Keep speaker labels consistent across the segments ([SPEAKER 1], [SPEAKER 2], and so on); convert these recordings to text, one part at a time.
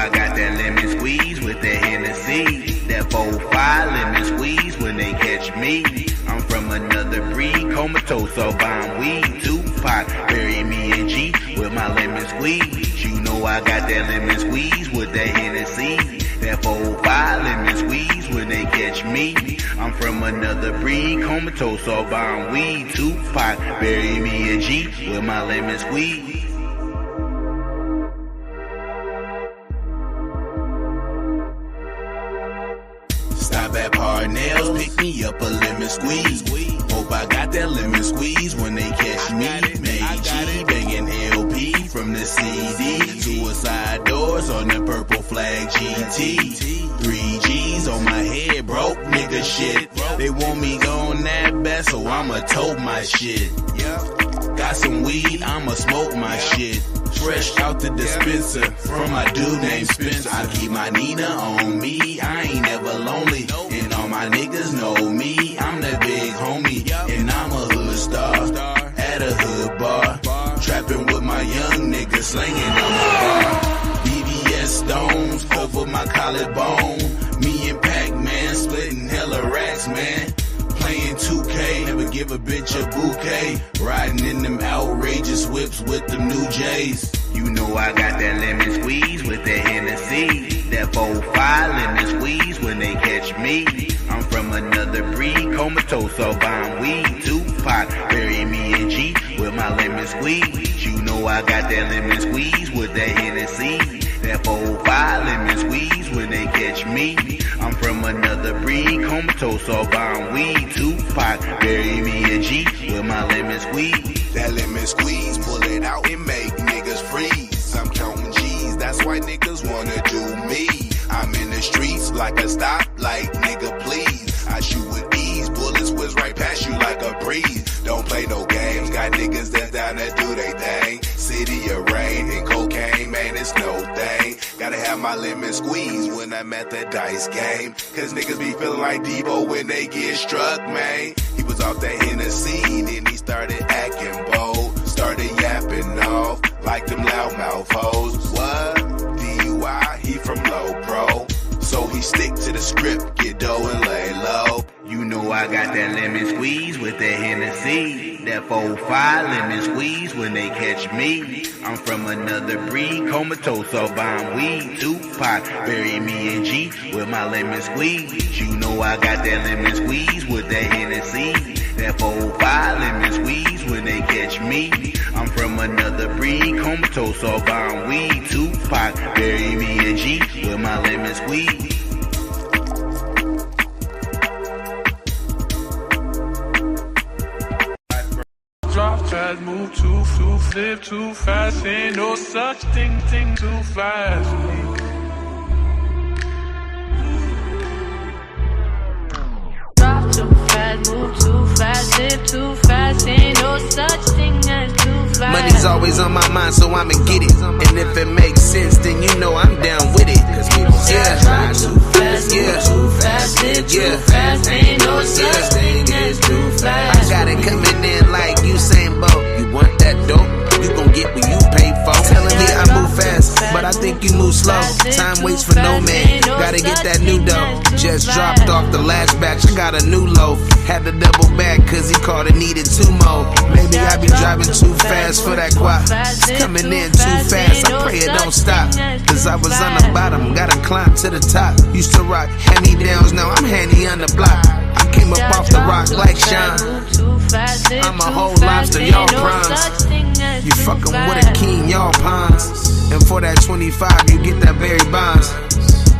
[SPEAKER 1] I got that lemon squeeze with that Hennessy. That 4-5 lemon squeeze when they catch me. I'm from another breed, comatose off buying weed. Tupac, bury me in G with my lemon squeeze. You know I got that lemon squeeze with that Hennessy. That 4-5 lemon squeeze when they catch me. I'm from another breed, comatose off buying weed. Tupac, bury me in G with my lemon squeeze. Stop at Parnell's, pick me up a lemon squeeze. Hope I got that lemon squeeze when they catch me. Made G, banging LP from the CD. Suicide doors on the purple flag GT. 3 G's on my head, broke nigga shit. They want me on that best, so I'ma tote my shit. Got some weed, I'ma smoke my shit. Fresh out the dispenser from my dude named Spencer. I keep my Nina on me, I ain't never lonely. And all my niggas know me, I'm the big homie. And I'm a hood star, at a hood bar. Trapping with my young niggas, slinging on my bar. BBS stones over my collarbone. Me and Pac-Man splitting hella racks, man. Playing 2K, never give a bitch a bouquet. Riding in them outrageous whips with them new J's. You know I got that lemon squeeze with that Hennessy. That 4-5 lemon squeeze when they catch me. I'm from another breed, comatose off buying weed. Tupac, bury me in G with my lemon squeeze. You know I got that lemon squeeze with that Hennessy. That 4-5 lemon squeeze when they catch me. I'm from another breed, comatose off buying weed. Tupac, bury me in G with my lemon squeeze. That lemon squeeze, pull it out and make niggas freeze. I'm counting G's, that's why niggas wanna do me. I'm in the streets like a stoplight, nigga please. I shoot with ease, bullets whiz right past you like a breeze. Don't play no games, got niggas that's down to do they thing. City of rain and cocaine, man, it's no thing. Gotta have my lemon squeeze when I'm at the dice game. Cause niggas be feeling like Devo when they get struck, man. He was off that Hennessy, then he started acting bold. Started yapping off like them loudmouth hoes. What? DUI, he from low pro. So he stick to the script, get dough and lay low. You know I got that lemon squeeze with that Hennessy. That 4-5 lemon squeeze when they catch me. I'm from another breed, comatose off buying weed. Tupac, bury me in G with my lemon squeeze. You know I got that lemon squeeze with that Hennessy. That 4-5 lemon squeeze when they catch me. I'm from another breed, comatose off buying weed. Tupac, bury me in G with my lemon squeeze.
[SPEAKER 2] Drop fast, move too flip too fast. Ain't no such thing too fast for me.
[SPEAKER 3] Drop too fast, move too fast, live too fast. Ain't no such thing as too fast.
[SPEAKER 4] Money's always on my mind, so I'ma get it. And if it makes sense, then you know I'm down with it. Cause people say I drive too fast, move too fast, live too fast. Ain't no such thing as too fast. I got it coming in like Usain Bolt. You want that dope? You gon' get what you pay for. Telling me I move fast, but I think you move slow. Time waits for no man. Gotta get that new dough. Just dropped off the last batch, I got a new loaf. Had to double back cause he called and needed 2 more. Maybe I be driving too fast for that guap. It's coming in too fast, I pray it don't stop. Cause I was on the bottom, gotta climb to the top. Used to rock hand-me-downs, now I'm handy on the block. I came up off the rock like Sean. I'm a whole lobster, y'all prawns. You fucking with a king, y'all pawns. And for that 25, you get that very bonds.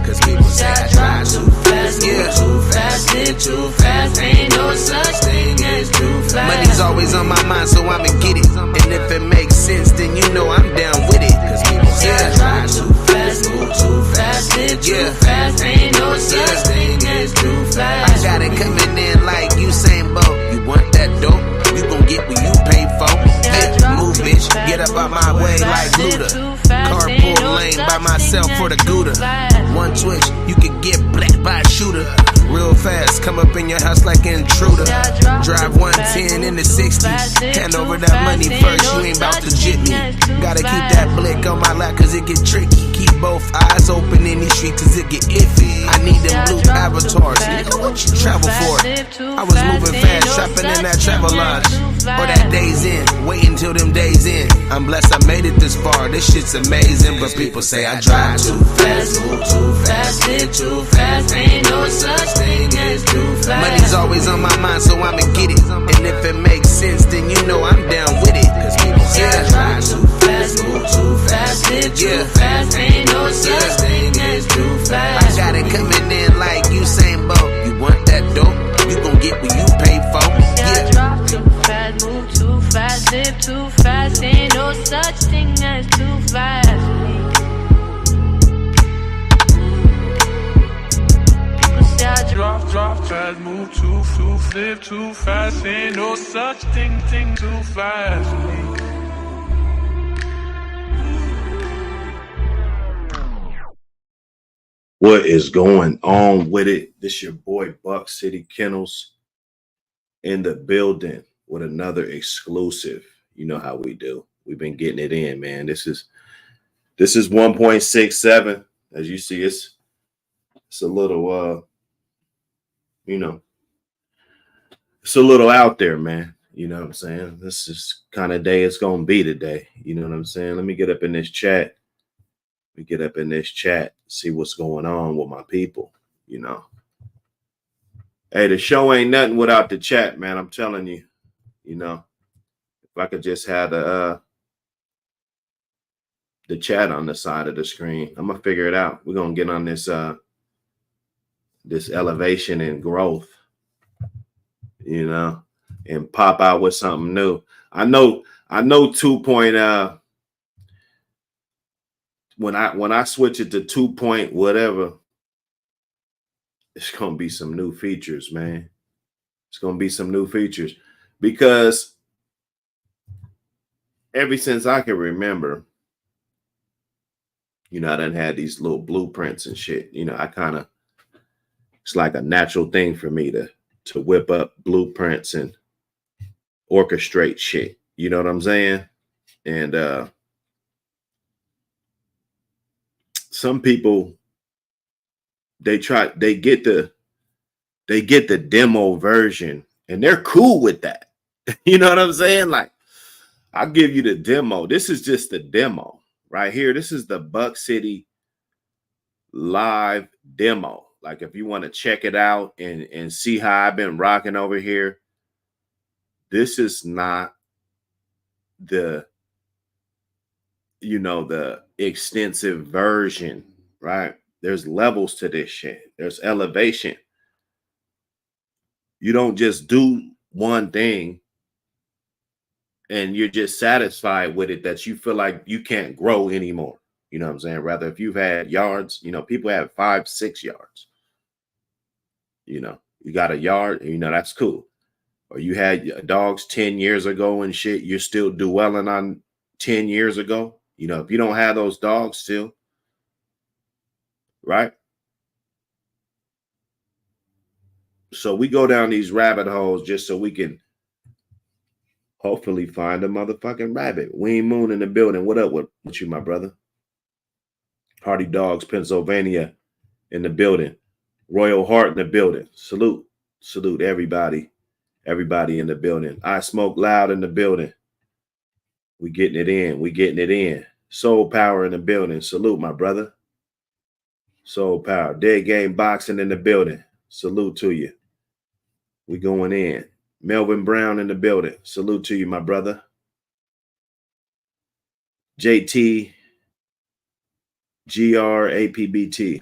[SPEAKER 4] Cause people say I drive too fast, yeah, too fast, live too fast. Ain't no such thing as too fast. Money's always on my mind, so I'ma get it. And if it makes sense, then you know I'm down with it. Cause people say I drive too fast, move too fast, live too fast. Ain't no such thing as too fast. I got it coming in like Usain Bolt. You want that dope? You gon' get what you pay for. Hey, move, bitch, get up out my way like Luda. Carpool lane by myself for the Gouda. One twitch, you could get black by a shooter. Real fast, come up in your house like an intruder. Drive 110 in the 60. Hand over that money first, you ain't bout to jit me. Gotta keep that blick dick on my lap cause it get tricky. Keep both eyes open in these streets cause it get iffy. I need them blue avatars. Nigga, what you travel for? I was moving fast, trapping in that travel lodge. Or that days in, waiting till them days in. I'm blessed I made it this far, this shit's amazing. But people say I drive too fast, move too fast, live too fast. Ain't no such thing as too fast. Money's always on my mind, so I'ma get it. And if it makes sense, then you know I'm down with it. Cause people say I drive too fast, move too fast, live too fast. Ain't no such thing as too fast. I got it coming in like Usain Bolt. You want that dope? You gon' get what you pay for.
[SPEAKER 3] Yeah, drive too fast, move too fast, live too fast. Ain't no such thing as too fast.
[SPEAKER 2] Drop fast, move too, live too fast. Ain't no such thing too fast.
[SPEAKER 5] What is going on with it? This your boy Buck City Kennels in the building with another exclusive. You know how we do. We've been getting it in, man. This is 1.67. As you see, it's a little it's a little out there, man. You know what I'm saying? This is kind of day it's gonna be today. You know what I'm saying? Let me get up in this chat. See what's going on with my people, you know. Hey, the show ain't nothing without the chat, man. I'm telling you, you know. If I could just have the chat on the side of the screen, I'm gonna figure it out. We're gonna get on this this elevation and growth, you know, and pop out with something new. I know 2. When I switch it to 2 point whatever, it's gonna be some new features, man. It's gonna be some new features because ever since I can remember, you know, I done had these little blueprints and shit. You know, it's like a natural thing for me to whip up blueprints and orchestrate shit. You know what I'm saying? And some people, they get the demo version and they're cool with that. You know what I'm saying? Like, I'll give you the demo. This is just the demo right here. This is the Buck City live demo. Like, if you want to check it out and see how I've been rocking over here, this is not the, you know, the extensive version, right? There's levels to this shit. There's elevation. You don't just do one thing and you're just satisfied with it that you feel like you can't grow anymore. You know what I'm saying? Rather, if you've had yards, you know, people have 5, 6 yards. You know, you got a yard, you know, that's cool. Or you had dogs 10 years ago and shit, you're still dwelling on 10 years ago. You know, if you don't have those dogs still, right? So we go down these rabbit holes just so we can hopefully find a motherfucking rabbit. Ween Moon in the building. What up with you, my brother? Hardy Dogs, Pennsylvania in the building. Royal Heart in the building. Salute everybody. Everybody in the building. I Smoke Loud in the building. We getting it in. Soul Power in the building. Salute, my brother. Soul Power. Dead Game Boxing in the building. Salute to you. We going in. Melvin Brown in the building. Salute to you, my brother. JT GRAPBT.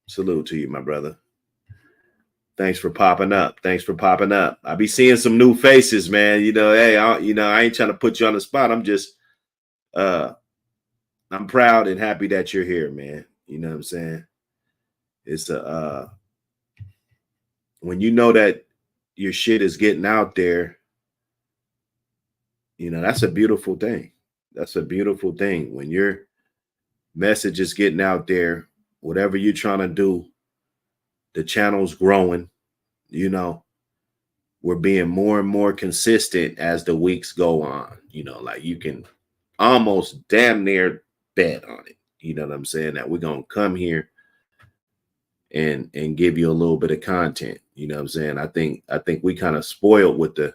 [SPEAKER 5] Salute to you, my brother. Thanks for popping up. I be seeing some new faces, man. You know, hey, I ain't trying to put you on the spot. I'm just, I'm proud and happy that you're here, man. You know what I'm saying? It's when you know that your shit is getting out there, you know, that's a beautiful thing. That's a beautiful thing. When your message is getting out there, whatever you're trying to do, the channel's growing, you know, we're being more and more consistent as the weeks go on. You know, like you can almost damn near bet on it. You know what I'm saying? That we're gonna come here and give you a little bit of content. You know what I'm saying? I think we kind of spoiled with the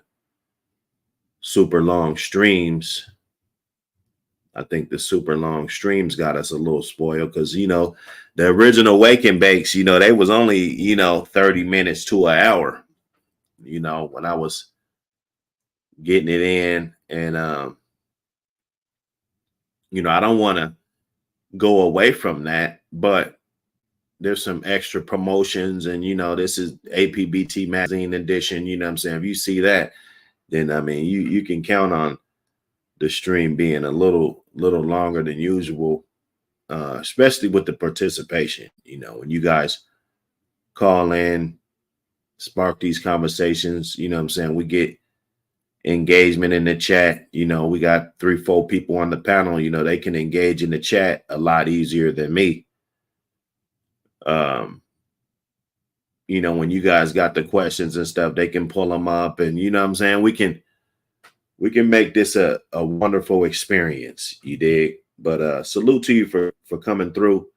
[SPEAKER 5] super long streams. I think the super long streams got us a little spoiled because, you know, the original Wake and Bakes, you know, they was only, you know, 30 minutes to an hour, you know, when I was getting it in. And, you know, I don't want to go away from that, but there's some extra promotions. And, you know, this is APBT magazine edition. You know what I'm saying? If you see that, then, I mean, you can count on the stream being a little longer than usual, especially with the participation. You know, when you guys call in, spark these conversations, you know what I'm saying? We get engagement in the chat. You know, we got 3-4 people on the panel, you know, they can engage in the chat a lot easier than me. You know, when you guys got the questions and stuff, they can pull them up, and you know what I'm saying? We can make this a wonderful experience. You dig? But salute to you for coming through.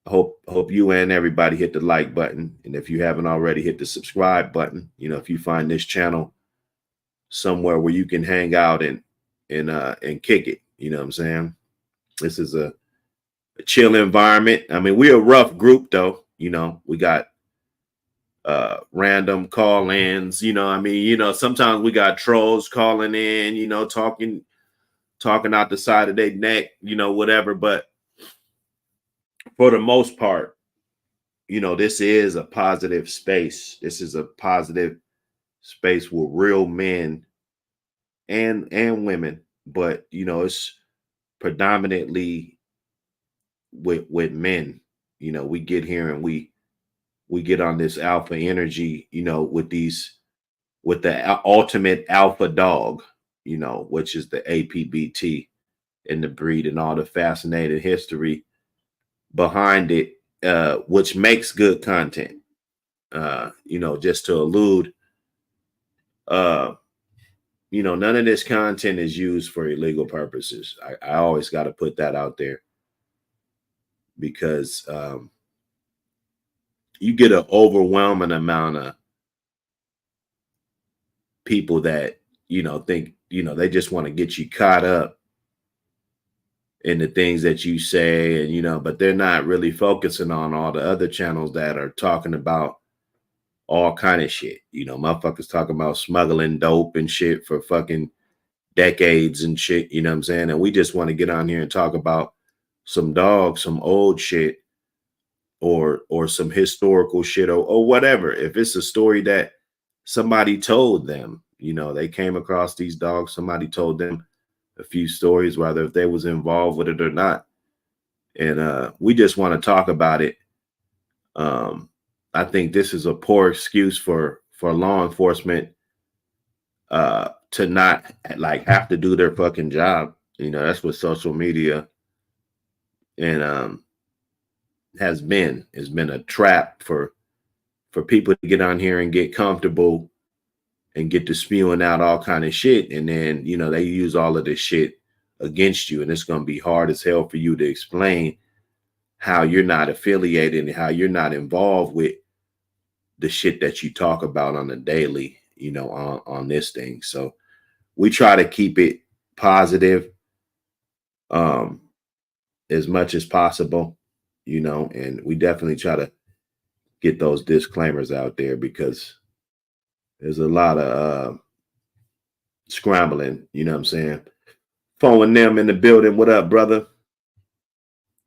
[SPEAKER 5] Hope you and everybody hit the like button. And if you haven't already, hit the subscribe button. You know, if you find this channel somewhere where you can hang out and kick it, you know what I'm saying? This is a chill environment. I mean, we're a rough group though. You know, we got random call-ins, you know, I mean, you know, sometimes we got trolls calling in, you know, talking out the side of their neck, you know, whatever. But for the most part, you know, this is a positive space. This is a positive space with real men and women, but you know, it's predominantly with men. You know, we get here and we get on this alpha energy, you know, with the ultimate alpha dog, you know, which is the APBT and the breed and all the fascinating history behind it, which makes good content. You know, just to allude, you know, none of this content is used for illegal purposes. I always got to put that out there because you get an overwhelming amount of people that, you know, think, you know, they just want to get you caught up in the things that you say, and, you know, but they're not really focusing on all the other channels that are talking about all kind of shit. You know, motherfuckers talking about smuggling dope and shit for fucking decades and shit, you know what I'm saying? And we just want to get on here and talk about some dogs, some old shit, or some historical shit, or whatever. If it's a story that somebody told them, you know, they came across these dogs, somebody told them a few stories, whether if they was involved with it or not. And we just want to talk about it. I think this is a poor excuse for law enforcement to not like have to do their fucking job. You know, that's what social media and has been. It's been a trap for people to get on here and get comfortable and get to spewing out all kind of shit. And then, you know, they use all of this shit against you. And it's going to be hard as hell for you to explain how you're not affiliated and how you're not involved with the shit that you talk about on the daily, you know, on this thing. So we try to keep it positive as much as possible, you know, and we definitely try to get those disclaimers out there because there's a lot of scrambling, you know what I'm saying? Phone them in the building. What up, brother?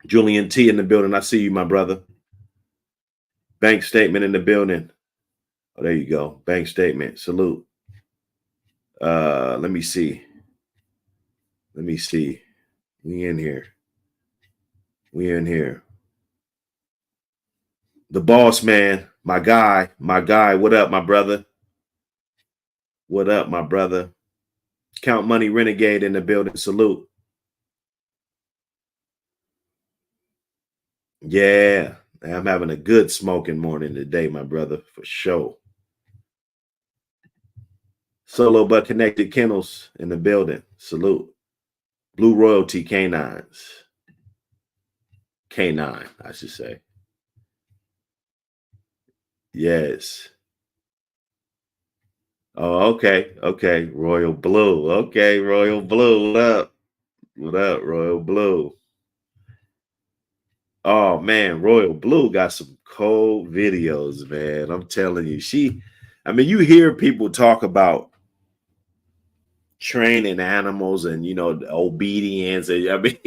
[SPEAKER 5] Julian T in the building. I see you, my brother. Bank statement in the building. Oh, there you go. Bank statement. Salute. Let me see. We in here. The boss man, my guy. What up, my brother? Count Money Renegade in the building. Salute. Yeah, I'm having a good smoking morning today, my brother, for sure. Solo but connected Kennels in the building. Salute. Blue Royalty canines. Canine, I should say. Yes. Oh, okay. Okay. Royal Blue. Okay, Royal Blue. What up? What up, Royal Blue? Oh man, Royal Blue got some cold videos, man. I'm telling you, you hear people talk about training animals and the obedience. And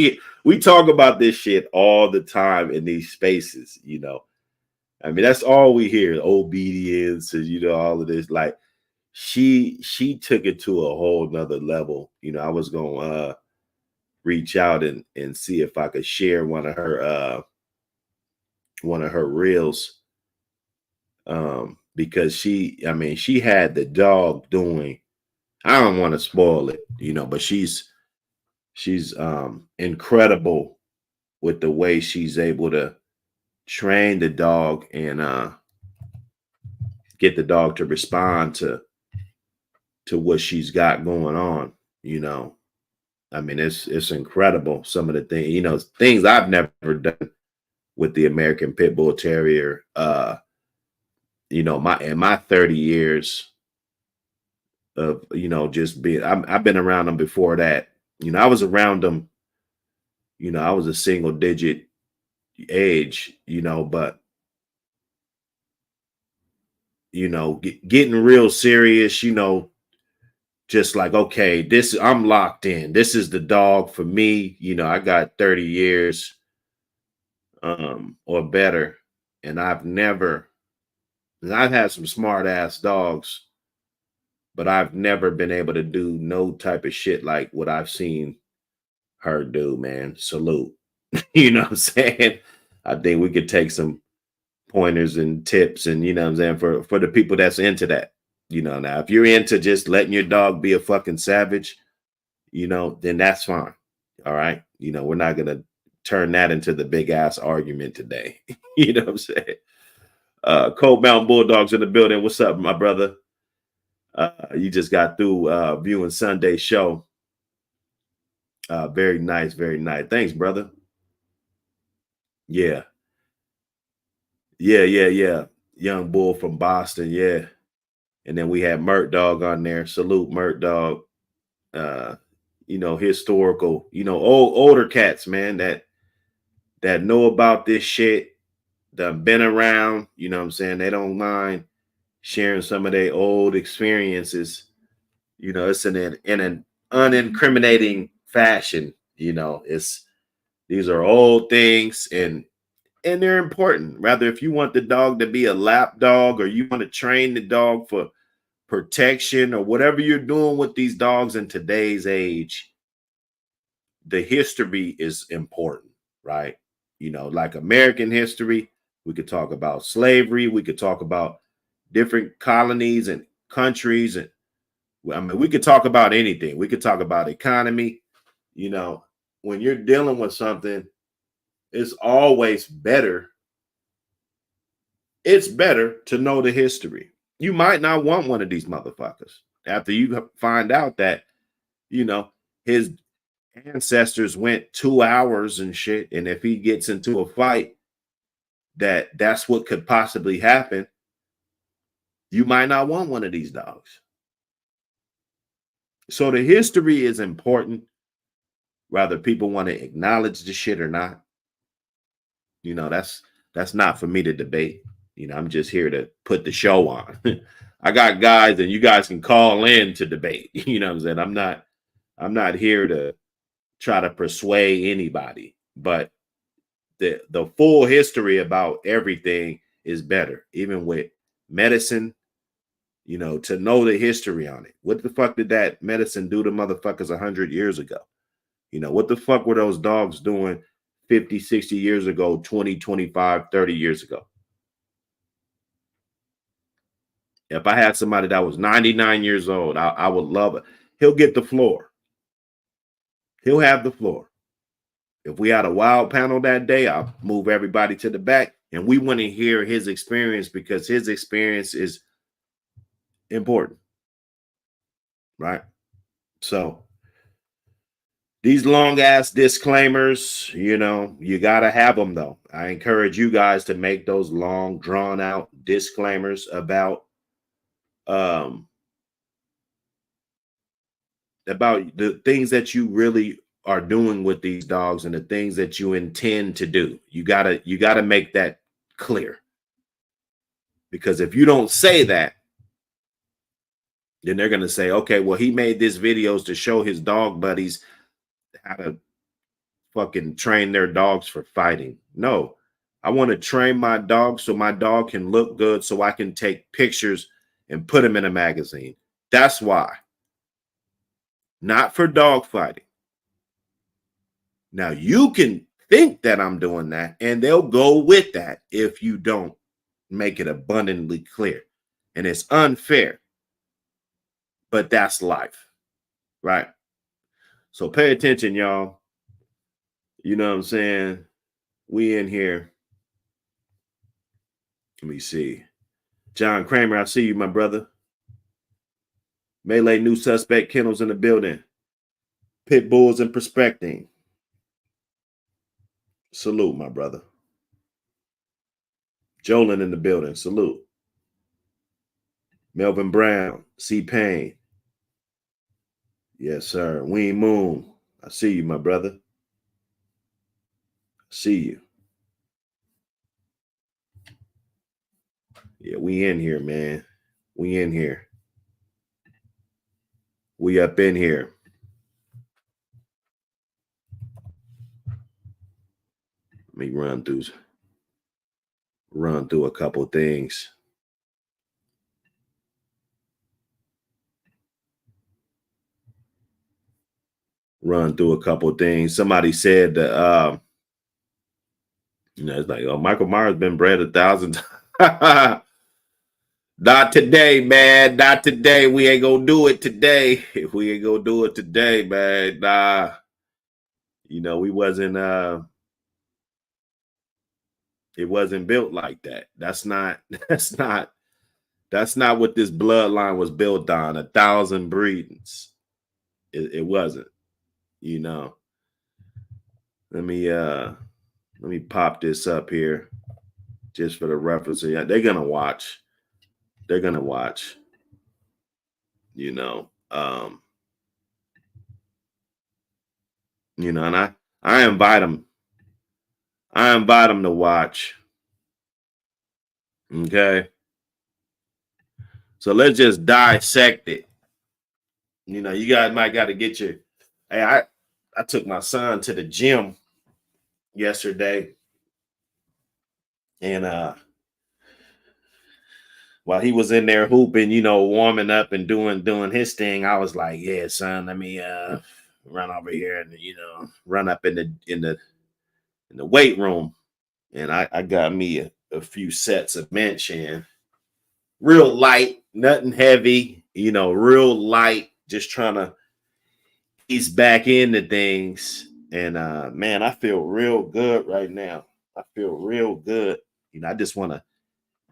[SPEAKER 5] we talk about this shit all the time in these spaces, that's all we hear, obedience and all of this. Like she took it to a whole nother level. I was gonna reach out and see if I could share one of her reels. Because she had the dog doing, I don't want to spoil it, but she's incredible with the way she's able to train the dog and get the dog to respond to what she's got going on. It's incredible. Some of the things, things I've never done with the American Pit Bull Terrier. In my 30 years of just being, I've been around them before that. I was around them. I was a single digit age. But getting real serious. Just like, okay, I'm locked in. This is the dog for me. I got 30 years or better, and I've had some smart ass dogs, but I've never been able to do no type of shit like what I've seen her do, man. Salute. You know what I'm saying? I think we could take some pointers and tips and for the people that's into that. Now if you're into just letting your dog be a fucking savage, then that's fine. All right. We're not gonna turn that into the big ass argument today. You know what I'm saying? Cold Mountain Bulldogs in the building. What's up, my brother? You just got through viewing Sunday's show. Very nice, very nice. Thanks, brother. Yeah. Young Bull from Boston, yeah. And then we had Mert Dog on there. Salute Mert Dog. Historical, older cats, man, that know about this shit, that been around, what I'm saying? They don't mind sharing some of their old experiences. It's in an unincriminating fashion. These are old things and they're important. Rather, if you want the dog to be a lap dog or you want to train the dog for protection or whatever you're doing with these dogs in today's age, the history is important, right? Like American history, we could talk about slavery, we could talk about different colonies and countries, and we could talk about anything. We could talk about economy. When you're dealing with something, it's always better. It's better to know the history. You might not want one of these motherfuckers after you find out that, his ancestors went 2 hours and shit. And if he gets into a fight, that's what could possibly happen. You might not want one of these dogs. So the history is important, whether people want to acknowledge the shit or not. That's not for me to debate. I'm just here to put the show on. I got guys and you guys can call in to debate. You know what I'm saying? I'm not here to try to persuade anybody, but the full history about everything is better, even with medicine, to know the history on it. What the fuck did that medicine do to motherfuckers 100 years ago? What the fuck were those dogs doing 50, 60 years ago, 20, 25, 30 years ago? If I had somebody that was 99 years old, I would love it. He'll get the floor. He'll have the floor. If we had a wild panel that day, I'll move everybody to the back and we want to hear his experience because his experience is important. Right? So These long ass disclaimers, you know, you got to have them though. I encourage you guys to make those long drawn out disclaimers about the things that you really are doing with these dogs and the things that you intend to do. You got to make that clear. Because if you don't say that, then they're going to say, okay, well, he made these videos to show his dog buddies how to fucking train their dogs for fighting. No, I want to train my dog so my dog can look good so I can take pictures and put them in a magazine. That's why. Not for dog fighting. Now, you can think that I'm doing that, and they'll go with that if you don't make it abundantly clear. And it's unfair. But that's life, right? So pay attention, y'all. You know what I'm saying? We in here. Let me see. John Kramer, I see you, my brother. Melee new suspect, Kennel's in the building. Pit bulls and prospecting. Salute, my brother. Jolin in the building. Salute. Melvin Brown, C. Payne. Yes, sir. Ween Moon. I see you, my brother. See you. Yeah, we in here, man. We in here. We up in here. Let me run through a couple things. Somebody said that it's like, oh, Michael Myers been bred 1,000 times. Not today, man. Not today. We ain't gonna do it today. We ain't gonna do it today, man. Nah. You know, we wasn't it wasn't built like that. That's not what this bloodline was built on. 1,000 breedings. It wasn't, you know. Let me pop this up here just for the reference. Yeah, they're gonna watch. You know, and I invite them. I invite them to watch. Okay. So let's just dissect it. You know, you guys might got to get your. Hey, I took my son to the gym yesterday, and while he was in there hooping, you know, warming up and doing his thing, I was like, yeah, son, let me run over here and, you know, run up in the weight room. And I got me a few sets of bench in. Real light, nothing heavy, you know, real light, just trying to ease back into things. And man, I feel real good right now. I feel real good. You know, I just want to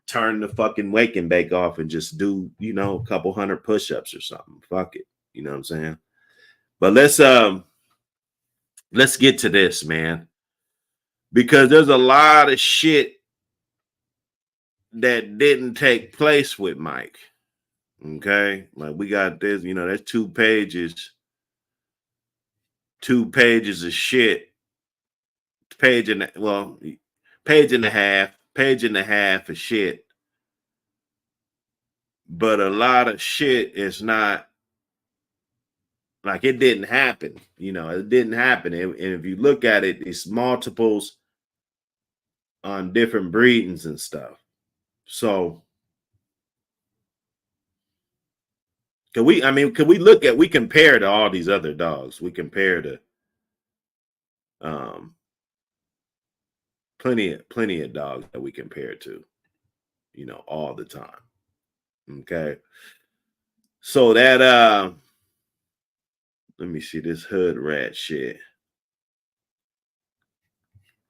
[SPEAKER 5] turn the fucking wake and bake off and just do, you know, a couple hundred push-ups or something. Fuck it. You know what I'm saying? But let's get to this, man. Because there's a lot of shit that didn't take place with Mike. Okay? Like we got this, you know, there's 2 pages. 2 pages of shit. Page and a half of shit. But a lot of shit is not like it didn't happen. You know, it didn't happen. And if you look at it, it's multiples on different breedings and stuff. So can we compare to all these other dogs? We compare to plenty of dogs that we compare to, you know, all the time. Okay. So that let me see this hood rat shit.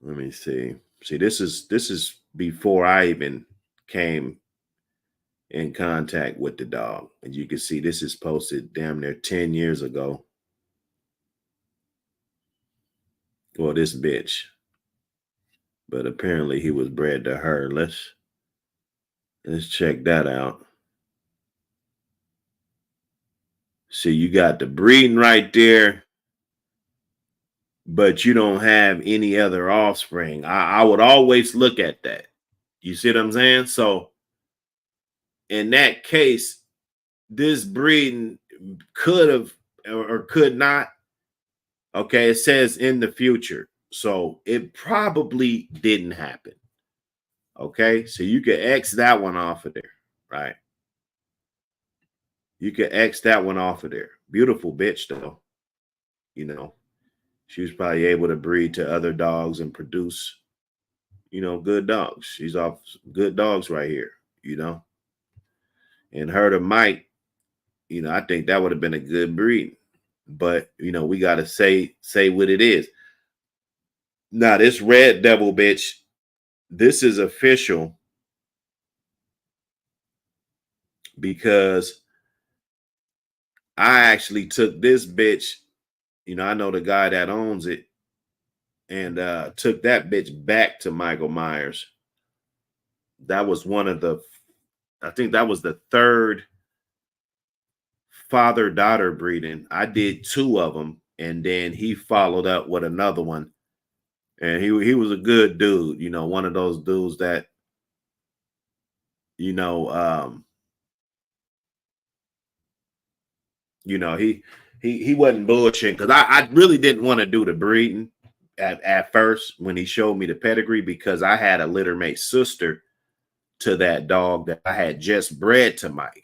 [SPEAKER 5] Let me see. See, this is before I even came in contact with the dog. And you can see this is posted damn near 10 years ago. Well, this bitch. But apparently he was bred to her. Let's check that out. See, you got the breeding right there, but you don't have any other offspring. I would always look at that. You see what I'm saying? So in that case, this breeding could have or could not. Okay, it says in the future. So it probably didn't happen. Okay, so you can X that one off of there, right? You can X that one off of there. Beautiful bitch, though. You know, she was probably able to breed to other dogs and produce, good dogs. She's off good dogs right here, And her to Mike, I think that would have been a good breed. But, we got to say what it is. Now, this red devil bitch, this is official because I actually took this bitch, I know the guy that owns it, and took that bitch back to Michael Myers. That was I think that was the third father-daughter breeding. I did 2 of them, and then he followed up with another one. And he was a good dude, one of those dudes that, he wasn't bullshitting, because I really didn't want to do the breeding at first when he showed me the pedigree, because I had a littermate sister to that dog that I had just bred to Mike.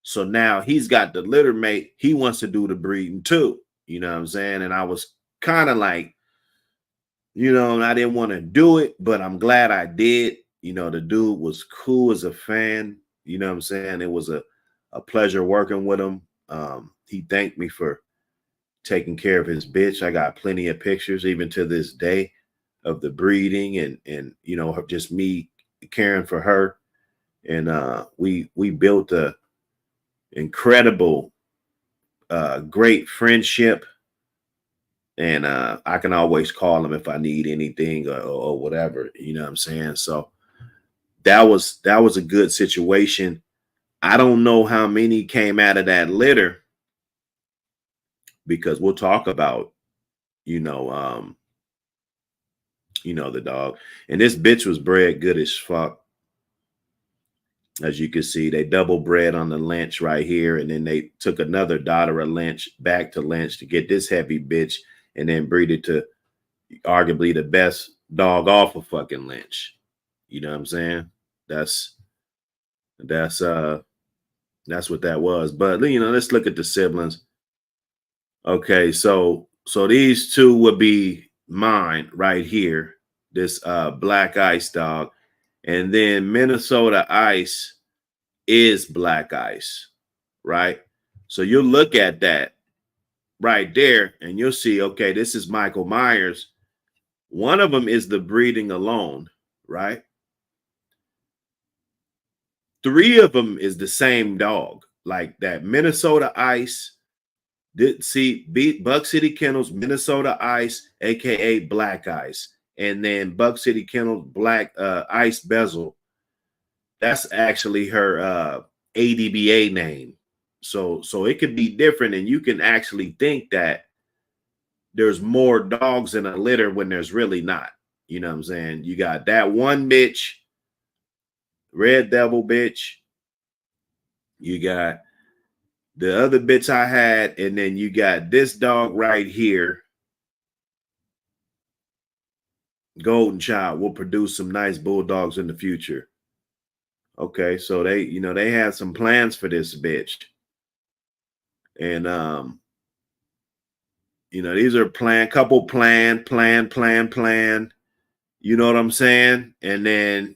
[SPEAKER 5] So now he's got the littermate. He wants to do the breeding too. You know what I'm saying? And I was kind of like, I didn't want to do it, but I'm glad I did. The dude was cool as a fan. You know what I'm saying? It was a pleasure working with him. He thanked me for taking care of his bitch. I got plenty of pictures, even to this day, of the breeding and just me caring for her. And we built a incredible, great friendship. And I can always call him if I need anything or whatever, you know what I'm saying? So that was a good situation. I don't know how many came out of that litter, because we'll talk about, the dog. And this bitch was bred good as fuck. As you can see, they double bred on the Lynch right here. And then they took another daughter of Lynch back to Lynch to get this heavy bitch, and then breeded to arguably the best dog off of fucking Lynch. You know what I'm saying? That's what that was. But let's look at the siblings. Okay, so these 2 would be mine right here. This Black Ice dog. And then Minnesota Ice is Black Ice, right? So you'll look at that right there and you'll see, okay, this is Michael Myers. One of them is the breeding alone, right? 3 of them is the same dog, like that Minnesota Ice. Buck City Kennels, Minnesota Ice, aka Black Ice, and then Buck City Kennels Black Ice Bezel. That's actually her ADBA name. So it could be different, and you can actually think that there's more dogs in a litter when there's really not. You know what I'm saying? You got that one bitch, Red Devil bitch. You got the other bitch I had, and then you got this dog right here. Golden Child will produce some nice bulldogs in the future. Okay, so they had some plans for this bitch. And these are couple plan. You know what I'm saying? And then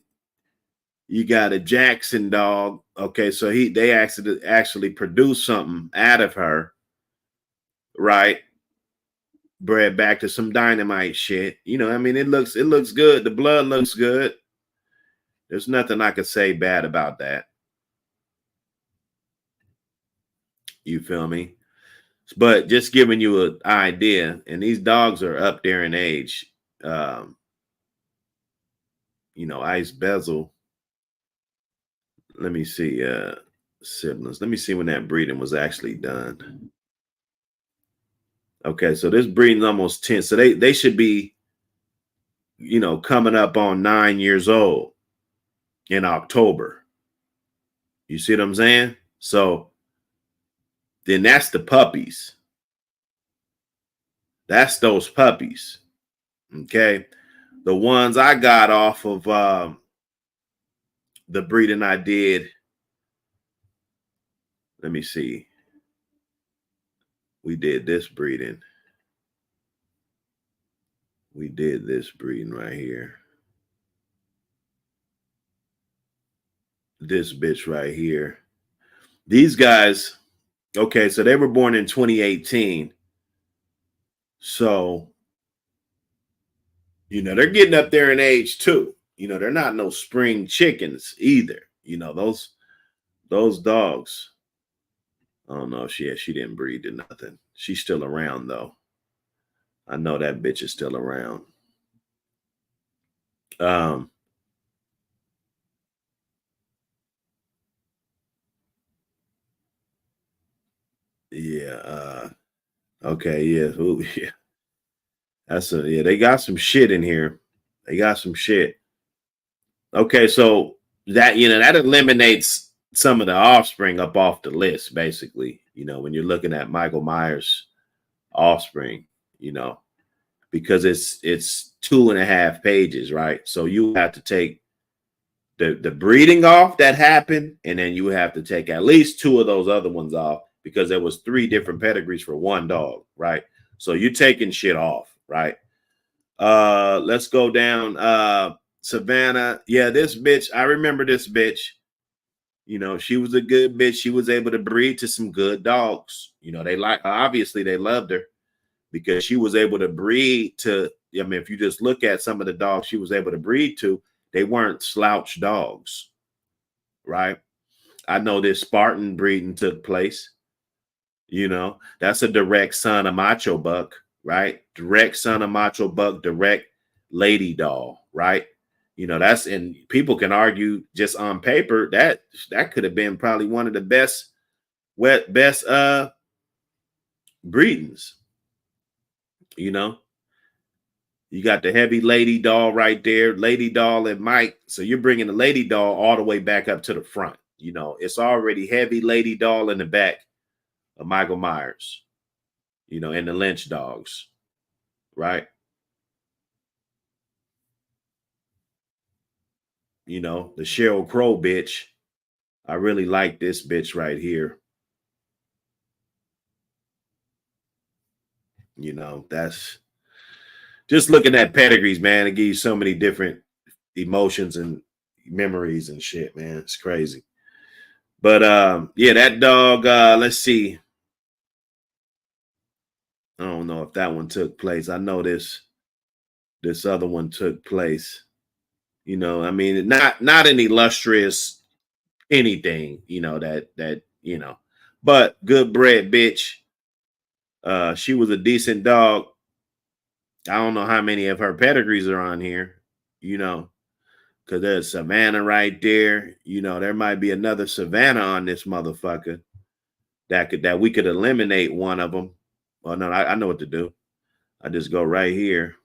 [SPEAKER 5] you got a Jackson dog. Okay, so they actually produced something out of her, right? Bred back to some dynamite shit. I mean, it looks good. The blood looks good. There's nothing I could say bad about that. You feel me? But just giving you an idea, and these dogs are up there in age. Ice bezel. Let me see, siblings. Let me see when that breeding was actually done. Okay, so this breeding's almost 10. So they should be, coming up on 9 years old in October. You see what I'm saying? So then that's the puppies. That's those puppies. Okay. The ones I got off of the breeding I did. Let me see. We did this breeding. We did this breeding right here. This bitch right here. These guys, okay, so they were born in 2018. So, they're getting up there in age too. They're not no spring chickens either. Those dogs. I don't know if she didn't breed to nothing. She's still around though. I know that bitch is still around. Yeah. Okay. Yeah. Ooh, yeah. They got some shit in here. They got some shit. Okay. So that, that eliminates some of the offspring up off the list, basically, when you're looking at Michael Myers' offspring, because it's 2.5 pages, right? So you have to take the breeding off that happened, and then you have to take at least 2 of those other ones off, because there was 3 different pedigrees for one dog, right? So you're taking shit off, right? Let's go down. Savannah. Yeah, this bitch, I remember this bitch. She was a good bitch. She was able to breed to some good dogs. Obviously they loved her because she was able to breed to, if you just look at some of the dogs she was able to breed to, they weren't slouch dogs, right? I know this Spartan breeding took place. That's a direct son of Macho Buck, right? Direct son of Macho Buck, direct lady dog, right? And people can argue just on paper that could have been probably one of the best breedings. You got the heavy lady doll right there, lady doll and Mike. So you're bringing the lady doll all the way back up to the front. It's already heavy lady doll in the back of Michael Myers, and the Lynch dogs, right? The Sheryl Crow bitch. I really like this bitch right here. That's just looking at pedigrees, man. It gives you so many different emotions and memories and shit, man. It's crazy. But yeah, that dog, let's see. I don't know if that one took place. I know this other one took place. Not an illustrious anything, but good bred bitch. She was a decent dog. I don't know how many of her pedigrees are on here, because there's Savannah right there. There might be another Savannah on this motherfucker that we could eliminate one of them. Oh no, I know what to do. I just go right here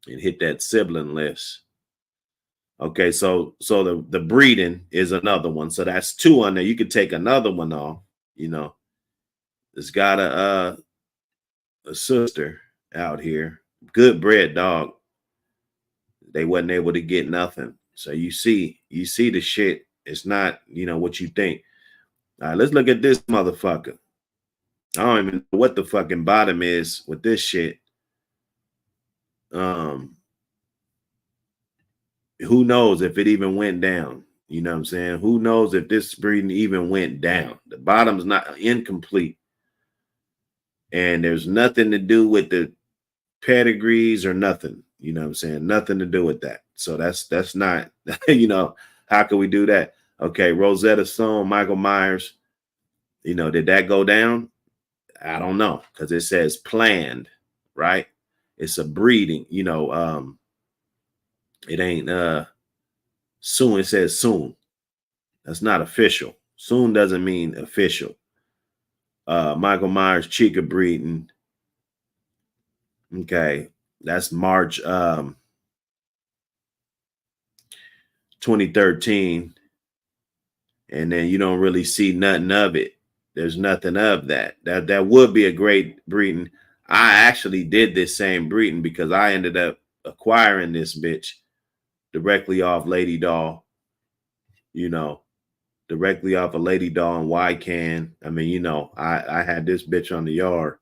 [SPEAKER 5] and hit that sibling list. Okay, so the breeding is another one. So that's 2 on there. You could take another one off. It's got a sister out here, good bred dog. They wasn't able to get nothing. So you see the shit. It's not what you think. All right, let's look at this motherfucker. I don't even know what the fucking bottom is with this shit. Who knows if it even went down? You know what I'm saying? Who knows if this breeding even went down? The bottom's not incomplete. And there's nothing to do with the pedigrees or nothing. You know what I'm saying? Nothing to do with that. So that's not, how can we do that? Okay, Rosetta Stone, Michael Myers. Did that go down? I don't know, because it says planned, right? It's a breeding, it ain't soon. It says soon. That's not official. Soon doesn't mean official. Michael Myers Chica breeding. Okay, that's March 2013. And then you don't really see nothing of it. There's nothing of that. That would be a great breeding. I actually did this same breeding because I ended up acquiring this bitch directly off Lady Doll, directly off of Lady Doll and YCAN. I mean, I had this bitch on the yard.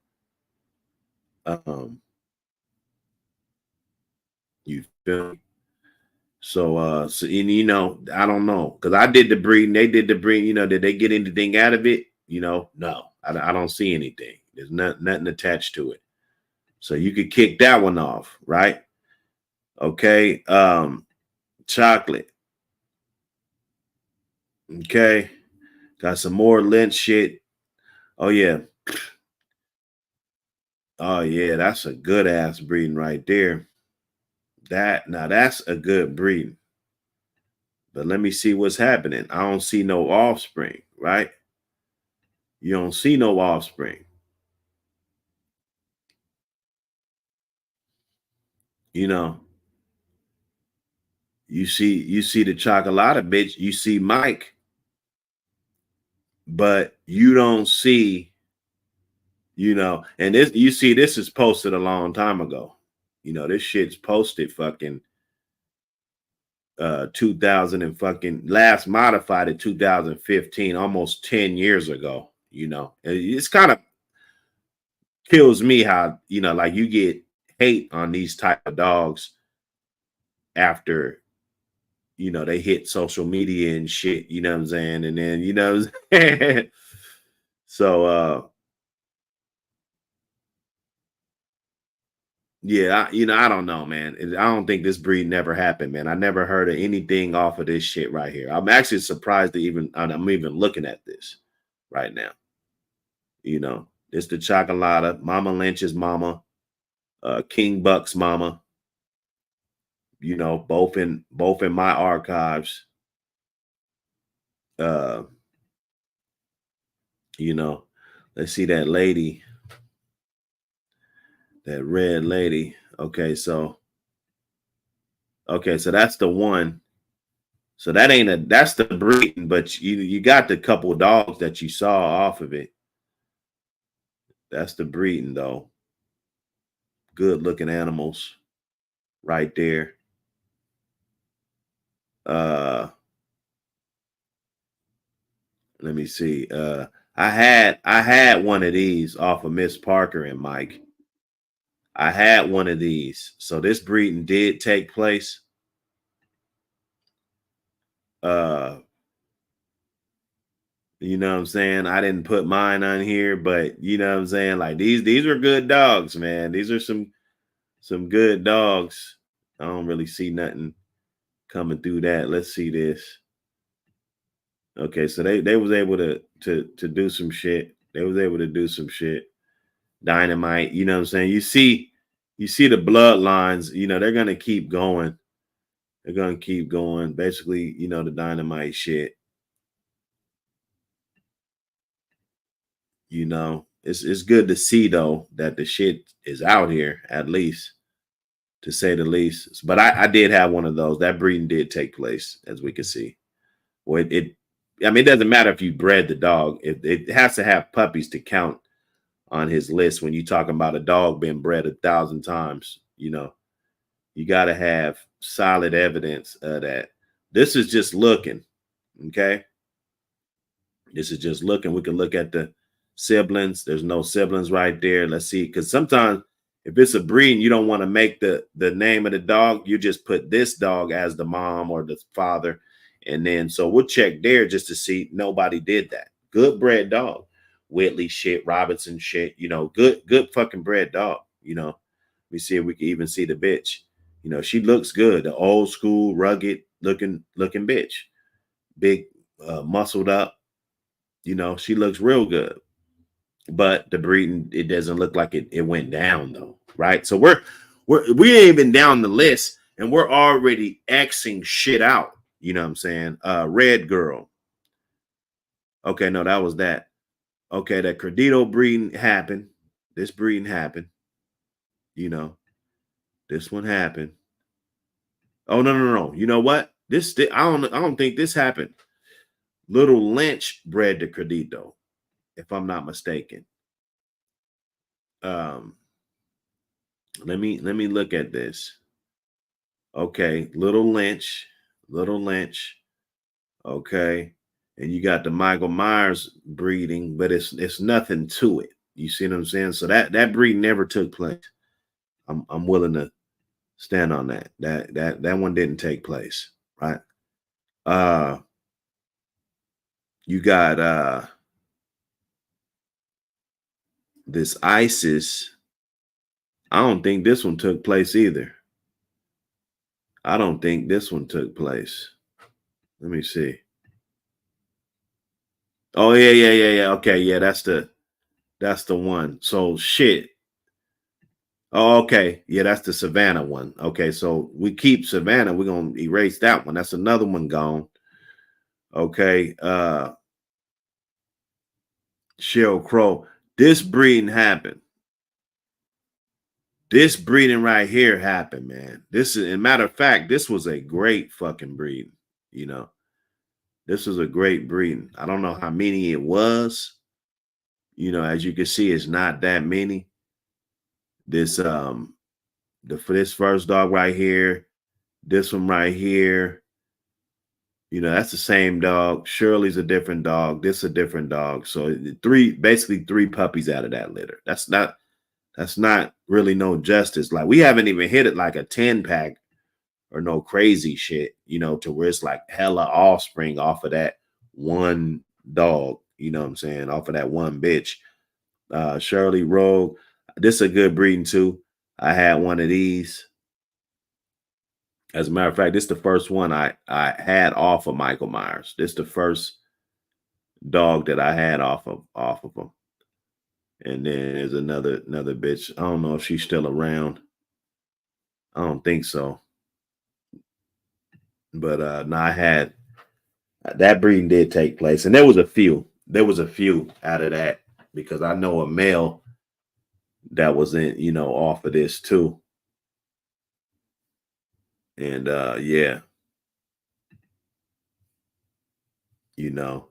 [SPEAKER 5] You feel me? So I don't know, because I did the breeding, they did the breeding. Did they get anything out of it? No, I don't see anything. There's nothing attached to it. So you could kick that one off, right? Okay. Chocolate. Okay. Got some more lynch shit. Oh yeah. Oh yeah, that's a good ass breeding right there. Now that's a good breeding. But let me see what's happening. I don't see no offspring, right? You don't see no offspring. You see the chocolate bitch, you see Mike, but you don't see, and this, you see, this is posted a long time ago. This shit's posted fucking 2000 and fucking last modified in 2015, almost 10 years ago. It's kind of kills me how, like you get hate on these type of dogs after, they hit social media and shit, you know what I'm saying? And then, so, yeah, I don't know, man. I don't think this breed never happened, man. I never heard of anything off of this shit right here. I'm actually surprised to I'm even looking at this right now. It's the Chocolata, Mama Lynch's mama, King Buck's mama. Both in my archives. Let's see that lady, that red lady. Okay, so that's the one. So that's the breeding, but you got the couple of dogs that you saw off of it. That's the breeding though. Good looking animals right there. Let me see. I had one of these off of Miss Parker and Mike. I had one of these. So this breeding did take place. You know what I'm saying? I didn't put mine on here, but you know what I'm saying? Like these are good dogs, man. These are some good dogs. I don't really see nothing coming through that. Let's see this. Okay, so they was able to do some shit. They was able to do some shit. Dynamite, you know what I'm saying? You see the bloodlines, they're gonna keep going. They're gonna keep going. Basically, the dynamite shit. It's good to see though that the shit is out here, at least, to say the least. But I did have one of those. That breeding did take place, as we can see. Well, it doesn't matter if you bred the dog. It has to have puppies to count on his list. When you're talking about a dog being bred 1,000 times, you got to have solid evidence of that. This is just looking, okay? This is just looking. We can look at the siblings. There's no siblings right there. Let's see, because sometimes if it's a breed and you don't want to make the name of the dog, you just put this dog as the mom or the father. And then, so we'll check there just to see nobody did that. Good bred dog. Whitley shit, Robinson shit, good fucking bred dog. We see if we can even see the bitch. She looks good. The old school, rugged looking bitch. Big, muscled up. She looks real good. but the breeding, it doesn't look like it went down though, right? So we ain't even down the list, and we're already Xing shit out. You know what I'm saying? Red girl. Okay, no, that was that. Okay, that Credito breeding happened. This breeding happened. You know, this one happened. Oh no. You know what? I don't think this happened. Little Lynch bred the Credito, if I'm not mistaken. Let me look at this. Okay, Little Lynch. Okay, and you got the Michael Myers breeding, but it's nothing to it. You see what I'm saying? So that breed never took place. I'm willing to stand on that. That one didn't take place, right? You got this ISIS. I don't think this one took place either. I don't think this one took place. Let me see. Oh yeah. Okay, yeah, that's the one. So shit. Oh, okay. Yeah, that's the Savannah one. Okay, so we keep Savannah. We're gonna erase that one. That's another one gone. Okay. Sheryl Crow. This breeding happened. This breeding right here happened, man. This is, a matter of fact, this was a great fucking breeding. You know, this was a great breeding. I don't know how many it was. You know, as you can see, it's not that many. This for this first dog right here, this one right here, you know, that's the same dog. Shirley's a different dog. This a different dog. So basically three puppies out of that litter. That's not really no justice. Like, we haven't even hit it like a 10-pack or no crazy shit, you know, to where it's like hella offspring off of that one dog, you know what I'm saying, off of that one bitch. Shirley Rogue, this is a good breeding too. I had one of these. As a matter of fact, this is the first one I had off of Michael Myers. This is the first dog that I had off of him. And then there's another bitch. I don't know if she's still around. I don't think so. But no, I had that breeding did take place, and there was a few out of that, because I know a male that was in, you know, off of this too. And yeah, you know,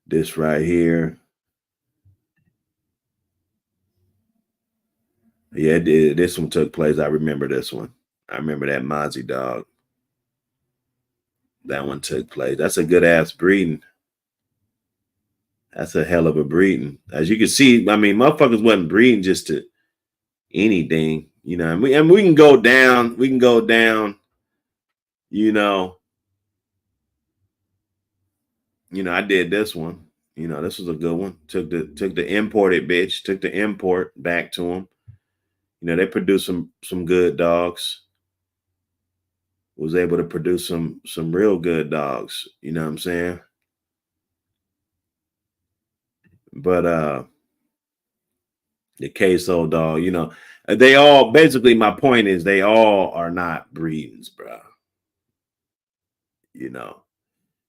[SPEAKER 5] this right here. Yeah, this one took place. I remember this one. I remember that Mozzie dog. That one took place. That's a good ass breeding. That's a hell of a breeding. As you can see, I mean, motherfuckers wasn't breeding just to anything, you know. And we can go down. We can go down. You know, I did this one. You know, this was a good one. Took the imported bitch. Took the import back to them. You know, they produced some good dogs. Was able to produce some real good dogs. You know what I'm saying? But the queso dog, you know, they all, basically my point is they all are not breedings, bro. You know,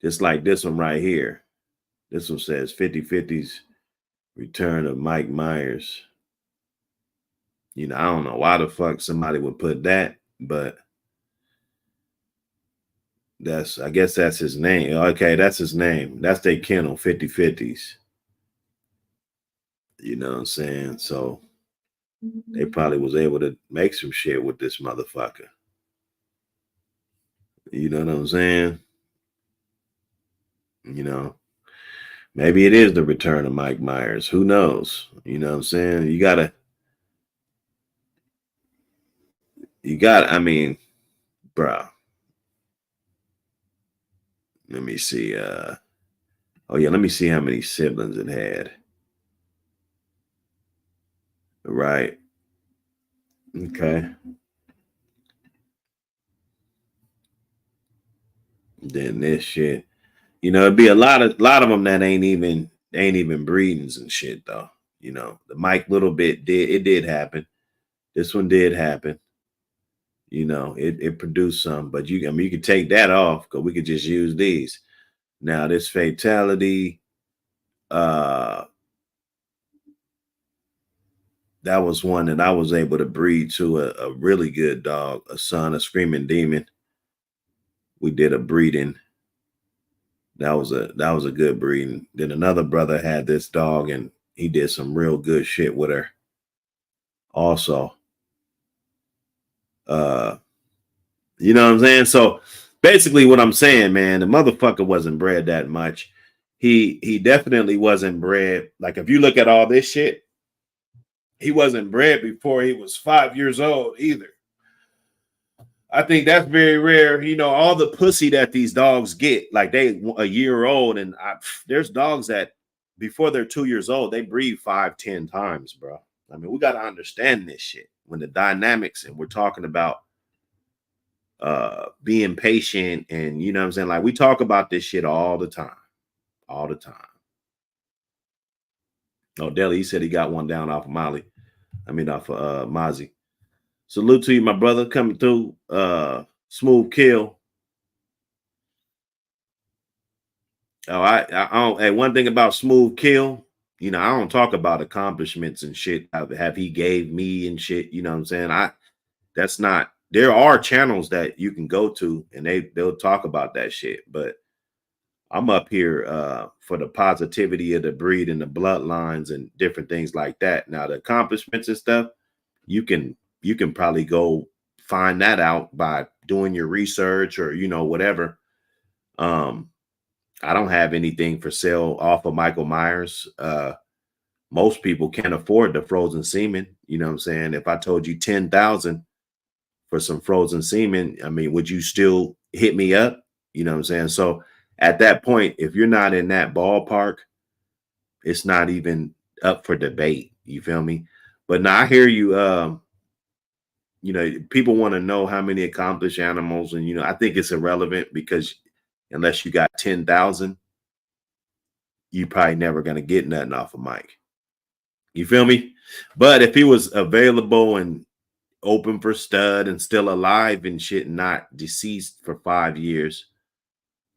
[SPEAKER 5] just like this one right here. This one says 50/50's return of Mike Myers. You know, I don't know why the fuck somebody would put that, but I guess that's his name. Okay, that's his name. That's their kennel, 50/50's. You know what I'm saying? So they probably was able to make some shit with this motherfucker. You know what I'm saying? You know, maybe it is the return of Mike Myers. Who knows? You know what I'm saying? You got, I mean, bro. Let me see. Oh yeah, let me see how many siblings it had. Right. Okay. Then this shit. You know, it'd be a lot of them that ain't even they ain't even breedings and shit though. You know, the Mike little bit did happen. This one did happen. You know, it produced some, but you can take that off because we could just use these. Now this fatality, that was one that I was able to breed to a really good dog, a son, a screaming demon. We did a breeding. That was a good breeding. Then another brother had this dog and he did some real good shit with her. Also, you know what I'm saying? So basically what I'm saying, man, the motherfucker wasn't bred that much. He definitely wasn't bred. Like if you look at all this shit, he wasn't bred before he was 5 years old either. I think that's very rare. You know, all the pussy that these dogs get, like they a year old, and there's dogs that before they're 2 years old, they breed 5-10 times, bro. I mean, we got to understand this shit when the dynamics, and we're talking about being patient, and you know what I'm saying? Like we talk about this shit all the time. All the time. Oh, Deli, he said he got one down off of Molly. I mean off of Mozzie. Salute to you, my brother, coming through. Smooth kill. Oh, I don't. Hey, one thing about Smooth Kill, you know, I don't talk about accomplishments and shit. Have he gave me and shit. You know what I'm saying? That's not. There are channels that you can go to and they'll talk about that shit. But I'm up here for the positivity of the breed and the bloodlines and different things like that. Now the accomplishments and stuff, you can probably go find that out by doing your research or you know whatever. I don't have anything for sale off of Michael Myers. Most people can't afford the frozen semen. You know what I'm saying? If I told you 10,000 for some frozen semen, I mean, would you still hit me up? You know what I'm saying? So at that point, if you're not in that ballpark, it's not even up for debate. You feel me? But now I hear you. You know, people want to know how many accomplished animals, and you know, I think it's irrelevant because unless you got 10,000, you probably never gonna get nothing off of Mike. You feel me? But if he was available and open for stud and still alive and shit, not deceased for 5 years,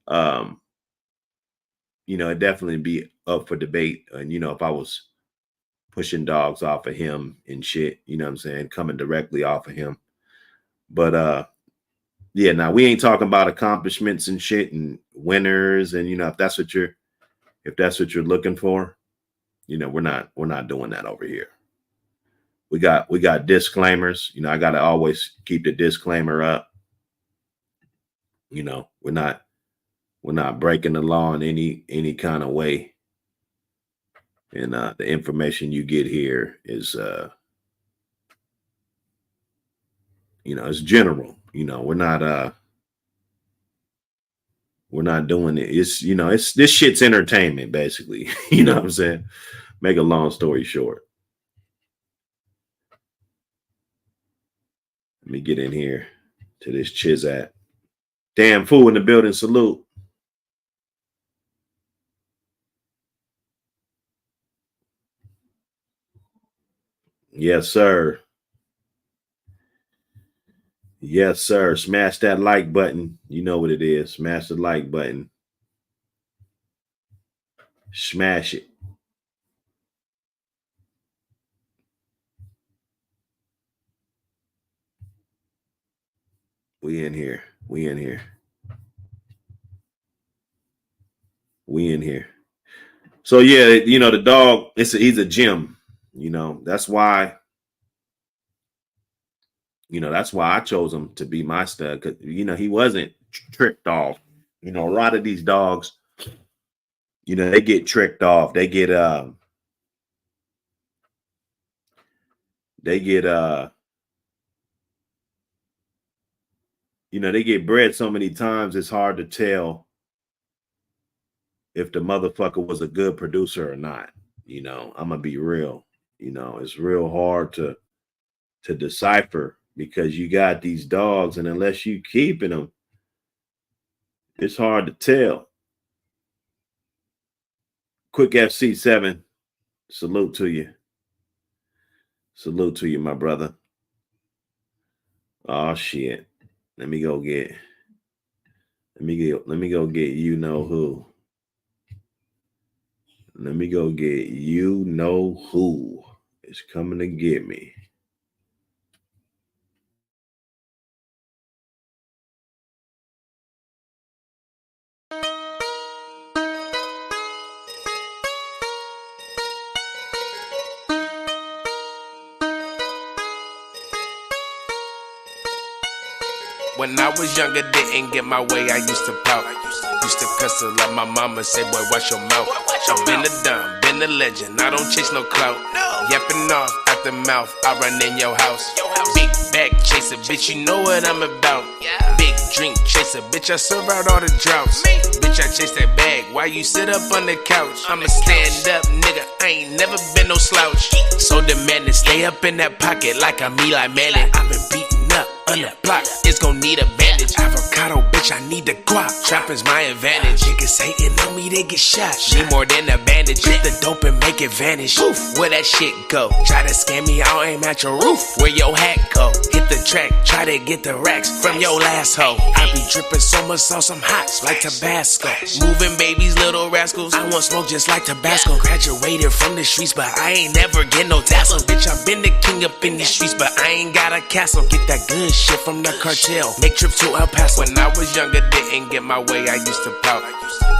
[SPEAKER 5] you know, it'd definitely be up for debate. And you know, if I was pushing dogs off of him and shit, you know what I'm saying, coming directly off of him. But yeah, now we ain't talking about accomplishments and shit and winners, and you know, if that's what you're looking for, you know, we're not doing that over here. We got disclaimers. You know, I gotta always keep the disclaimer up. You know, we're not breaking the law in any kind of way. And the information you get here is you know, it's general. You know, we're not doing it. It's, you know, it's this shit's entertainment, basically. You know what I'm saying? Make a long story short. Let me get in here to this Chizat. Damn fool in the building. Salute. Yes, sir. Yes, sir. Smash that like button. You know what it is. Smash the like button. Smash it. We in here. We in here. We in here. So yeah, you know, the dog, he's a gem. You know, that's why I chose him to be my stud, because you know, he wasn't tricked off. You know, a lot of these dogs, you know, they get tricked off. They get you know, they get bred so many times it's hard to tell if the motherfucker was a good producer or not. You know, I'm gonna be real. You know, it's real hard to decipher because you got these dogs, and unless you keeping them, it's hard to tell. Quick FC7. Salute to you. Salute to you, my brother. Oh shit. Let me go get you know who. Let me go get you know who is coming to get me.
[SPEAKER 4] When I was younger, didn't get my way, I used to pout. Used to cuss her like my mama say, boy, watch your mouth. I've been a dumb, been a legend, I don't chase no clout. Yapping off at the mouth, I run in your house. Big bag chaser, bitch, you know what I'm about. Big drink chaser, bitch, I serve out all the droughts. Bitch, I chase that bag, why you sit up on the couch? I'm a stand up nigga, I ain't never been no slouch. So demanding, stay up in that pocket like I'm Eli Manning. I've been beaten up on the block, it's gon' need a bandage. Avocado, bitch, I need the guap. Trapping's my advantage. Niggas hating on me, they get shot. Need more than a bandage. Hit the dope and make it vanish. Poof, where that shit go? Try to scam me, I'll aim at your roof. Where your hat go? Hit the track, try to get the racks from your last hoe. I be dripping so much sauce, I'm hot like Tabasco. Moving babies, little rascals. I want smoke just like Tabasco. Graduated from the streets, but I ain't never get no tassel. Bitch, I been the king up in the streets, but I ain't got a castle. Get that good shit from the cartel. Make trips to El Paso. When I was younger, didn't get my way, I used to pout.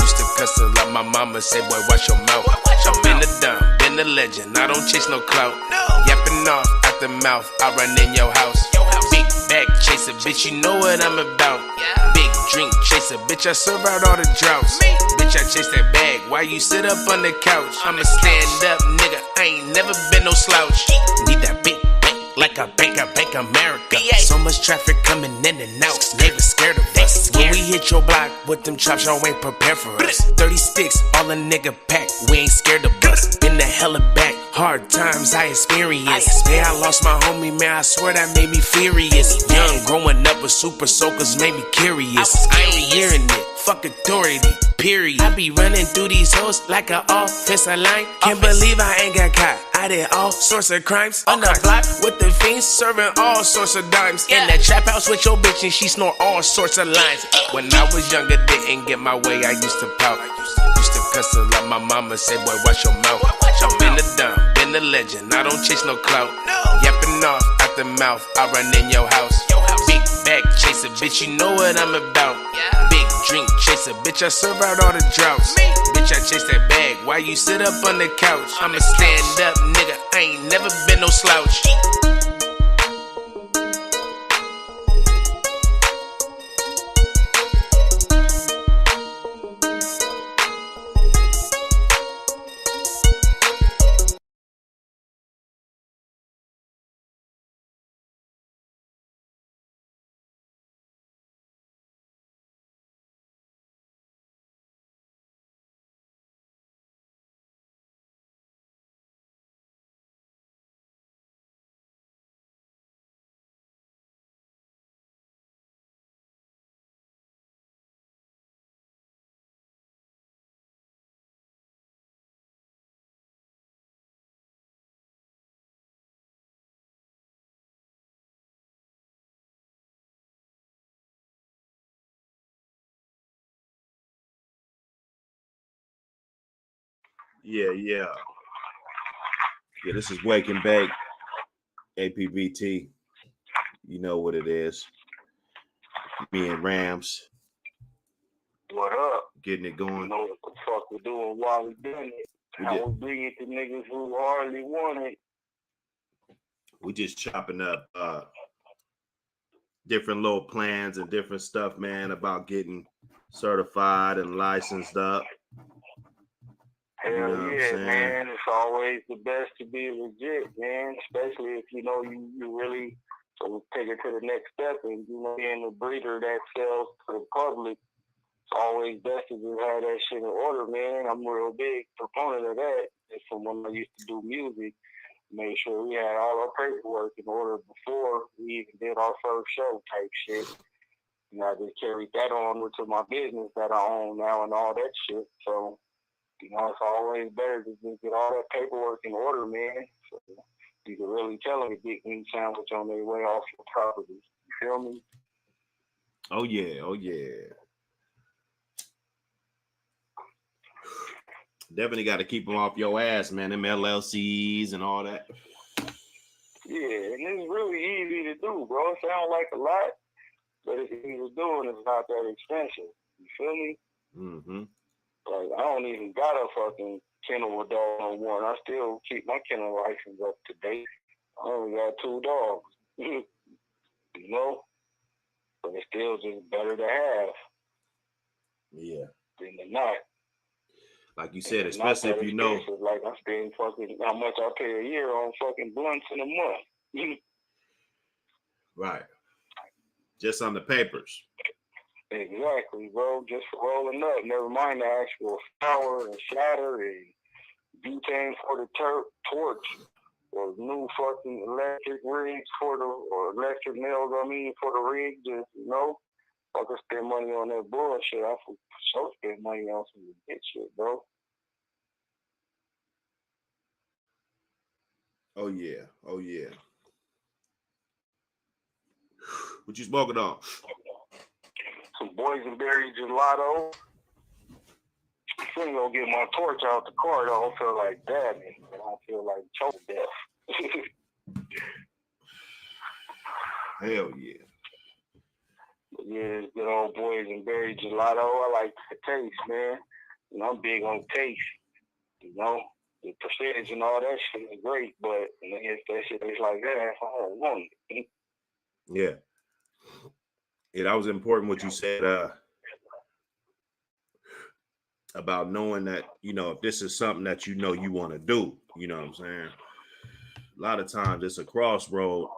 [SPEAKER 4] Used to cuss her like my mama say, boy, watch your mouth. I've been a dumb, been a legend, I don't chase no clout. Yapping off at the mouth, I run in your house. Big bag chaser, bitch, you know what I'm about. Big drink chaser, bitch, I serve out all the droughts. Bitch, I chase that bag, why you sit up on the couch? I'm a stand up nigga, I ain't never been no slouch. Need that big like a bank America. So much traffic coming in and out, neighbors scared of us. When we hit your block with them chops, y'all ain't prepared for us. 30 sticks, all a nigga pack, we ain't scared of us. Been the hella back, hard times I experienced. Man, I lost my homie, man, I swear that made me furious. Young, growing up with super soakers made me curious. I ain't hearing it, fuck authority, period. I be running through these hoes like an offensive line. Can't believe I ain't got caught. I did all sorts of crimes on the block with the fiends, serving all sorts of dimes. In that trap house with your bitch and she snore all sorts of lines. When I was younger, didn't get my way, I used to pout. Used to cuss her like my mama say, boy, watch your mouth. I've been a dumb, been a legend, I don't chase no clout. Yapping off at the mouth, I run in your house. Big bag chaser, bitch, you know what I'm about. Big drink chaser, bitch, I serve out all the droughts. Bitch, I chase that bag, why you sit up on the couch? I'm a stand up nigga, I ain't never been no slouch.
[SPEAKER 5] Yeah. Yeah, this is Wake and Bake, APVT. You know what it is. Me and Rams.
[SPEAKER 6] What up?
[SPEAKER 5] Getting it going.
[SPEAKER 6] You know what the fuck we're doing while we doing it. How we bring it to niggas who hardly want it.
[SPEAKER 5] We just chopping up different little plans and different stuff, man, about getting certified and licensed up.
[SPEAKER 6] Hell
[SPEAKER 5] you know
[SPEAKER 6] yeah, man. It's always the best to be legit, man. Especially if you know you really so take it to the next step and you know being a breeder that sells to the public. It's always best to just have that shit in order, man. I'm a real big proponent of that. And from when I used to do music, made sure we had all our paperwork in order before we even did our first show type shit. And I just carried that on to my business that I own now and all that shit. So You know, it's always better to just get all that paperwork in order, man. So you can really tell them a big meat sandwich on their way off your property. You feel me?
[SPEAKER 5] Oh yeah, oh yeah. Definitely got to keep them off your ass, man. Them LLCs and all that.
[SPEAKER 6] Yeah, and it's really easy to do, bro. It sounds like a lot, but it's easy to do and it's not that expensive. You feel me?
[SPEAKER 5] Mm-hmm.
[SPEAKER 6] Like, I don't even got a fucking kennel with dog on one. I still keep my kennel license up to date. I only got 2 dogs. You know? But it's still just better to have.
[SPEAKER 5] Yeah.
[SPEAKER 6] Than to not.
[SPEAKER 5] Like you said, especially if you know.
[SPEAKER 6] Like, I spend fucking how much I pay a year on fucking blunts in a month.
[SPEAKER 5] Right. Just on the papers.
[SPEAKER 6] Exactly, bro. Just for rolling up. Never mind the actual flour and shatter and butane for the torch. Or new fucking electric rigs or electric nails, for the rig. Just, you know, fucking spend money on that bullshit. I for sure spend money on some good shit, bro.
[SPEAKER 5] Oh yeah, oh yeah. What you smoking on?
[SPEAKER 6] Some boysenberry gelato. I'm gonna get my torch out the car. I don't feel like dabbing. I don't feel like choke death.
[SPEAKER 5] Hell yeah.
[SPEAKER 6] But yeah, good old boysenberry gelato. I like the taste, man. You know, I'm big on taste. You know, the percentage and all that shit is great, but if that shit is like that, I don't want it.
[SPEAKER 5] Yeah. Yeah, that was important what you said about knowing that, you know, if this is something that you know you want to do, you know what I'm saying? A lot of times it's a crossroad,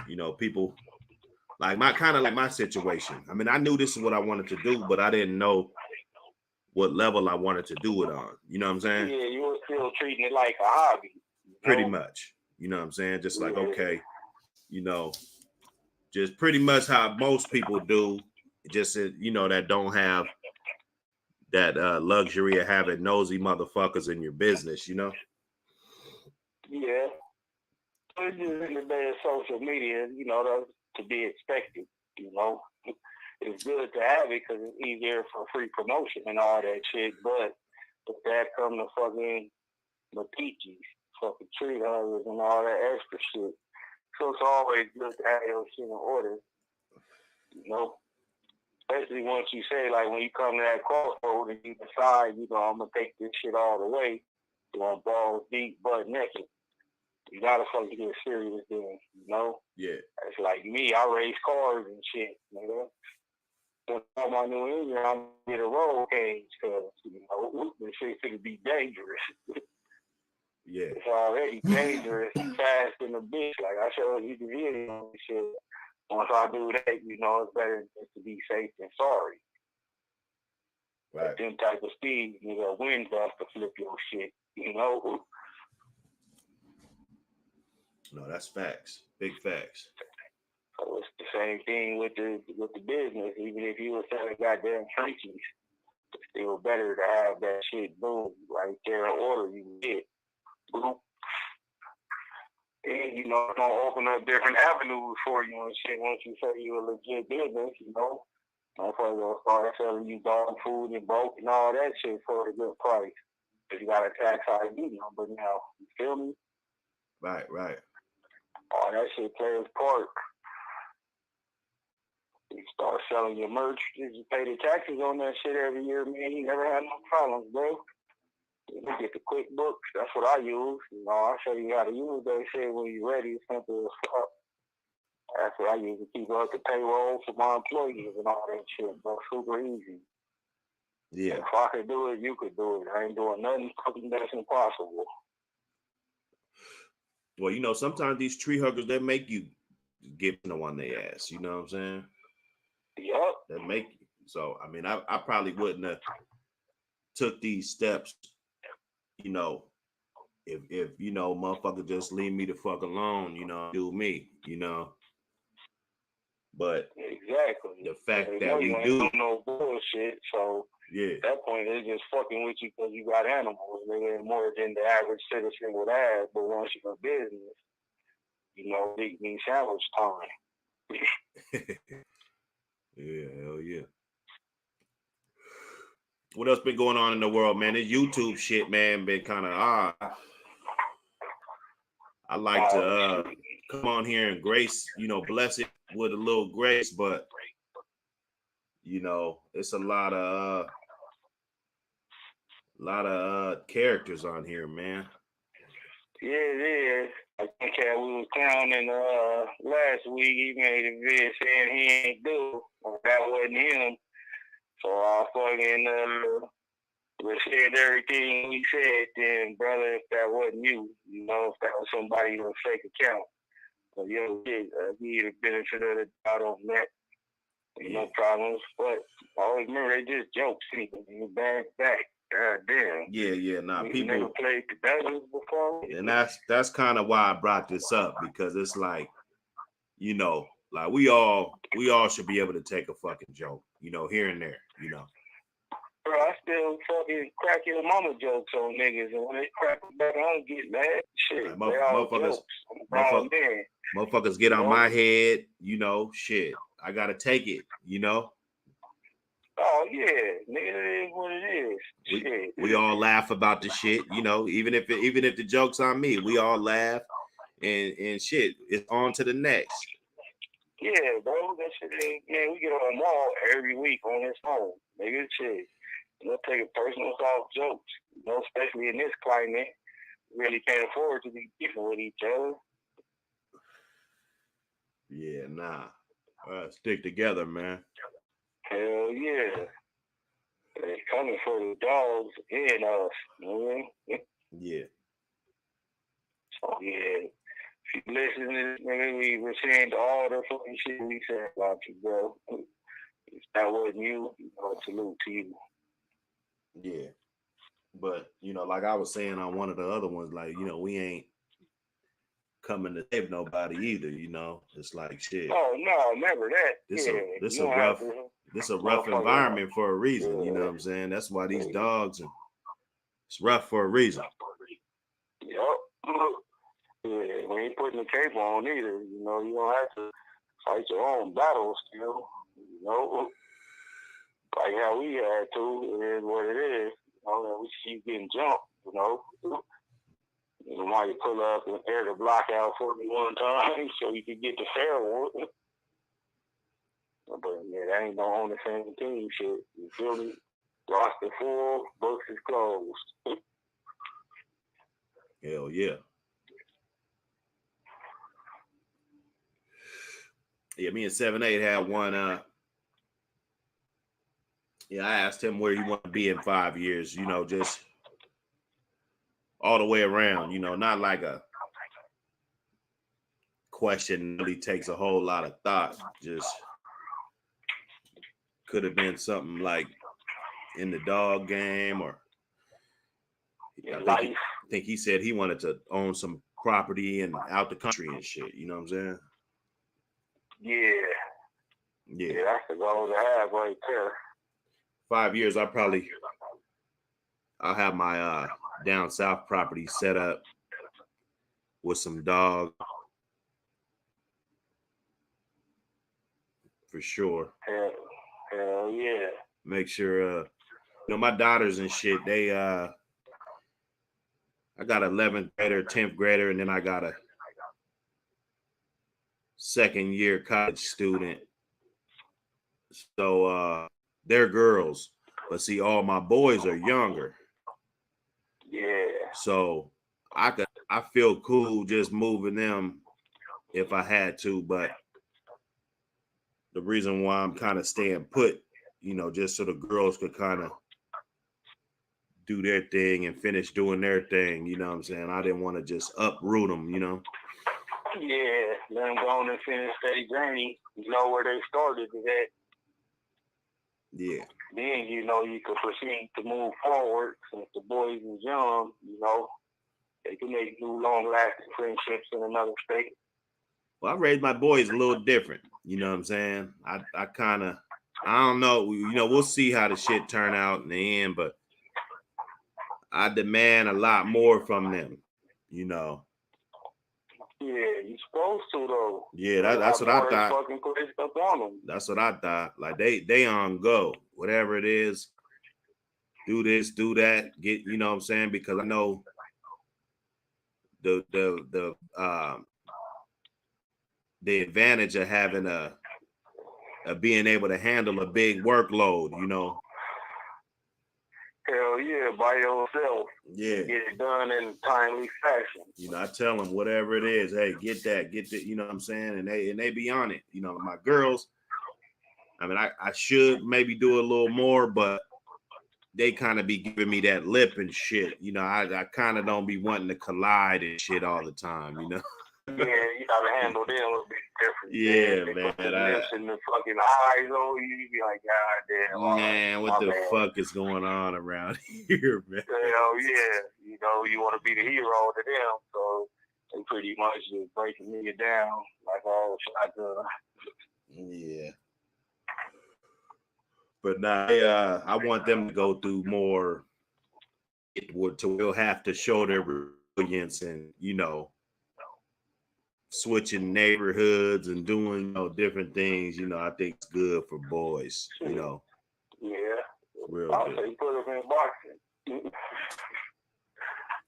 [SPEAKER 5] you know, people like my situation. I mean, I knew this is what I wanted to do, but I didn't know what level I wanted to do it on. You know what I'm saying?
[SPEAKER 6] Yeah, you were still treating it like a hobby.
[SPEAKER 5] Pretty much. You know what I'm saying? Just like, okay, you know, just pretty much how most people do, just, you know, that don't have that luxury of having nosy motherfuckers in your business, you know?
[SPEAKER 6] Yeah. It's just in the day of social media, you know, that's to be expected, you know? It's good to have it because it's easier for free promotion and all that shit, but if that come to fucking Matichis, fucking tree huggers and all that extra shit, so it's always good to have your shit in order, you know? Especially once you say, like, when you come to that crossroad and you decide, you know, I'm going to take this shit all the way, you know, balls deep, butt naked. You got to fucking get serious then, you know?
[SPEAKER 5] Yeah.
[SPEAKER 6] It's like me, I race cars and shit, you know? When I'm on New England, I'm going to get a roll cage because, you know, this shit could be dangerous.
[SPEAKER 5] Yeah.
[SPEAKER 6] It's already dangerous, fast in the bitch. Like, I showed you the video and shit. Once I do that, you know, it's better just to be safe than sorry.
[SPEAKER 5] Right.
[SPEAKER 6] At them type of speed, you know, wind gust to flip your shit, you know?
[SPEAKER 5] No, that's facts. Big facts.
[SPEAKER 6] So it's the same thing with the business. Even if you were selling goddamn trenches, it's still better to have that shit, boom, right there in order you can get. Boom. And, you know, it's going to open up different avenues for you and shit once you say you're a legit business, you know. Motherfuckers will start selling you dog food and bulk and all that shit for a good price. Because you got a tax ID number now. You feel me?
[SPEAKER 5] Right, right.
[SPEAKER 6] All that shit plays part. You start selling your merch, you pay the taxes on that shit every year, man. You never had no problems, bro. You get the QuickBooks. That's what I use. You know, I'll show you how to use that shit when you're ready. It's simple as fuck. That's what I use to keep up the payroll for my employees and all that shit, bro. Super easy.
[SPEAKER 5] Yeah.
[SPEAKER 6] If I could do it, you could do it. I ain't doing nothing fucking that's impossible.
[SPEAKER 5] Well, you know, sometimes these tree huggers, they make you get on their ass. You know what I'm saying?
[SPEAKER 6] Yep.
[SPEAKER 5] They make you. So, I mean, I probably wouldn't have took these steps, you know, if you know, motherfucker just leave me the fuck alone, you know, do me, you know. But
[SPEAKER 6] exactly,
[SPEAKER 5] the fact that we do
[SPEAKER 6] no bullshit, so
[SPEAKER 5] Yeah.
[SPEAKER 6] At that point, they're just fucking with you because you got animals. They're more than the average citizen would have. But once you're in business, you know, big meat sandwich time.
[SPEAKER 5] Yeah, hell yeah. What else been going on in the world, man? This YouTube shit, man, been kind of odd. I like to come on here and grace, you know, bless it with a little grace, but you know, it's a lot of characters on here, man.
[SPEAKER 6] Yeah, it is. I think we was clowning last week. He made a vid saying he ain't do it. That wasn't him. So I fucking said everything he said then, brother, if that wasn't you, you know, if that was somebody with a fake account. So, you know, he the benefit of the doubt on that. No problems. But I always remember they just jokes. Back. God damn.
[SPEAKER 5] Yeah. Nah,
[SPEAKER 6] we
[SPEAKER 5] people
[SPEAKER 6] never played together before.
[SPEAKER 5] And that's kind of why I brought this up, because it's like, you know, like we all should be able to take a fucking joke, you know, here and there, you know.
[SPEAKER 6] Bro, I still fucking crack your mama jokes on niggas, and when they crack them back, I don't get mad. Shit,
[SPEAKER 5] like,
[SPEAKER 6] they all jokes.
[SPEAKER 5] Motherfuckers get on my head, you know, shit. I gotta take it, you know.
[SPEAKER 6] Oh yeah, nigga, it is what it is.
[SPEAKER 5] We all laugh about the shit, you know, even if the joke's on me, we all laugh and shit. It's on to the next.
[SPEAKER 6] Yeah, bro, that shit ain't, man, we get on the wall every week on his phone. Nigga, shit. You know, take it personal, soft jokes. You know, especially in this climate. Really can't afford to be beefing with each other.
[SPEAKER 5] Yeah, nah. Stick together, man.
[SPEAKER 6] Hell yeah. They coming for the dogs and us. You know what I mean? Yeah. So, yeah. If you listen to this, nigga, we were saying all the fucking shit we said about you, bro. If that wasn't you, you know, salute to you.
[SPEAKER 5] Yeah. But, you know, like I was saying on one of the other ones, like, you know, we ain't coming to save nobody either, you know. It's like shit.
[SPEAKER 6] Oh no, never that.
[SPEAKER 5] This a rough environment for a reason, you know what I'm saying? That's why these dogs, and it's rough for a reason.
[SPEAKER 6] Yep. Yeah, we ain't putting the cape on either. You know, you don't have to fight your own battles still. You know, like how we had to. It is what it is. You know, we keep getting jumped. You know, you might pull up and air the block out for me one time so you could get the fair one. But yeah, that ain't no on the same team shit. You feel me? Roster full, books is closed.
[SPEAKER 5] Hell yeah. Yeah, me and 7-8 had one. I asked him where he want to be in 5 years, you know, just all the way around, you know, not like a question really takes a whole lot of thought. Just could have been something like in the dog game, or I think he said he wanted to own some property and out the country and shit. You know what I'm saying?
[SPEAKER 6] Yeah, that's the goal to have right there.
[SPEAKER 5] 5 years, I'll have my down south property set up with some dog for sure.
[SPEAKER 6] Hell yeah.
[SPEAKER 5] Make sure, you know, my daughters and shit, they, I got an 11th grader, 10th grader, and then I got a second year college student. So they're girls, but see, all my boys are younger.
[SPEAKER 6] Yeah.
[SPEAKER 5] So I feel cool just moving them if I had to, but the reason why I'm kind of staying put, you know, just so the girls could kind of do their thing and finish doing their thing, you know what I'm saying? I didn't want to just uproot them, you know?
[SPEAKER 6] Yeah, let them go on and finish their journey, you know, where they started at.
[SPEAKER 5] Yeah.
[SPEAKER 6] Then, you know, you could proceed to move forward. Since the boys is young, you know, they can make new long-lasting friendships in another state.
[SPEAKER 5] Well, I raised my boys a little different, you know what I'm saying? I I don't know. You know, we'll see how the shit turn out in the end, but I demand a lot more from them, you know.
[SPEAKER 6] Yeah, you supposed to though.
[SPEAKER 5] Yeah, that's what I thought.
[SPEAKER 6] Fucking placed up on them.
[SPEAKER 5] That's what I thought. Like they on go, whatever it is. Do this, do that. Get, you know what I'm saying? Because I know the advantage of having a being able to handle a big workload, you know.
[SPEAKER 6] Hell yeah, by yourself.
[SPEAKER 5] Yeah.
[SPEAKER 6] Get it done in a timely fashion.
[SPEAKER 5] You know, I tell them whatever it is, hey, get that, you know what I'm saying? And they be on it. You know, my girls, I mean, I should maybe do a little more, but they kind of be giving me that lip and shit. You know, I kind of don't be wanting to collide and shit all the time, you know.
[SPEAKER 6] Yeah, you gotta handle them a little bit different.
[SPEAKER 5] Yeah,
[SPEAKER 6] man.
[SPEAKER 5] man.
[SPEAKER 6] Put the lips and the fucking eyes on you. You be like, God damn.
[SPEAKER 5] Man, what the fuck is going on around here, man?
[SPEAKER 6] Hell yeah. You know, you want to be the hero to them, so they pretty much just breaking me down like all shotgun.
[SPEAKER 5] Yeah. But now, I want them to go through more. We'll have to show their resilience and, you know, switching neighborhoods and doing, you know, different things. You know, I think it's good for boys. You know.
[SPEAKER 6] Yeah.
[SPEAKER 5] Real
[SPEAKER 6] I'll
[SPEAKER 5] good.
[SPEAKER 6] say put them in boxing.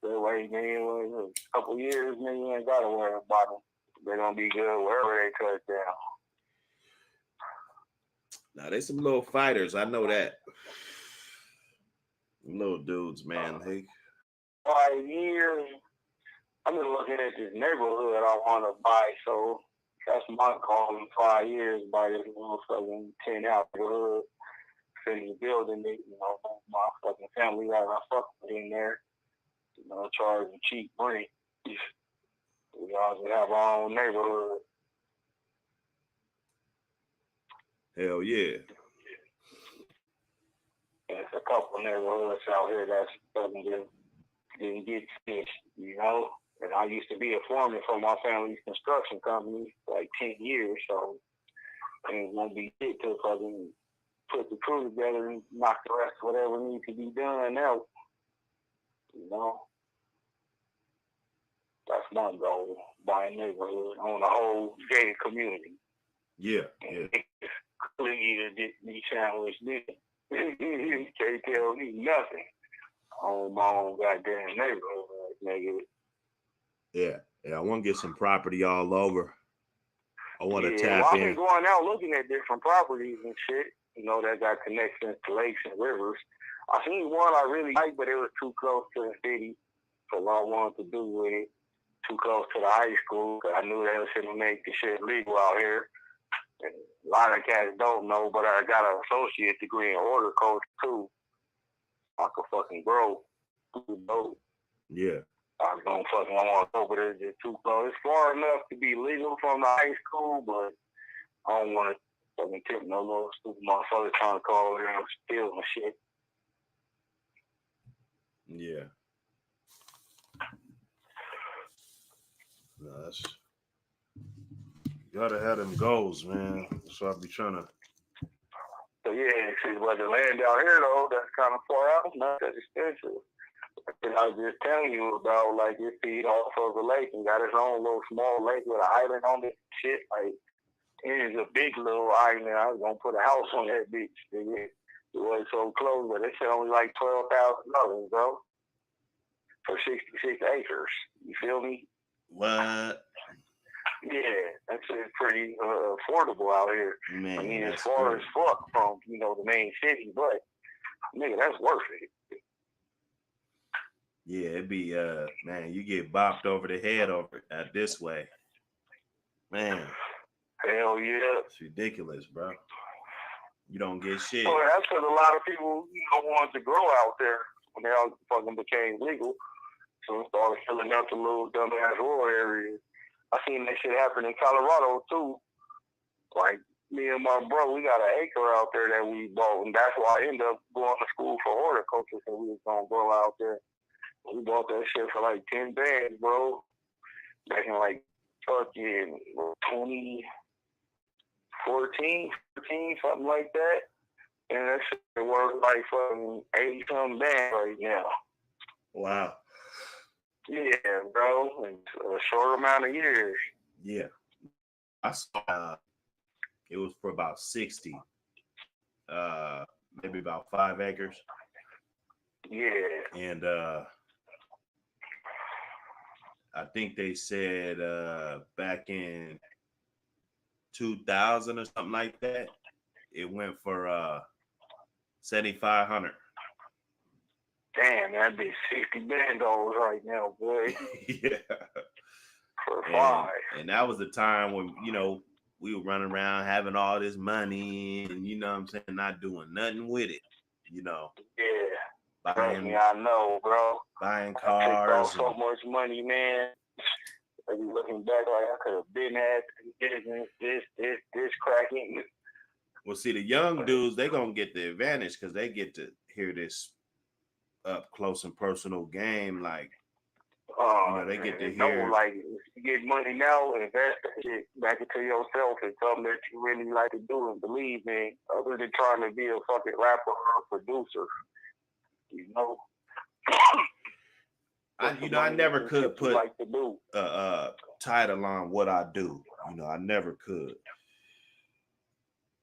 [SPEAKER 6] That way, man, in a couple years, man, you ain't gotta wear a bottom. They're gonna be good wherever they touch down.
[SPEAKER 5] Now they some little fighters. I know that. Little dudes, man. Hey.
[SPEAKER 6] 5 years. I've been looking at this neighborhood I want to buy, so that's my call in 5 years. Buy this motherfucking 10-house neighborhood, finish building it. You know, my fucking family that I fuck with in there. You know, charging cheap rent. We also have our own neighborhood.
[SPEAKER 5] Hell yeah.
[SPEAKER 6] There's a couple neighborhoods out here that's doesn't didn't get finished, you know. And I used to be a foreman for my family's construction company for like 10 years, so it won't be shit to fucking put the crew together and knock the rest of whatever needs to be done out. You know? That's my goal, buy a neighborhood on a whole gated community.
[SPEAKER 5] Yeah, yeah.
[SPEAKER 6] Clearly, these channels did. You can't tell me nothing on my own goddamn neighborhood, nigga.
[SPEAKER 5] Yeah, I want to get some property all over. I want to tap
[SPEAKER 6] I've
[SPEAKER 5] in.
[SPEAKER 6] been going out looking at different properties and shit, you know, that got connections to lakes and rivers. I seen one I really liked, but it was too close to the city for what I wanted to do with it. Too close to the high school, because I knew that was going to make the shit legal out here. And a lot of cats don't know, but I got an associate degree in horticulture too. I could fucking grow.
[SPEAKER 5] Yeah.
[SPEAKER 6] I want to go over there just too close. It's far enough to be legal from the high school, but I don't want to fucking tip no little stupid motherfucker trying to call over there and steal my shit.
[SPEAKER 5] Yeah. No, that's gotta have them goals, man. So I'll be trying to.
[SPEAKER 6] So yeah, see, but the land out here though, that's kind of far out. It's not that expensive. And I was just telling you about, like, it feed off of a lake and got its own little small lake with an island on it. Shit, like, it is a big little island. I was gonna put a house on that bitch. It wasn't so close, but it said only like $12,000, bro, for 66 acres. You feel me?
[SPEAKER 5] What?
[SPEAKER 6] Yeah, that's pretty affordable out here.
[SPEAKER 5] Man,
[SPEAKER 6] I mean, as far as fuck from, you know, the main city, but nigga, that's worth it.
[SPEAKER 5] Yeah, it'd be man, you get bopped over the head over this way. Man.
[SPEAKER 6] Hell yeah.
[SPEAKER 5] It's ridiculous, bro. You don't get shit.
[SPEAKER 6] Well, that's because a lot of people, you know, wanted to grow out there when they all fucking became legal. So it started filling up the little dumbass rural areas. I seen that shit happen in Colorado too. Like, me and my bro, we got an acre out there that we bought, and that's why I ended up going to school for horticulture, so we was gonna grow out there. We bought that shit for like 10 bands, bro. Back in like fucking 2014, 14, something like that. And that shit worth like fucking 80-something bands right now.
[SPEAKER 5] Wow.
[SPEAKER 6] Yeah, bro. In a short amount of years.
[SPEAKER 5] Yeah. I saw it was for about 60. Maybe about 5 acres.
[SPEAKER 6] Yeah.
[SPEAKER 5] And I think they said back in 2000 or something like that, it went for $7,500.
[SPEAKER 6] Damn, that'd be $60 million right now, boy.
[SPEAKER 5] Yeah.
[SPEAKER 6] For 5.
[SPEAKER 5] And that was the time when, you know, we were running around having all this money and, you know what I'm saying, not doing nothing with it, you know.
[SPEAKER 6] Yeah.
[SPEAKER 5] Buying,
[SPEAKER 6] me, I know, bro.
[SPEAKER 5] Buying
[SPEAKER 6] I
[SPEAKER 5] cars.
[SPEAKER 6] took so much money, man. I be looking back like I could have been at business, this cracking.
[SPEAKER 5] Well, see, the young dudes, they going to get the advantage because they get to hear this up close and personal game. Like, you know, they get to hear.
[SPEAKER 6] No, like, if you get money now, invest that shit back into yourself and something that you really like to do and believe in, other than trying to be a fucking rapper or a producer. You know?
[SPEAKER 5] I never could put a title on what I do. You know, I never could.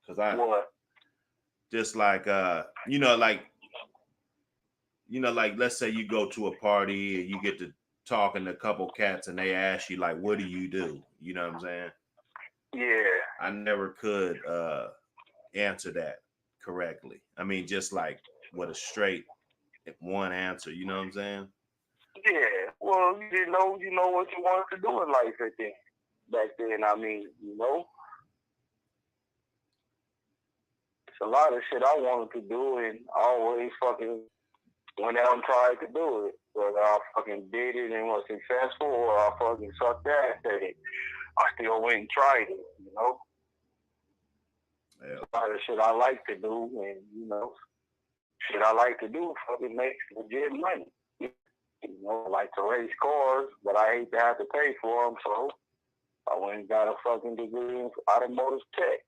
[SPEAKER 5] Cause just like like let's say you go to a party and you get to talking to a couple cats and they ask you like, what do you do? You know what I'm saying?
[SPEAKER 6] Yeah.
[SPEAKER 5] I never could answer that correctly. I mean, just like with a straight one answer, you know what I'm saying?
[SPEAKER 6] Yeah. Well, you know what you wanted to do in life back then. I mean, you know. It's a lot of shit I wanted to do and I always fucking went out and tried to do it. Whether I fucking did it and was successful or I fucking sucked ass at it, I still went and tried it, you know?
[SPEAKER 5] Yeah.
[SPEAKER 6] A lot of shit I like to do and, you know, shit I like to do fucking makes legit money. You know, I like to race cars, but I hate to have to pay for them, so I went and got a fucking degree in automotive tech.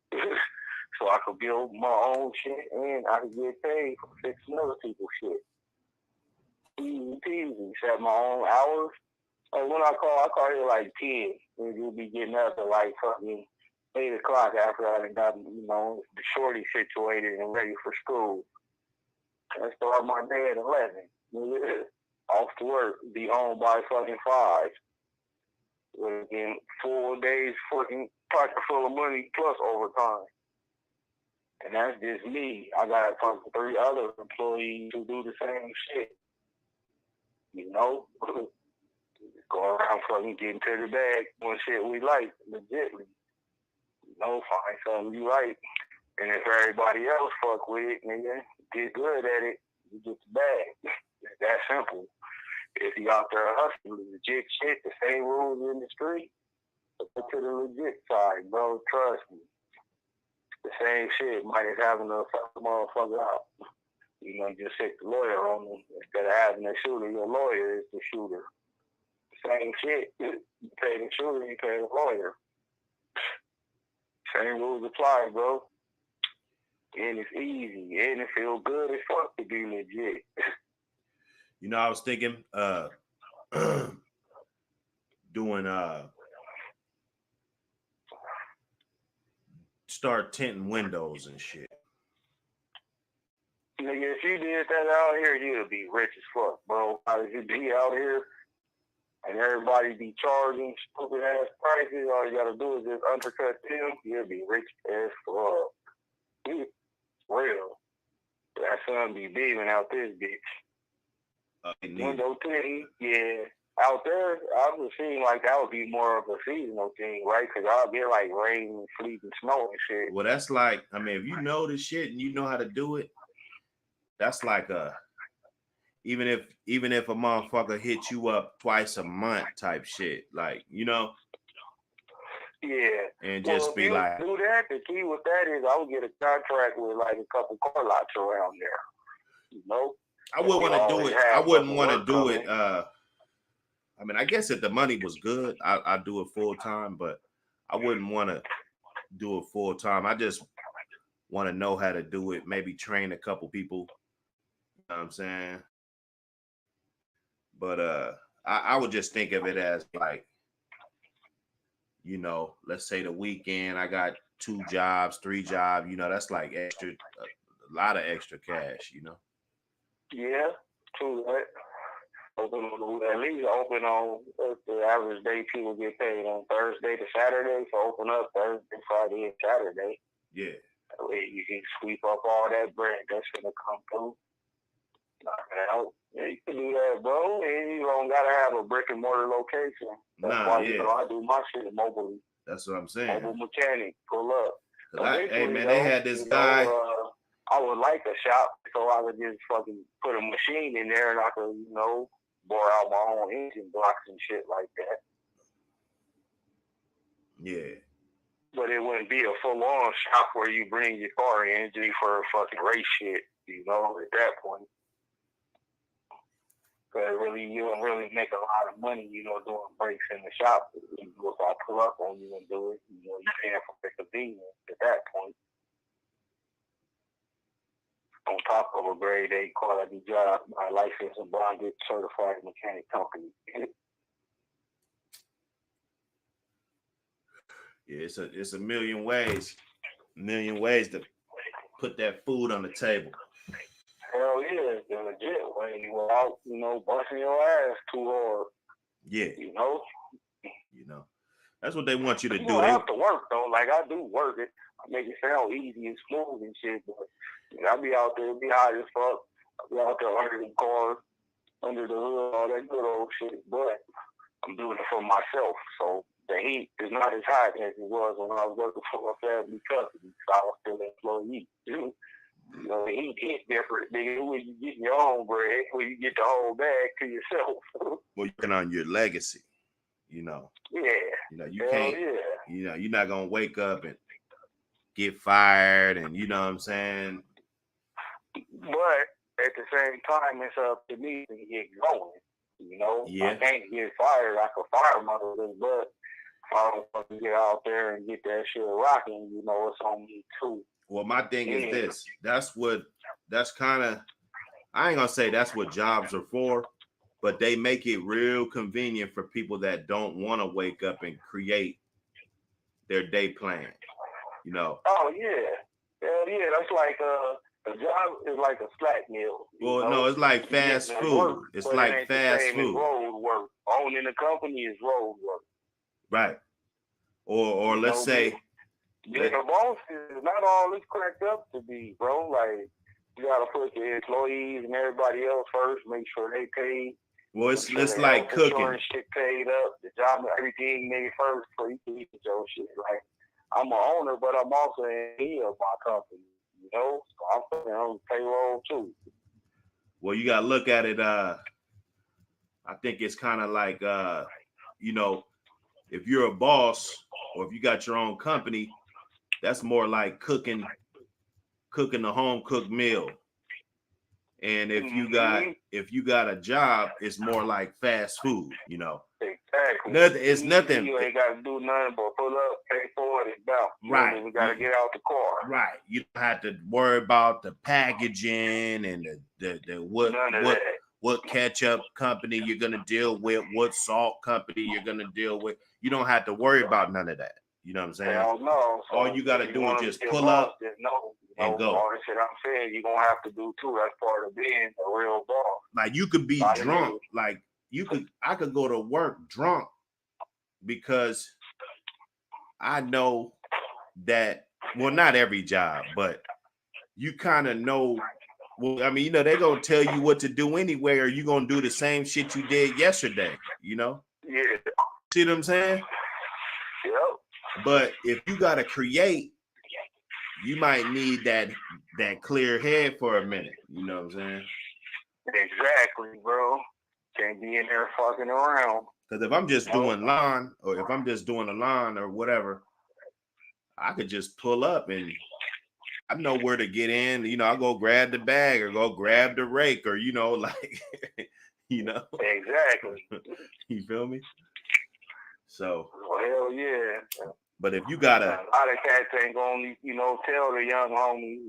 [SPEAKER 6] So I could build my own shit and I could get paid for fixing other people's shit. Easy peasy. Set my own hours. Like when I call here like 10. And you'll be getting up at like fucking 8 o'clock after I done got, you know, the shorty situated and ready for school. I start my day at 11. Off to work. Be home by fucking 5. Again, 4 days fucking pocket full of money plus overtime. And that's just me. I got fucking 3 other employees who do the same shit. You know? Go around fucking getting to the bag doing shit we like, legitly. You know, find something you like. And if everybody else fuck with it, nigga, get good at it, you get the bag. It's that simple. If you out there hustling legit shit, the same rules in the street, get to the legit side, bro. Trust me. The same shit might as having a fucking motherfucker out. You know, just hit the lawyer on them. Instead of having a shooter, your lawyer is the shooter. Same shit. You pay the shooter, you pay the lawyer. Same rules apply, bro. And it's easy. And it feels good as fuck to be legit.
[SPEAKER 5] You know, I was thinking doing start tinting windows and shit.
[SPEAKER 6] Nigga, if you did that out here, you'd be rich as fuck, bro. If you be out here and everybody be charging stupid ass prices, all you gotta do is just undercut them, you'll be rich as fuck. Real. That sun be beaming out this bitch. Window tinting, yeah. Out there, I would seem like that would be more of a seasonal thing, right? Because I'll get like rain, sleet, and snow and shit.
[SPEAKER 5] Well, that's like, I mean, if you know this shit and you know how to do it, that's like even if a motherfucker hit you up twice a month type shit, like, you know.
[SPEAKER 6] Yeah.
[SPEAKER 5] And just be like,
[SPEAKER 6] do that. The key with that is I would get a contract with like a couple car lots around there. You know.
[SPEAKER 5] I wouldn't want to do it. I wouldn't want to do it. I mean, I guess if the money was good, I'd do it full time, but I wouldn't want to do it full time. I just want to know how to do it. Maybe train a couple people. You know what I'm saying? But I would just think of it as like, you know, let's say the weekend I got 2 jobs, 3 jobs. You know, that's like extra, a lot of extra cash. You know.
[SPEAKER 6] Yeah, true that. Open at least open on the average day people get paid on Thursday to Saturday. So open up Thursday, Friday, and Saturday.
[SPEAKER 5] Yeah.
[SPEAKER 6] That way you can sweep up all that bread that's gonna come through. Knock it out. Yeah, you can do that, bro. And you don't gotta have a brick and mortar location. That's why you know I do my shit mobily.
[SPEAKER 5] That's what I'm saying.
[SPEAKER 6] Mobile mechanic, pull up.
[SPEAKER 5] Hey man, they had this guy.
[SPEAKER 6] I would like a shop so I could just fucking put a machine in there and I could, you know, bore out my own engine blocks and shit like that.
[SPEAKER 5] Yeah.
[SPEAKER 6] But it wouldn't be a full-on shop where you bring your car in for fucking race shit, you know, at that point. Because really, you don't really make a lot of money, you know, doing breaks in the shop. If I pull up on you and do it, you know, you're paying for the convenience at that point. On top of a grade A quality job by licensed and bonded certified mechanic company.
[SPEAKER 5] Yeah, it's a million ways to put that food on the table.
[SPEAKER 6] Hell yeah, it's the legit way. You out, you know, busting your ass too hard.
[SPEAKER 5] Yeah.
[SPEAKER 6] You know?
[SPEAKER 5] You know. That's what they want you to do.
[SPEAKER 6] You have to work though. Like I do work it. I make it sound easy and smooth and shit, but I be out there, be hot as fuck. I be out there under the car, under the hood, all that good old shit. But I'm doing it for myself, so the heat is not as hot as it was when I was working for a family company. So I was still an employee. You know, the heat hit different, nigga. When you get your own bread, when you get the whole bag to yourself.
[SPEAKER 5] Well, you're working on your legacy, you know.
[SPEAKER 6] Yeah.
[SPEAKER 5] You know, you can't. You know, you're not gonna wake up and get fired, and you know what I'm saying.
[SPEAKER 6] But at the same time, it's up to me to get going. You know,
[SPEAKER 5] yeah.
[SPEAKER 6] I can't get fired. I could fire my little butt. If I don't fucking get out there and get that shit rocking, you know, it's on me too.
[SPEAKER 5] Well, my thing is this. That's kind of, I ain't gonna say that's what jobs are for, but they make it real convenient for people that don't want to wake up and create their day plan. You know.
[SPEAKER 6] Oh yeah, hell yeah. That's like a job is like a slack meal.
[SPEAKER 5] Well, no, it's like fast food.
[SPEAKER 6] Work,
[SPEAKER 5] it's like fast food.
[SPEAKER 6] Road work. Owning a company is road work.
[SPEAKER 5] Right. Or let's say.
[SPEAKER 6] Being a boss is not all it's cracked up to be, bro. Like you gotta put the employees and everybody else first. Make sure they pay.
[SPEAKER 5] Well, it's like cooking.
[SPEAKER 6] Shit paid up. The job, everything made first before you can eat your shit. Like I'm an owner, but I'm also an head of my company. You know, so I'm putting on payroll too.
[SPEAKER 5] Well, you gotta look at it. I think it's kind of like, you know, if you're a boss or if you got your own company, that's more like cooking a home cooked meal. And if you got a job, it's more like fast food, you know.
[SPEAKER 6] Exactly.
[SPEAKER 5] It's nothing.
[SPEAKER 6] You ain't got to do nothing but pull up, pay for it, and bounce.
[SPEAKER 5] Right.
[SPEAKER 6] You got to get out the car.
[SPEAKER 5] Right. You don't have to worry about the packaging and the what ketchup company you're gonna deal with, what salt company you're gonna deal with. You don't have to worry about none of that. You know what I'm saying?
[SPEAKER 6] Hell no. So
[SPEAKER 5] all you gotta do is just pull up and go.
[SPEAKER 6] All the shit I'm saying, you're gonna have to do too. That's part of being a real boss.
[SPEAKER 5] Like you could be drunk. Like I could go to work drunk because I know that, well, not every job, but you kind of know. Well, I mean, you know, they're going to tell you what to do anyway, or you're going to do the same shit you did yesterday, you know?
[SPEAKER 6] Yeah.
[SPEAKER 5] See what I'm saying?
[SPEAKER 6] Yep.
[SPEAKER 5] But if you got to create, you might need that clear head for a minute. You know what I'm saying?
[SPEAKER 6] Exactly, bro. Can't be in there fucking around.
[SPEAKER 5] Because if I'm just doing lawn, or if I'm just doing a lawn or whatever, I could just pull up and I know where to get in. You know, I'll go grab the bag or go grab the rake or, you know, like, you know.
[SPEAKER 6] Exactly.
[SPEAKER 5] You feel me? So.
[SPEAKER 6] Well, hell yeah.
[SPEAKER 5] But if you got
[SPEAKER 6] a lot of cats ain't gonna, tell the young homie,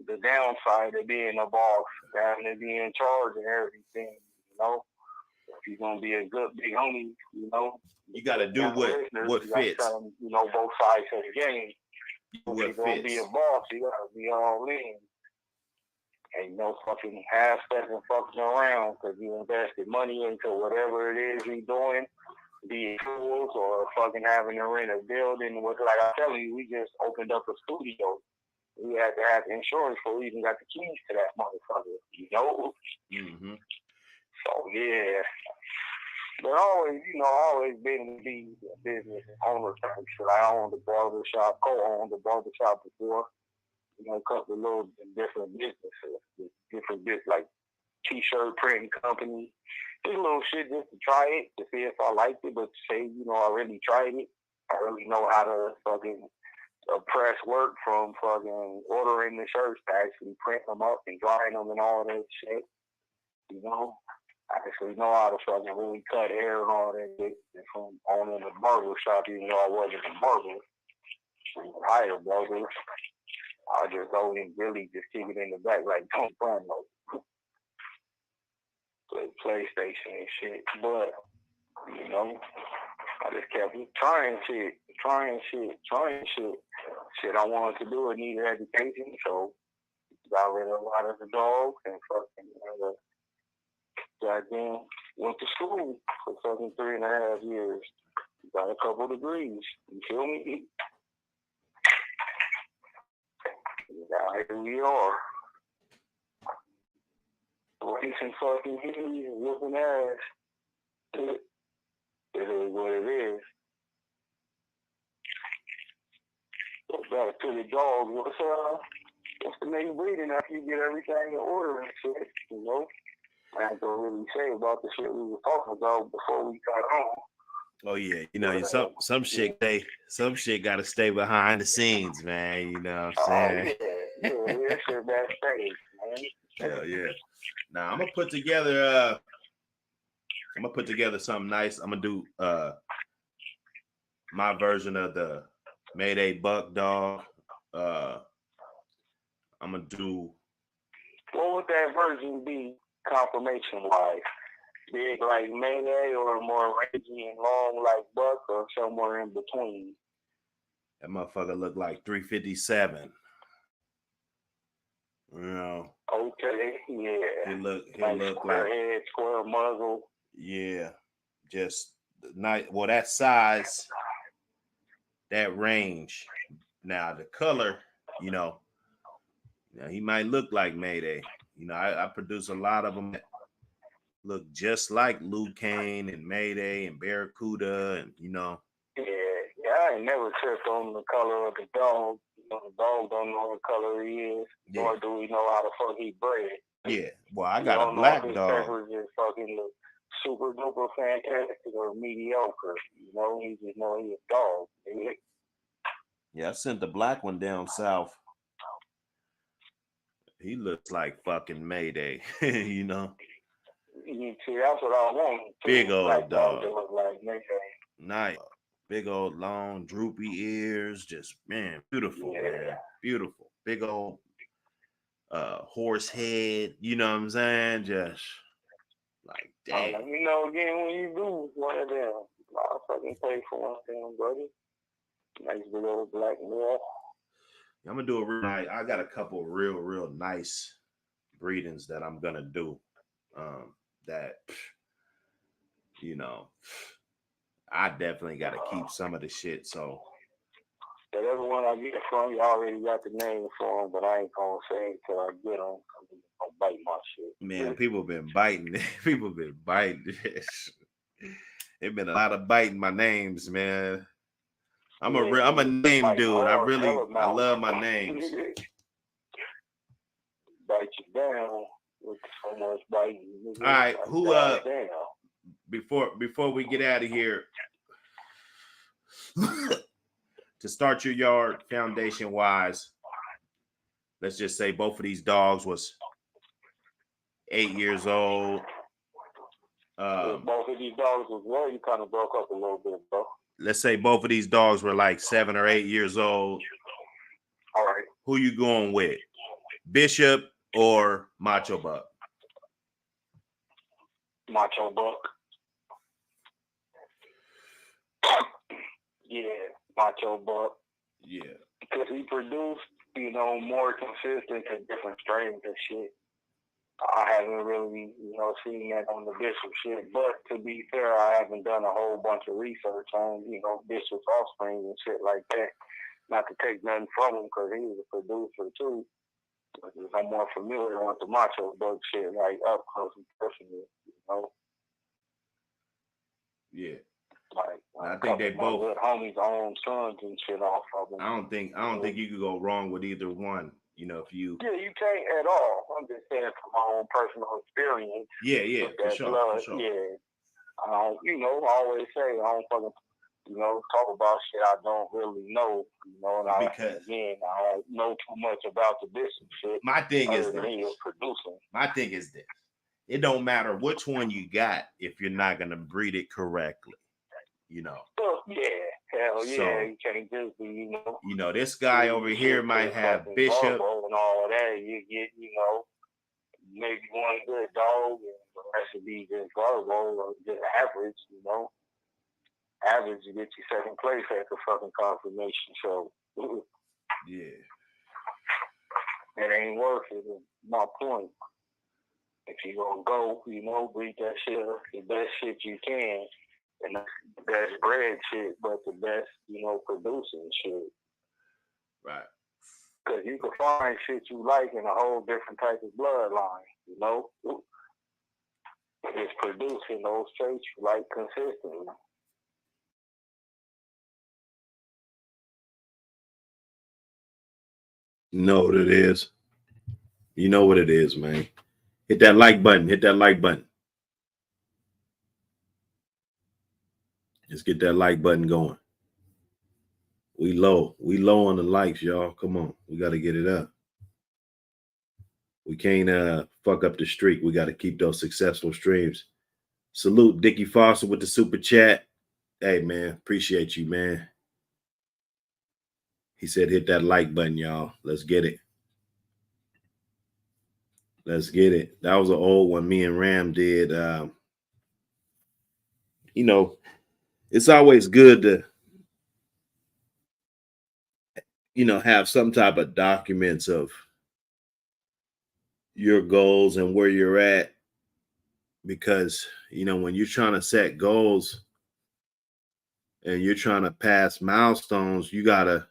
[SPEAKER 6] the downside of being a boss, having to be in charge of everything, If you're gonna be a good big homie,
[SPEAKER 5] you gotta do what fits.
[SPEAKER 6] Tell them, both sides of the game. If you're gonna be a boss, you gotta be all in. And fucking half-stepping fucking around because you invested money into whatever it is you're doing, be it tools or fucking having to rent a building. Like I'm telling you, we just opened up a studio. We had to have insurance before we even got the keys to that motherfucker,
[SPEAKER 5] Mm-hmm.
[SPEAKER 6] So, yeah. But always been to be a business owner type shit. I owned a barbershop, co-owned a barbershop before. A couple of little different businesses, like t-shirt printing company. Just little shit just to try it, to see if I liked it, but to say, I really tried it. I really know how to fucking press work from fucking ordering the shirts to actually print them up and drying them and all that shit. I actually know how to fucking really cut hair and all that shit. And from owning a barber shop, even though I wasn't a barber, I hired barbers. I just go and really just keep it in the back like don't run no PlayStation and shit. But I just kept trying shit. Shit I wanted to do. I needed education, so got rid of a lot of the dogs and fucking goddamn went to school for fucking 3.5 years. Got a couple degrees. You feel me? Now here we are. Racing fucking heat, whooping ass. It is what it is. Back to the dog. What's the main breeding after you get everything in order and shit, I ain't gonna really say about the shit we were talking about before we got on.
[SPEAKER 5] Oh yeah, some shit gotta stay behind the scenes, man. You know what I'm saying?
[SPEAKER 6] Yeah, shit backstage, man.
[SPEAKER 5] Hell yeah. Now I'm gonna put together something nice. I'm gonna do my version of the Mayday Buck Dog. I'm gonna do.
[SPEAKER 6] What would that version be, confirmation wise? Big like Mayday or more rangy and long like Buck or somewhere in between?
[SPEAKER 5] That motherfucker look like 357.
[SPEAKER 6] Okay, yeah.
[SPEAKER 5] He look
[SPEAKER 6] square
[SPEAKER 5] like
[SPEAKER 6] head, square muzzle.
[SPEAKER 5] Yeah, just nice. Well, that size, that range. Now the color, he might look like Mayday. I produce a lot of them that look just like Luke Kane and Mayday and Barracuda, and
[SPEAKER 6] Yeah, I ain't never tripped on the color of the dog. The dog don't know what color he is, nor do we know how the fuck he bred.
[SPEAKER 5] Yeah, well, I got a black dog.
[SPEAKER 6] Just fucking look super duper fantastic or mediocre. He just know he's a dog.
[SPEAKER 5] Yeah, I sent the black one down south. He looks like fucking Mayday,
[SPEAKER 6] You see, that's what I want.
[SPEAKER 5] Big old dog.
[SPEAKER 6] Look like Mayday.
[SPEAKER 5] Nice. Big old long droopy ears, just beautiful, man. Beautiful. Big old horse head, you know what I'm saying? Just like damn.
[SPEAKER 6] Let me know again when you do one of them. I'll fucking pay for one of them, buddy. Nice big old black male.
[SPEAKER 5] I'm gonna do I got a couple real nice breedings that I'm gonna do. That I definitely got to keep some of the shit. So
[SPEAKER 6] that everyone I get from, you already got the name for them, but I ain't gonna say it till I get them. I'm gonna bite my shit.
[SPEAKER 5] Man, people been biting. People been biting this. It been a lot of biting my names, man. I'm a name dude. I love my names.
[SPEAKER 6] Bite you down with so much biting.
[SPEAKER 5] All right, who before we get out of here, to start your yard foundation wise, let's just say both of these dogs was 8 years old.
[SPEAKER 6] Both of these dogs was well, you kind of broke up a little bit, bro.
[SPEAKER 5] let's say both of these dogs were like 7 or 8 years old.
[SPEAKER 6] All right.
[SPEAKER 5] Who you going with? Bishop or Macho Buck?
[SPEAKER 6] Macho Buck. Yeah, Macho Buck.
[SPEAKER 5] Yeah.
[SPEAKER 6] Because he produced, more consistent and different strains and shit. I haven't really, seen that on the Bishop shit. But to be fair, I haven't done a whole bunch of research on, Bishop's offspring and shit like that. Not to take nothing from him because he was a producer too. But I'm more familiar with the Macho Buck shit, like up close and personal,
[SPEAKER 5] Yeah.
[SPEAKER 6] Like
[SPEAKER 5] I think they both
[SPEAKER 6] good homies' own sons and shit off of them.
[SPEAKER 5] I don't think you could go wrong with either one. If you
[SPEAKER 6] you can't at all. I'm just saying from my own personal experience.
[SPEAKER 5] Yeah, for sure.
[SPEAKER 6] Blood,
[SPEAKER 5] for sure.
[SPEAKER 6] Yeah. I always say I don't fucking talk about shit I don't really know. And
[SPEAKER 5] Because
[SPEAKER 6] I don't know too much about the Bishop shit.
[SPEAKER 5] My thing is
[SPEAKER 6] producing.
[SPEAKER 5] My thing is this. It don't matter which one you got if you're not gonna breed it correctly.
[SPEAKER 6] Well, yeah, hell yeah,
[SPEAKER 5] So,
[SPEAKER 6] you can't just be,
[SPEAKER 5] this guy over here might have Bishop
[SPEAKER 6] and all of that. You get, maybe one good dog, and the rest would be just Garbo or just average. Average, you get you second place at the fucking confirmation show.
[SPEAKER 5] Yeah.
[SPEAKER 6] It ain't worth it. My point. If you gonna go, breed that shit, the best shit you can. And that's the best bred shit, but the best, producing shit.
[SPEAKER 5] Right.
[SPEAKER 6] Because you can find shit you like in a whole different type of bloodline, It's producing those traits you like consistently.
[SPEAKER 5] You know what it is. You know what it is, man. Hit that like button. Hit that like button. Let's get that like button going. We low on the likes, y'all. Come on. We got to get it up. We can't fuck up the streak. We got to keep those successful streams. Salute Dickie Foster with the super chat. Hey, man. Appreciate you, man. He said hit that like button, y'all. Let's get it. Let's get it. That was an old one me and Ram did. It's always good to, have some type of documents of your goals and where you're at. Because, when you're trying to set goals and you're trying to pass milestones, you gotta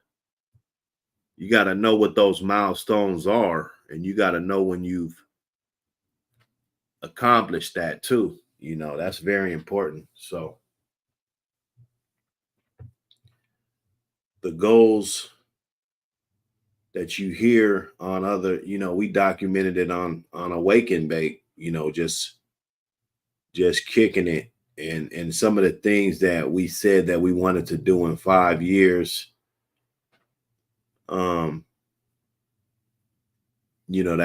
[SPEAKER 5] know what those milestones are. And you got to know when you've accomplished that too. That's very important. So the goals that you hear on other, we documented it on Awake and Bake, just kicking it. And some of the things that we said that we wanted to do in 5 years, that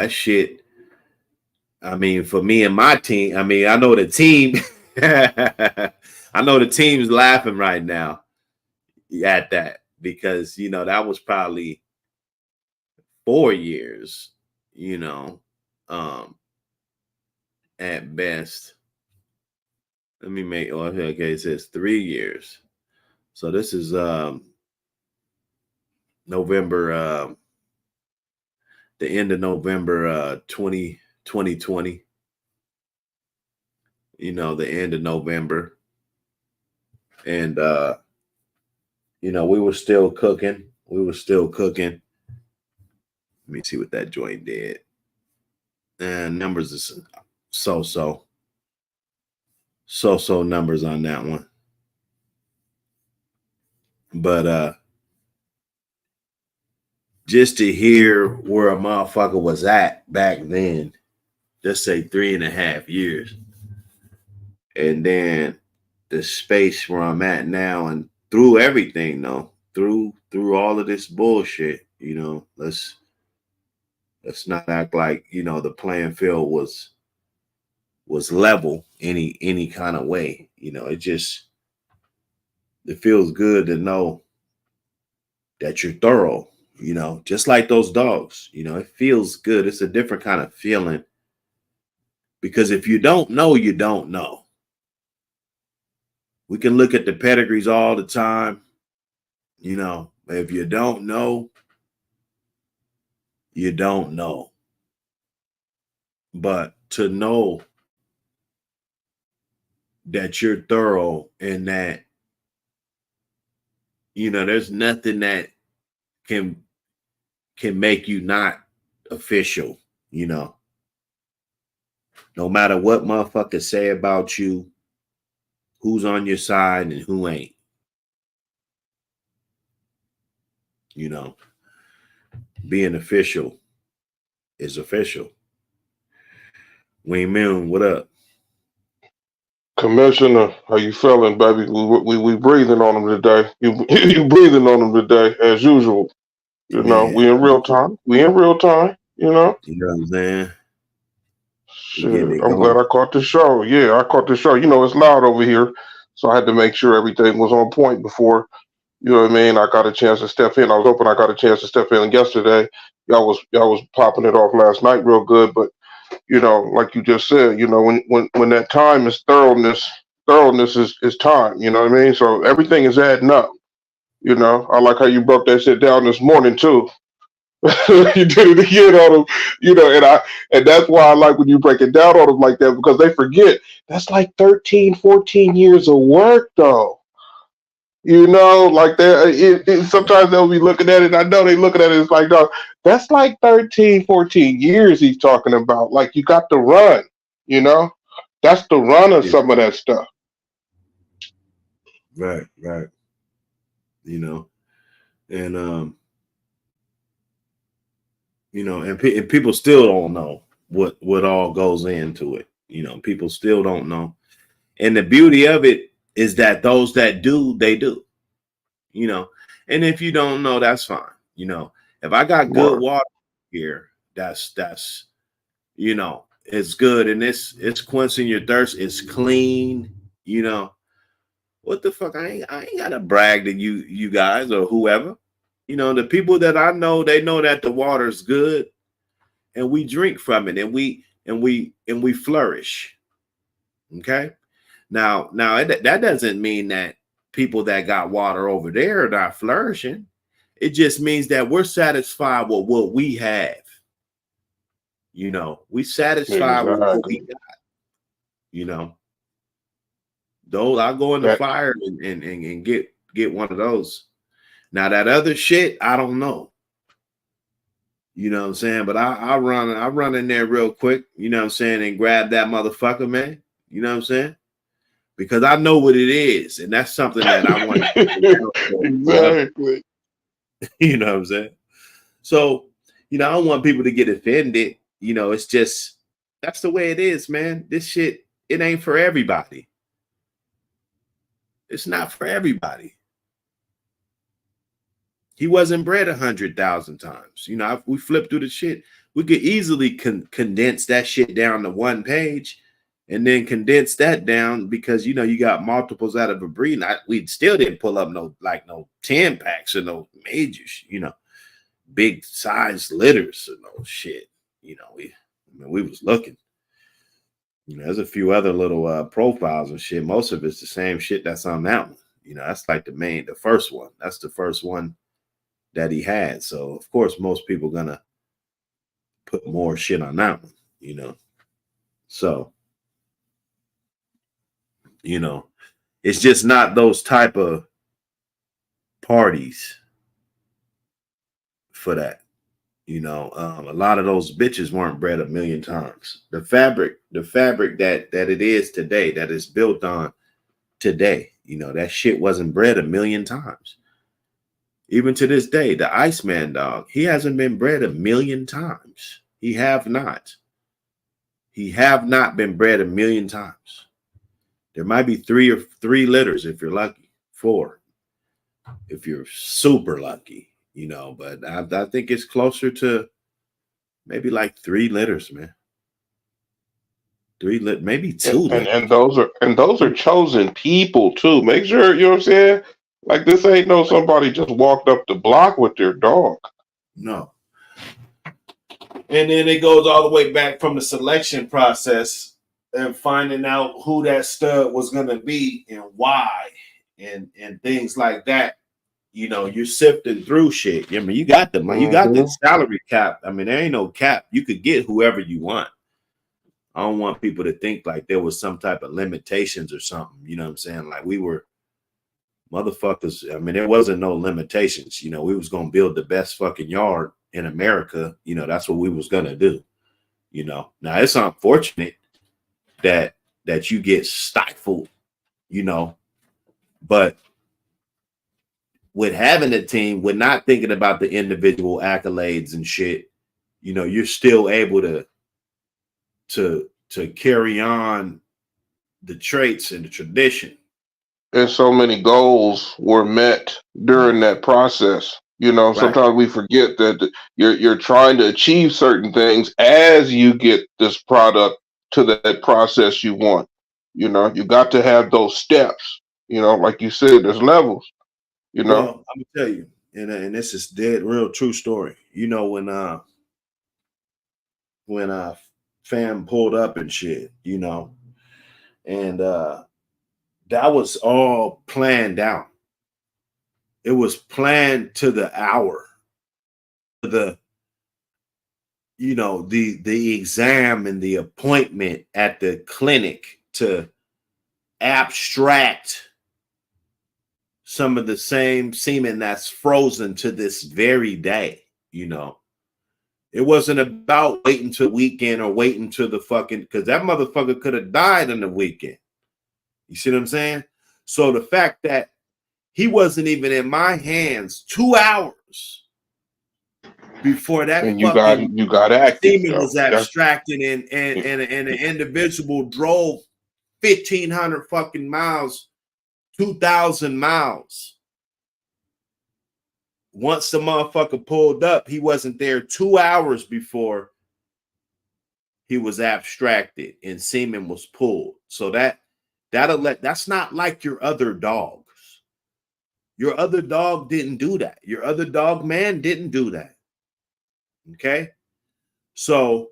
[SPEAKER 5] shit. I mean, for me and my team, I know the team, I know the team's laughing right now at that because, that was probably 4 years, at best. Let me make, okay, it says 3 years. So this is November, the end of November 2020. The end of November. And, we were still cooking. Let me see what that joint did. And numbers is so numbers on that one. But just to hear where a motherfucker was at back then, just say 3.5 years. And then the space where I'm at now and through everything though, through all of this bullshit, let's not act like, the playing field was level any kind of way. It just It feels good to know that you're thorough, just like those dogs, it feels good. It's a different kind of feeling, because if you don't know, you don't know. We can look at the pedigrees all the time, if you don't know, you don't know. But to know that you're thorough and that, there's nothing that can make you not official, no matter what motherfuckers say about you, who's on your side and who ain't, being official is official. Wayne Moon, what up?
[SPEAKER 7] Commissioner, how you feeling, baby? We breathing on them today. You breathing on them today, as usual.
[SPEAKER 5] Man,
[SPEAKER 7] We in real time. We in real time.
[SPEAKER 5] you know what I'm saying? We getting
[SPEAKER 7] Shit,
[SPEAKER 5] it
[SPEAKER 7] I'm glad
[SPEAKER 5] going.
[SPEAKER 7] I caught the show. Yeah, I caught the show. It's loud over here, so I had to make sure everything was on point before. You know what I mean? I got a chance to step in. I was hoping I got a chance to step in yesterday. Y'all was popping it off last night real good, but like you just said, when that time is thoroughness is time, you know what I mean? So everything is adding up, I like how you broke that shit down this morning too. You did it again on them, and that's why I like when you break it down on them like that, because they forget that's like 13, 14 years of work though. Like that, sometimes they'll be looking at it. I know they looking at it. It's like, no, that's like 13, 14 years he's talking about. Like, you got to run, that's the run of
[SPEAKER 5] Yeah.
[SPEAKER 7] some of that stuff.
[SPEAKER 5] Right. And and people still don't know what all goes into it. People still don't know. And the beauty of it is that those that do, they do. And if you don't know, that's fine. If I got good
[SPEAKER 7] Word.
[SPEAKER 5] water here, that's it's good, and it's quenching your thirst. It's clean. What the fuck? I ain't gotta brag to you guys or whoever. The people that I know, they know that the water's good, and we drink from it, and we flourish. Okay. Now that doesn't mean that people that got water over there are not flourishing. It just means that we're satisfied with what we have. We satisfied with what we
[SPEAKER 7] Exactly.
[SPEAKER 5] got. Those, I'll go in the
[SPEAKER 7] That
[SPEAKER 5] fire and get one of those. Now that other shit, I don't know. You know what I'm saying? But I run in there real quick, and grab that motherfucker, man. You know what I'm saying? Because I know what it is, and that's something that I want to
[SPEAKER 7] exactly.
[SPEAKER 5] you know what I'm saying? So, I don't want people to get offended. It's just that's the way it is, man. This shit, it ain't for everybody. It's not for everybody. He wasn't bred 100,000 times. We flipped through the shit. We could easily condense that shit down to one page, and then condense that down, because you got multiples out of a breed. We still didn't pull up no 10 packs or no majors, big size litters or no shit. We was looking. There's a few other little profiles and shit. Most of it's the same shit that's on that one. That's like the first one. That's the first one that he had. So of course most people gonna put more shit on that one. So it's just not those type of parties for that. A lot of those bitches weren't bred a million times. The fabric that it is today, that is built on today, that shit wasn't bred a million times. Even to this day, the Iceman dog, he hasn't been bred a million times. He have not been bred a million times. There might be three litters if you're lucky, 4 if you're super lucky, but I think it's closer to maybe like 3 litters, man. maybe 2.
[SPEAKER 7] And those are chosen people too. Make sure, you know what I'm saying? Like, this ain't no somebody just walked up the block with their dog.
[SPEAKER 5] No. And then it goes all the way back from the selection process and finding out who that stud was going to be and why and things like that. You know, you're sifting through shit. I mean, you got the money, you got the salary cap. I mean, there ain't no cap. You could get whoever you want. I don't want people to think like there was some type of limitations or something. You know what I'm saying? Like, we were motherfuckers. I mean, there wasn't no limitations. You know, we was going to build the best fucking yard in America. You know, that's what we was going to do. You know, now it's unfortunate that you get stifled, you know, but with having a team, with not thinking about the individual accolades and shit, you know, you're still able to carry on the traits and the tradition.
[SPEAKER 7] And so many goals were met during that process. You know, sometimes we forget that you're trying to achieve certain things as you get this product to that process you want. You know, you got to have those steps. You know, like you said, there's levels. You know,
[SPEAKER 5] well, I'm gonna tell you, and this is dead real true story. You know, when fam pulled up and shit, you know, and that was all planned out. It was planned to the hour. The exam and the appointment at the clinic to abstract some of the same semen that's frozen to this very day. You know, it wasn't about waiting till the weekend or waiting till the fucking, because that motherfucker could have died on the weekend. You see what I'm saying? So the fact that he wasn't even in my hands 2 hours before that,
[SPEAKER 7] and you got active.
[SPEAKER 5] semen was abstracted, and an individual drove 1,500 fucking miles, 2,000 miles. Once the motherfucker pulled up, he wasn't there 2 hours before he was abstracted and semen was pulled. So that's not like your other dogs. Your other dog didn't do that. Your other dog man didn't do that. Okay? So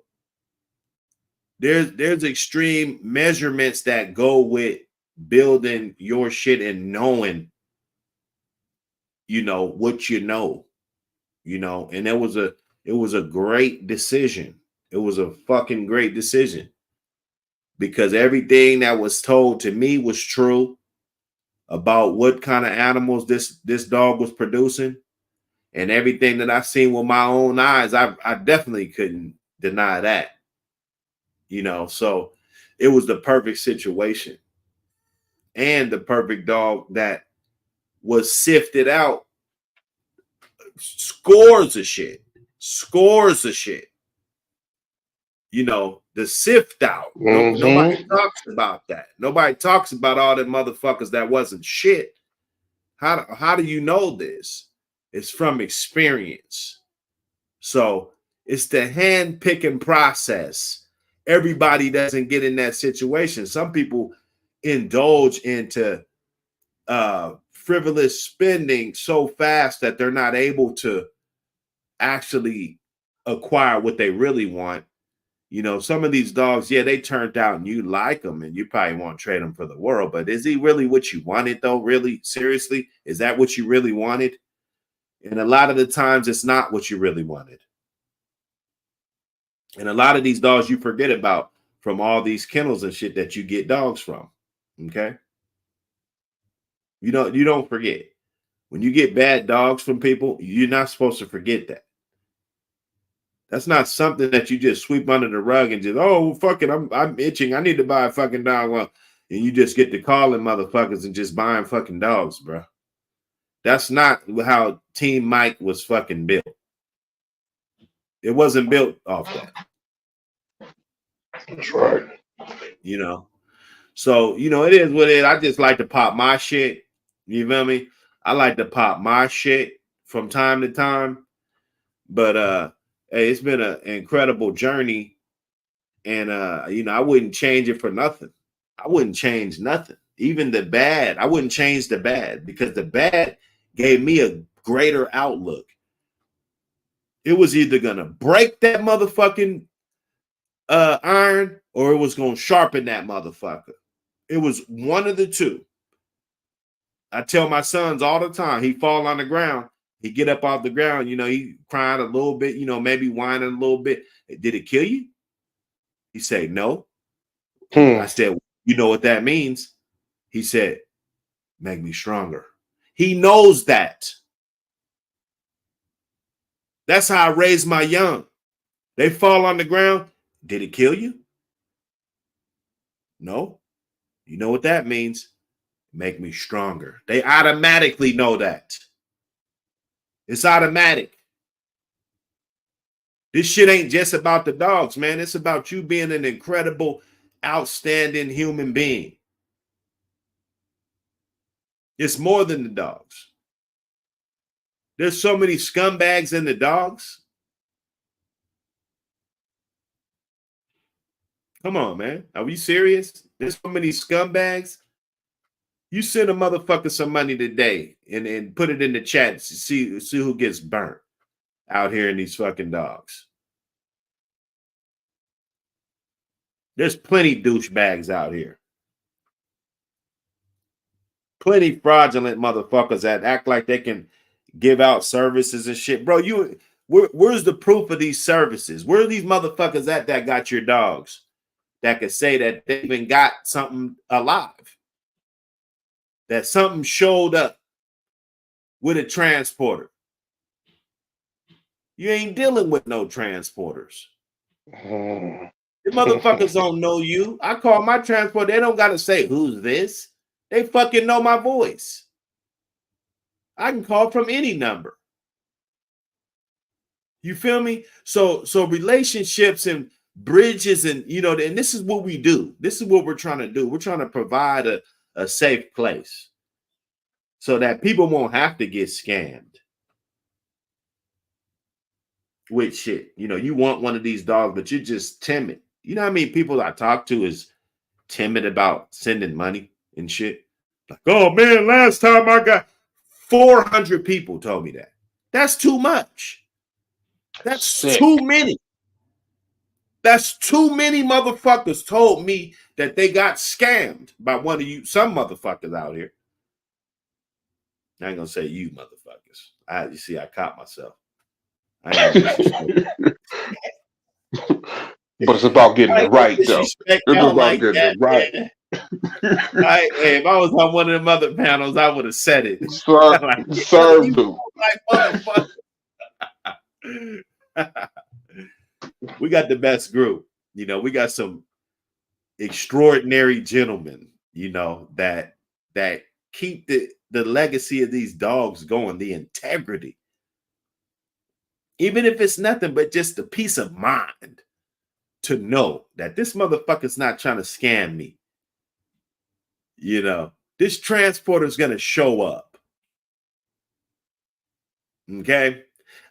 [SPEAKER 5] there's extreme measurements that go with building your shit and knowing, you know, what you know, and it was a great decision. It was a fucking great decision because everything that was told to me was true about what kind of animals this dog was producing, and everything that I've seen with my own eyes, I definitely couldn't deny that, you know. So it was the perfect situation and the perfect dog that was sifted out. Scores of shit. You know, the sift out. Nobody talks about that. Nobody talks about all the motherfuckers that wasn't shit. How do you know this? It's from experience. So it's the hand picking process. Everybody doesn't get in that situation. Some people indulge into frivolous spending so fast that they're not able to actually acquire what they really want. You know, some of these dogs, yeah, they turned out and you like them and you probably won't trade them for the world, but is he really what you wanted though? Really? Seriously? Is that what you really wanted? And a lot of the times it's not what you really wanted. And a lot of these dogs you forget about from all these kennels and shit that you get dogs from. Okay? You don't forget. When you get bad dogs from people, you're not supposed to forget that. That's not something that you just sweep under the rug and just, oh, fuck it, I'm itching. I need to buy a fucking dog. Well, and you just get to calling motherfuckers and just buying fucking dogs, bro. That's not how Team Mike was fucking built. It wasn't built off that.
[SPEAKER 7] That's right.
[SPEAKER 5] You know? So, you know, it is what it is. I just like to pop my shit. You feel me? I like to pop my shit from time to time. But hey, it's been an incredible journey. And I wouldn't change it for nothing. I wouldn't change nothing. Even the bad, I wouldn't change the bad, because the bad gave me a greater outlook. It was either gonna break that motherfucking iron, or it was gonna sharpen that motherfucker. It was one of the two. I tell my sons all the time, he fall on the ground, he get up off the ground, he crying a little bit, maybe whining a little bit. Did it kill you? He said, no. I said, you know what that means? He said, make me stronger. He knows that. That's how I raise my young. They fall on the ground. Did it kill you? No. You know what that means? Make me stronger. They automatically know that. It's automatic. This shit ain't just about the dogs, man. It's about you being an incredible, outstanding human being. It's more than the dogs. There's so many scumbags in the dogs. Come on, man. Are we serious? There's so many scumbags. You send a motherfucker some money today and put it in the chat to see who gets burnt out here in these fucking dogs. There's plenty douchebags out here. Plenty fraudulent motherfuckers that act like they can give out services and shit. Bro, where's the proof of these services? Where are these motherfuckers at that got your dogs that could say that they even got something alive? That something showed up with a transporter. You ain't dealing with no transporters. The motherfuckers don't know you. I call my transporter. They don't got to say, who's this? They fucking know my voice. I can call from any number. You feel me? So relationships and bridges and, and this is what we do. This is what we're trying to do. We're trying to provide a safe place so that people won't have to get scammed with shit. You want one of these dogs, but you're just timid. You know how many people I talk to is timid about sending money and shit? Like, oh man, last time I got 400 people told me that. That's too much. That's sick. Too many. That's too many motherfuckers told me that they got scammed by one of you, some motherfuckers out here. I ain't gonna say you motherfuckers. You see, I caught myself.
[SPEAKER 7] But it's about getting it right, though. It's about getting it right.
[SPEAKER 5] Hey, if I was on one of them other panels, I would have said it.
[SPEAKER 7] Served them.
[SPEAKER 5] We got the best group. We got some extraordinary gentlemen, that keep the legacy of these dogs going, the integrity. Even if it's nothing but just the peace of mind to know that this motherfucker's not trying to scam me. This transporter is going to show up. Okay.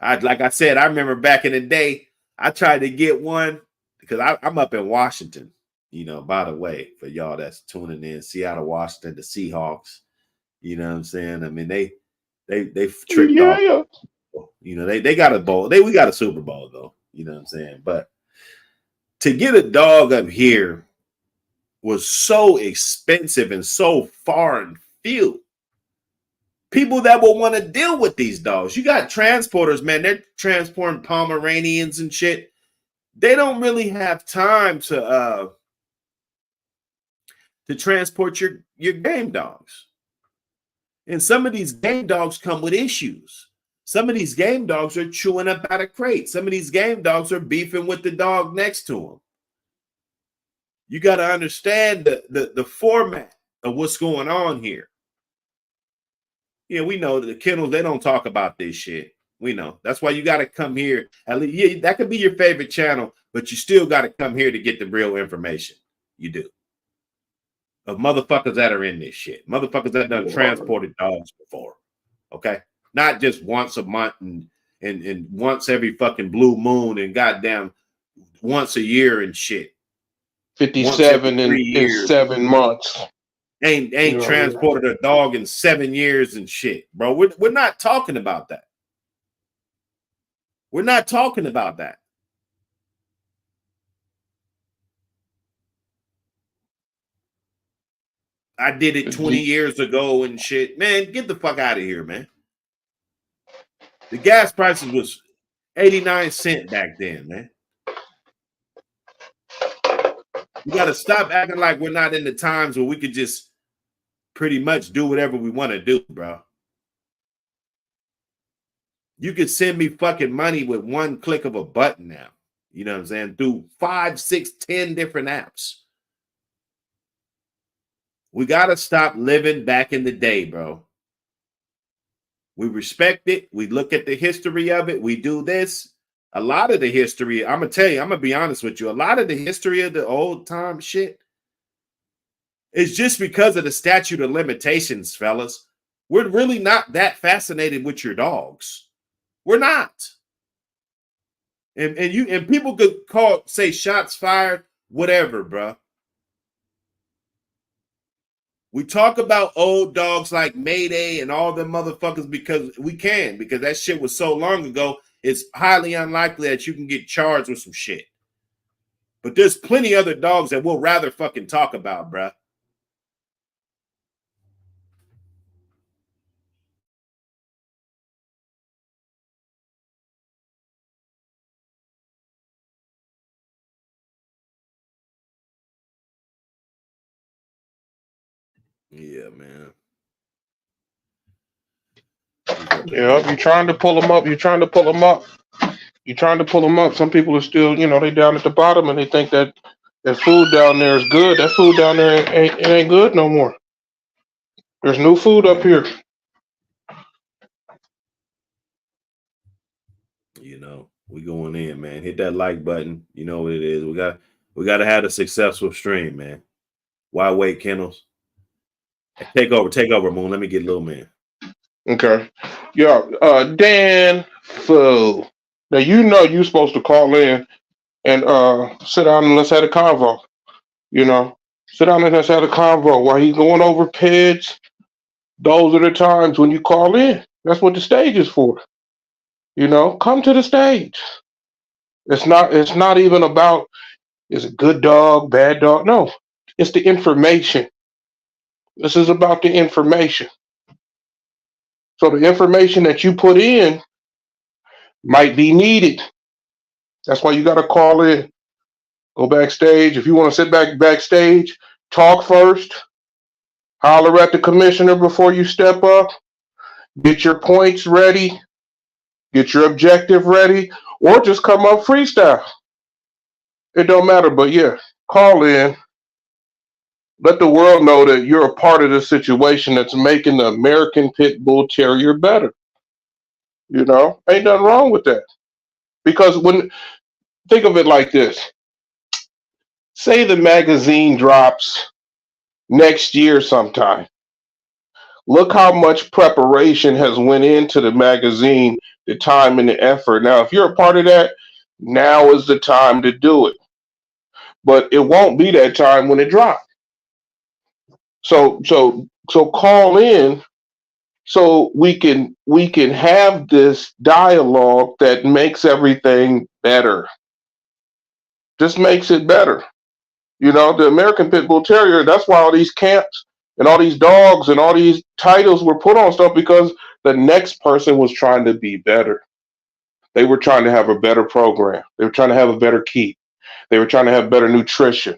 [SPEAKER 5] Like I said, I remember back in the day, I tried to get one because I'm up in Washington, by the way, for y'all that's tuning in, Seattle, Washington, the Seahawks, you know what I'm saying? I mean, they tricked off. They got a bowl. We got a Super Bowl though, you know what I'm saying? But to get a dog up here was so expensive and so far and few. People that will want to deal with these dogs. You got transporters, man. They're transporting Pomeranians and shit. They don't really have time to transport your game dogs. And some of these game dogs come with issues. Some of these game dogs are chewing up out of crates. Some of these game dogs are beefing with the dog next to them. You got to understand the format of what's going on here. We know that the kennels, they don't talk about this shit. We know. That's why you got to come here. At least, that could be your favorite channel, but you still got to come here to get the real information. You do. Of motherfuckers that are in this shit. Motherfuckers that done transported dogs before. Okay? Not just once a month and once every fucking blue moon and goddamn once a year and shit. once every
[SPEAKER 7] 57
[SPEAKER 5] 3
[SPEAKER 7] in
[SPEAKER 5] years.
[SPEAKER 7] 7 months.
[SPEAKER 5] Ain't
[SPEAKER 7] You know,
[SPEAKER 5] transported a dog in 7 years and shit, bro. We're not talking about that. We're not talking about that. I did it 20 years ago and shit. Man, get the fuck out of here, man. The gas prices was 89 cents back then, man. We got to stop acting like we're not in the times where we could just pretty much do whatever we want to do, bro. You could send me fucking money with one click of a button now. You know what I'm saying? Through 5, 6, 10 different apps. We got to stop living back in the day, bro. We respect it. We look at the history of it. We do this. A lot of the history, I'm going to tell you, I'm going to be honest with you. A lot of the history of the old time shit is just because of the statute of limitations, fellas. We're really not that fascinated with your dogs. We're not. And people could say shots fired, whatever, bro. We talk about old dogs like Mayday and all them motherfuckers because that shit was so long ago. It's highly unlikely that you can get charged with some shit. But there's plenty other dogs that we'll rather fucking talk about, bruh. Yeah, man.
[SPEAKER 7] Yeah, you're trying to pull them up. You're trying to pull them up. You're trying to pull them up. Some people are still, they down at the bottom and they think that food down there is good. That food down there ain't good no more. There's new food up here.
[SPEAKER 5] We going in, man. Hit that like button. You know what it is. We got to have a successful stream, man. Why wait, Kennels? Take over, Moon. Let me get little man.
[SPEAKER 7] Okay. Yeah, Dan Fu. Now you're supposed to call in and sit down and let's have a convo. Sit down and let's have a convo while he's going over PEDs. Those are the times when you call in. That's what the stage is for. Come to the stage. It's not even about is it good dog, bad dog. No, it's the information. This is about the information. So the information that you put in might be needed. That's why you got to call in. Go backstage. If you want to sit backstage, talk first. Holler at the commissioner before you step up. Get your points ready. Get your objective ready. Or just come up freestyle. It don't matter, but yeah, call in. Let the world know that you're a part of the situation that's making the American Pit Bull Terrier better. Ain't nothing wrong with that. Because think of it like this. Say the magazine drops next year sometime. Look how much preparation has went into the magazine, the time and the effort. Now, if you're a part of that, now is the time to do it. But it won't be that time when it drops. So call in so we can have this dialogue that makes everything better. Just makes it better. The American Pit Bull Terrier, that's why all these camps and all these dogs and all these titles were put on stuff, because the next person was trying to be better. They were trying to have a better program. They were trying to have a better keep. They were trying to have better nutrition.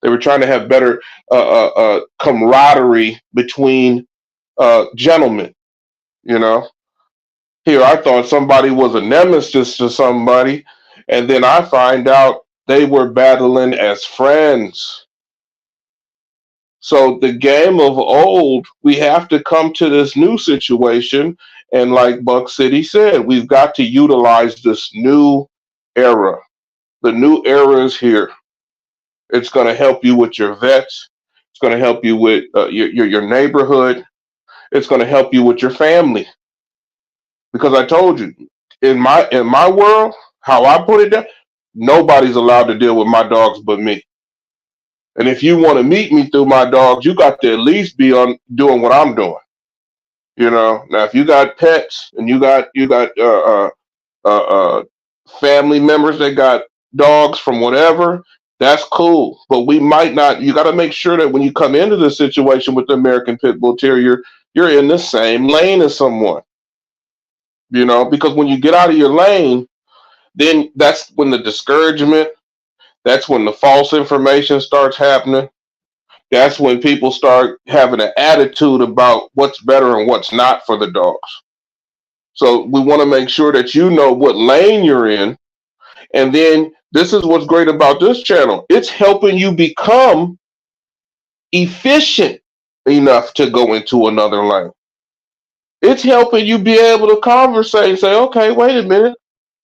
[SPEAKER 7] They were trying to have better camaraderie between gentlemen. Here, I thought somebody was a nemesis to somebody, and then I find out they were battling as friends. So the game of old, we have to come to this new situation, and like Buck City said, we've got to utilize this new era. The new era is here. It's going to help you with your vets. It's going to help you with your neighborhood. It's going to help you with your family. Because I told you, in my world, how I put it down, nobody's allowed to deal with my dogs but me. And if you want to meet me through my dogs, you got to at least be on doing what I'm doing. Now if you got pets and you got family members that got dogs from whatever, that's cool. But we might not. You got to make sure that when you come into the situation with the American Pit Bull Terrier, you're in the same lane as someone. Because when you get out of your lane, then that's when the discouragement, that's when the false information starts happening. That's when people start having an attitude about what's better and what's not for the dogs. So we want to make sure that you know what lane you're in. And then this is what's great about this channel. It's helping you become efficient enough to go into another lane. It's helping you be able to conversate and say, okay, wait a minute.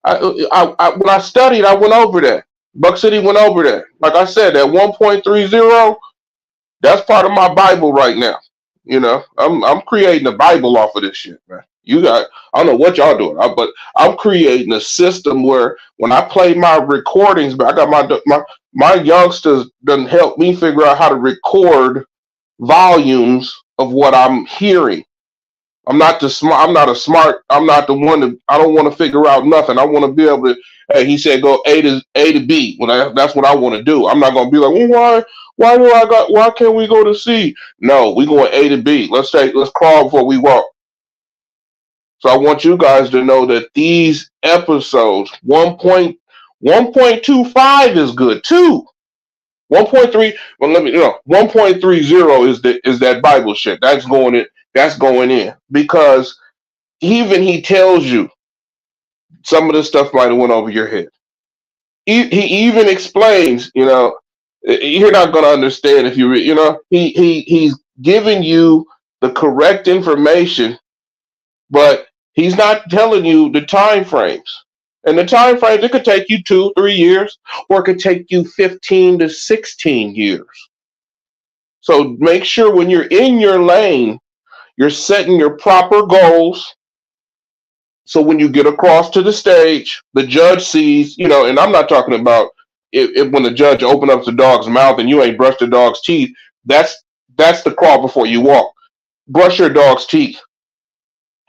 [SPEAKER 7] When I studied, I went over that. Buck City went over that. Like I said, that 1.30, that's part of my Bible right now. I'm creating a Bible off of this shit, man. I don't know what y'all doing, but I'm creating a system where when I play my recordings, but I got my youngsters done help me figure out how to record volumes of what I'm hearing. I'm not the smart. I'm not the one that I don't want to figure out nothing. I want to be able to. Hey, he said go A to B. That's what I want to do. I'm not gonna be like, well, why can't we go to C? No, we going A to B. Let's crawl before we walk. So I want you guys to know that these episodes 1.25 is good too. 1.3. Well, 1.30 is that Bible shit. That's going in because even he tells you some of this stuff might have went over your head. He even explains, you're not going to understand if you read, he's giving you the correct information, but he's not telling you the time frames. And the time frames, it could take you 2-3 years, or it could take you 15 to 16 years. So make sure when you're in your lane, you're setting your proper goals. So when you get across to the stage, the judge sees, and I'm not talking about if when the judge opens up the dog's mouth and you ain't brushed the dog's teeth, that's the crawl before you walk. Brush your dog's teeth.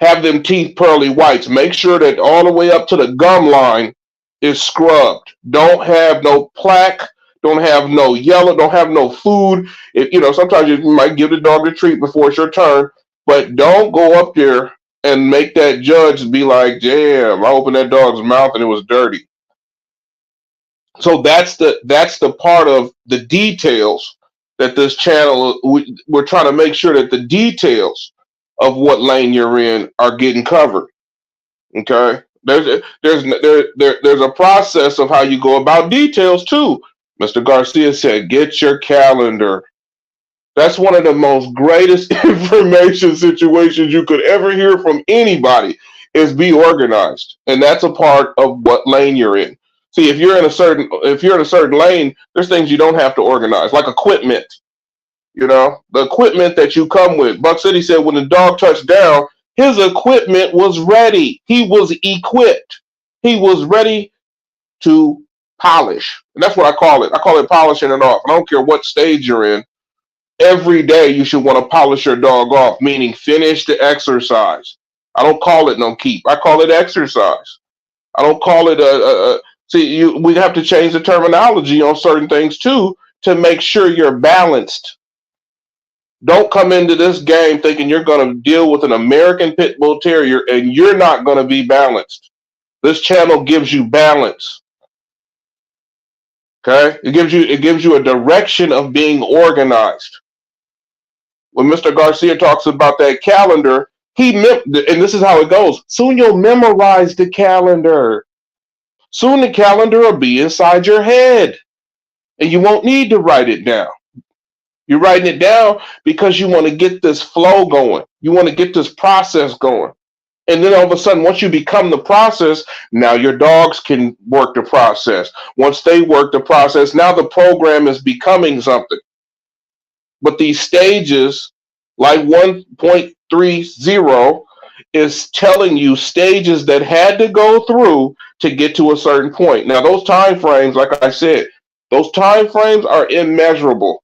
[SPEAKER 7] Have them teeth pearly whites. Make sure that all the way up to the gum line is scrubbed. Don't have no plaque. Don't have no yellow. Don't have no food. Sometimes you might give the dog a treat before it's your turn, but don't go up there and make that judge be like, damn, I opened that dog's mouth and it was dirty. So that's the part of the details that this channel, we're trying to make sure that the details of what lane you're in are getting covered. Okay, there's a process of how you go about details too. Mr. Garcia said, get your calendar. That's one of the most greatest information situations you could ever hear from anybody is be organized. And that's a part of what lane you're in. See, if you're in a certain lane, there's things you don't have to organize, like equipment. The equipment that you come with. Buck City said when the dog touched down, his equipment was ready. He was equipped. He was ready to polish. And that's what I call it. I call it polishing it off. I don't care what stage you're in. Every day you should want to polish your dog off, meaning finish the exercise. I don't call it no keep. I call it exercise. I don't call it we have to change the terminology on certain things too to make sure you're balanced. Don't come into this game thinking you're going to deal with an American Pit Bull Terrier and you're not going to be balanced. This channel gives you balance. Okay? It gives you a direction of being organized. When Mr. Garcia talks about that calendar, and this is how it goes. Soon you'll memorize the calendar. Soon the calendar will be inside your head. And you won't need to write it down. You're writing it down because you want to get this flow going. You want to get this process going. And then all of a sudden, once you become the process, now your dogs can work the process. Once they work the process, now the program is becoming something. But these stages, like 1.30, is telling you stages that had to go through to get to a certain point. Now, those time frames, like I said, Those time frames are immeasurable.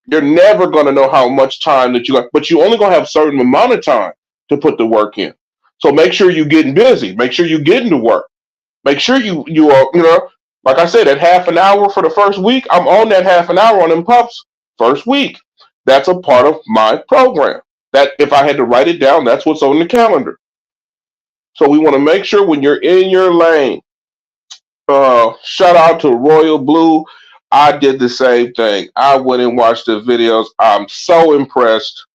[SPEAKER 7] You're never going to know how much time that you got, but you only going to have a certain amount of time to put the work in. So make sure you're getting busy. Make sure you're getting to work. Make sure you are, like I said, that half an hour for the first week, I'm on that half an hour on them pups first week. That's a part of my program. That if I had to write it down, that's what's on the calendar. So we want to make sure when you're in your lane. Shout out to Royal Blue. I did the same thing. I went and watched the videos. I'm so impressed.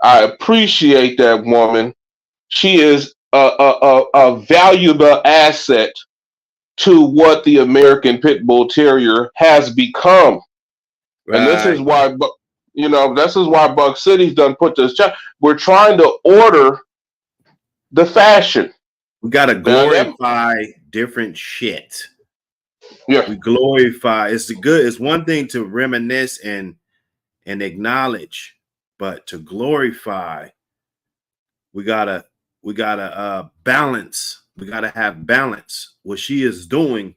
[SPEAKER 7] I appreciate that woman. She is a valuable asset to what the American Pit Bull Terrier has become. And this is
[SPEAKER 5] Right.
[SPEAKER 7] why, this is why Buck City's done put this. We're trying to order the fashion.
[SPEAKER 5] We gotta
[SPEAKER 7] Now,
[SPEAKER 5] glorify different shit.
[SPEAKER 7] yeah,
[SPEAKER 5] We glorify. It's one thing to reminisce and acknowledge, but to glorify, we gotta balance. We gotta have balance. What she is doing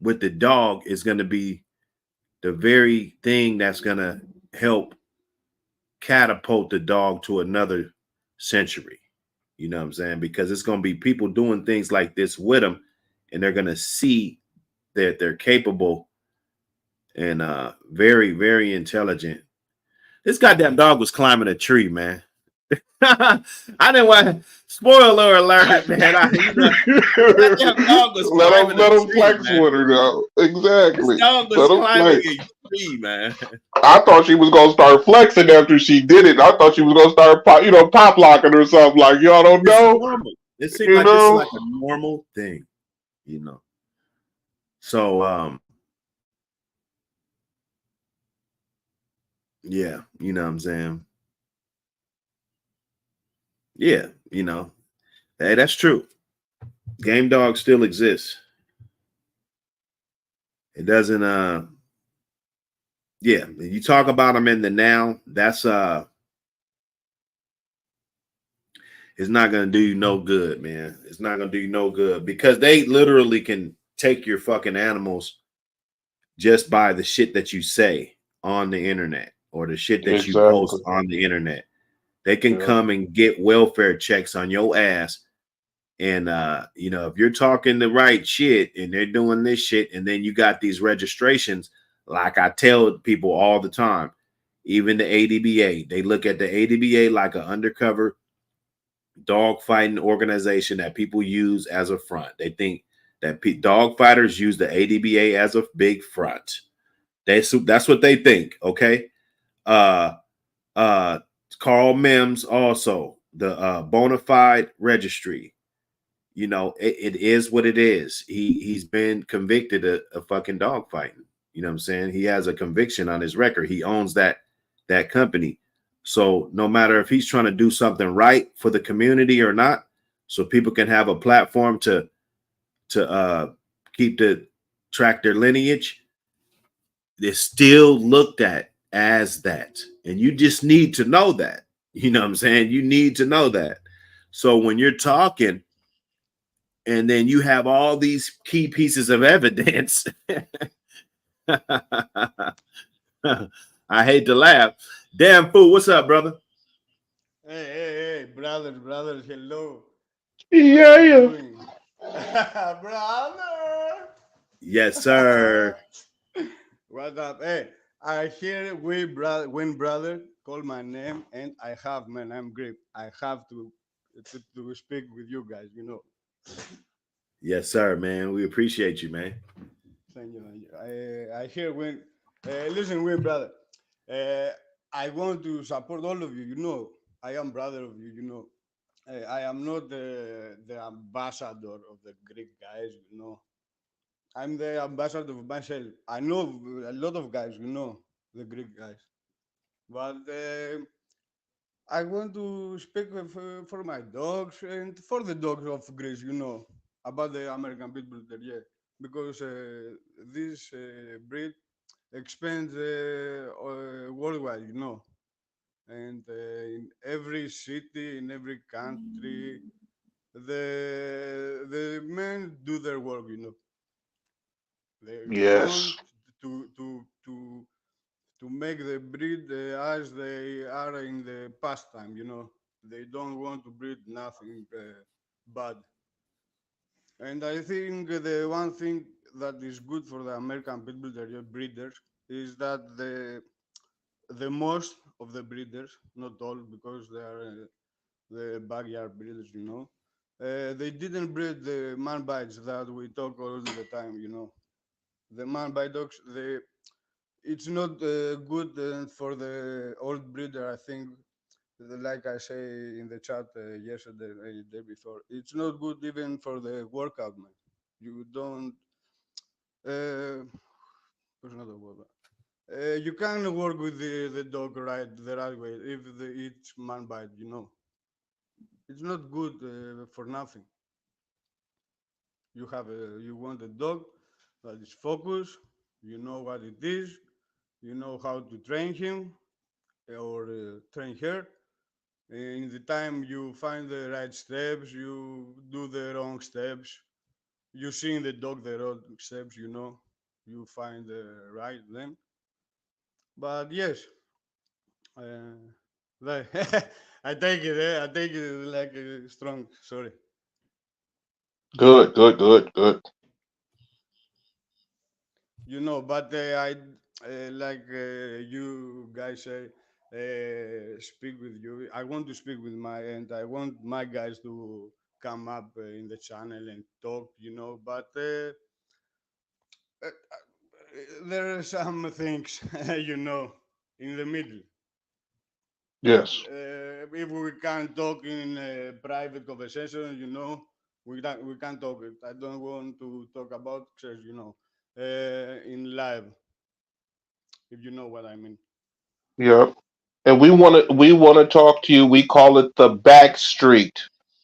[SPEAKER 5] with the dog is gonna be the very thing that's gonna help catapult the dog to another century. You know what I'm saying? Because it's gonna be people doing things like this with them, and they're gonna see that they're capable and very, very intelligent. This goddamn dog was climbing a tree, man. I didn't want spoiler alert, man. That dog was climbing
[SPEAKER 7] let
[SPEAKER 5] a
[SPEAKER 7] him
[SPEAKER 5] tree,
[SPEAKER 7] flex
[SPEAKER 5] man.
[SPEAKER 7] with her though.
[SPEAKER 5] This
[SPEAKER 7] Exactly.
[SPEAKER 5] dog was
[SPEAKER 7] Let him
[SPEAKER 5] climbing
[SPEAKER 7] flex.
[SPEAKER 5] a tree, man.
[SPEAKER 7] I thought she was gonna start flexing after she did it. I thought she was gonna start pop locking or something like y'all don't
[SPEAKER 5] It's
[SPEAKER 7] know.
[SPEAKER 5] normal. It seemed
[SPEAKER 7] You
[SPEAKER 5] like this is
[SPEAKER 7] know?
[SPEAKER 5] like a normal thing, you know. So yeah, you know what I'm saying? Yeah, hey, that's true. GameDog still exists. It doesn't yeah, you talk about them in the now, that's it's not gonna do you no good, man. It's not gonna do you no good because they literally can take your fucking animals just by the shit that you say on the internet or the shit that you post
[SPEAKER 7] Exactly.
[SPEAKER 5] on the internet. They can
[SPEAKER 7] Yeah.
[SPEAKER 5] come and get welfare checks on your ass. And if you're talking the right shit and they're doing this shit, and then you got these registrations, like I tell people all the time, even the ADBA, they look at the ADBA like an undercover dog fighting organization that people use as a front. They think that dog fighters use the ADBA as a big front. That's what they think. Okay. Uh, uh, Carl Mims also the bona fide registry. It is what it is. He's been convicted of fucking dog fighting. You know what I'm saying? He has a conviction on his record. He owns that company. So no matter if he's trying to do something right for the community or not, so people can have a platform to keep the track their lineage, they're still looked at as that. And you just need to know that. You know what I'm saying? You need to know that. So when you're talking and then you have all these key pieces of evidence, I hate to laugh. Damn fool, what's up, brother?
[SPEAKER 8] Hey, brothers, hello. How
[SPEAKER 7] Yeah,
[SPEAKER 8] you
[SPEAKER 7] yeah.
[SPEAKER 8] doing? Brother!
[SPEAKER 5] Yes, sir.
[SPEAKER 8] What up? Hey, I hear when brother call my name, and I'm great. I have to speak with you guys.
[SPEAKER 5] Yes, sir, man. We appreciate you, man.
[SPEAKER 8] Thank you. I hear listen, Win, brother. Uh, I want to support all of you. I am brother of you. I am not the ambassador of the Greek guys. I'm the ambassador of myself. I know a lot of guys, the Greek guys. But I want to speak for my dogs and for the dogs of Greece, about the American Pit Bull Terrier. Because this breed expands worldwide. And in every city, in every country, the men do their work. They want
[SPEAKER 7] Yes.
[SPEAKER 8] to make the breed as they are in the pastime. They don't want to breed nothing bad. And I think the one thing that is good for the American Pit Bull Terrier breeders is that the most of the breeders, not all, because they are the backyard breeders, they didn't breed the man bites that we talk all the time. The man bite dogs, it's not good for the old breeder. I think, like I say in the chat yesterday, the day before, it's not good even for the workout man. You don't. What's another word? You can work with the dog the right way if it's man bite. It's not good for nothing. You want a dog that is focused. You know what it is. You know how to train him or train her. In the time you find the right steps, you do the wrong steps. You see in the dog the wrong steps. You find the right them. But yes, I take it. I take it like strong. Sorry.
[SPEAKER 7] Good, good, good, good.
[SPEAKER 8] But I like you guys say, speak with you. I want to speak with I want my guys to come up in the channel and talk. But there are some things, in the middle.
[SPEAKER 7] Yes.
[SPEAKER 8] If we can't talk in a private conversation, we can't talk it. I don't want to talk about sex, in live, if you know what I mean.
[SPEAKER 7] Yeah. And we want to talk to you. We call it the back street.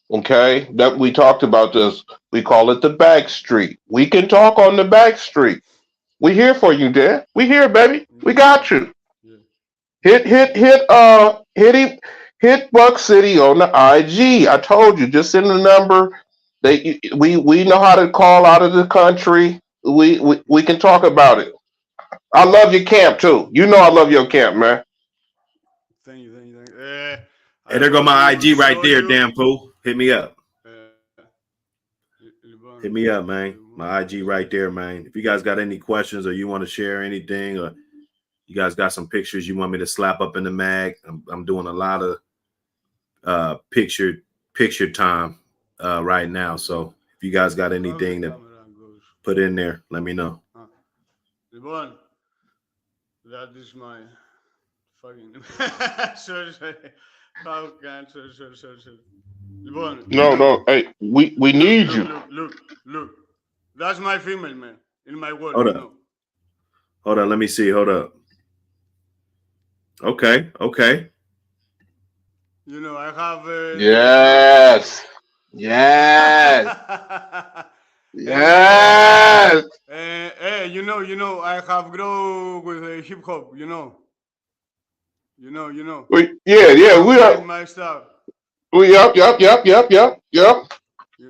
[SPEAKER 7] Okay? That we talked about this. We call it the back street. We can talk on the back street. We here for you, Dad. We here, baby. We got you.
[SPEAKER 8] Yeah.
[SPEAKER 7] Hit Buck City on the IG. I told you, just send the number. We know how to call out of the country. We can talk about it. I love your camp too. You know I love your camp, man.
[SPEAKER 8] Thank you.
[SPEAKER 5] Hey, there go my IG right there, damn fool. Hit me up. Hit me up, man. My IG right there, man. If you guys got any questions or you want to share anything, or you guys got some pictures you want me to slap up in the mag, I'm doing a lot of picture time right now. So if you guys got anything to put in there, let me know.
[SPEAKER 8] Libon, that is my fucking sorry. How can sorry. Libon.
[SPEAKER 7] No. Hey, we need you.
[SPEAKER 8] Look. That's my female, man. In my world.
[SPEAKER 5] Hold on. Let me see. Hold up. Okay.
[SPEAKER 8] I have.
[SPEAKER 7] Yes. Yes.
[SPEAKER 8] I have grown with hip hop. Yeah.
[SPEAKER 7] We are.
[SPEAKER 8] My stuff.
[SPEAKER 7] Yep.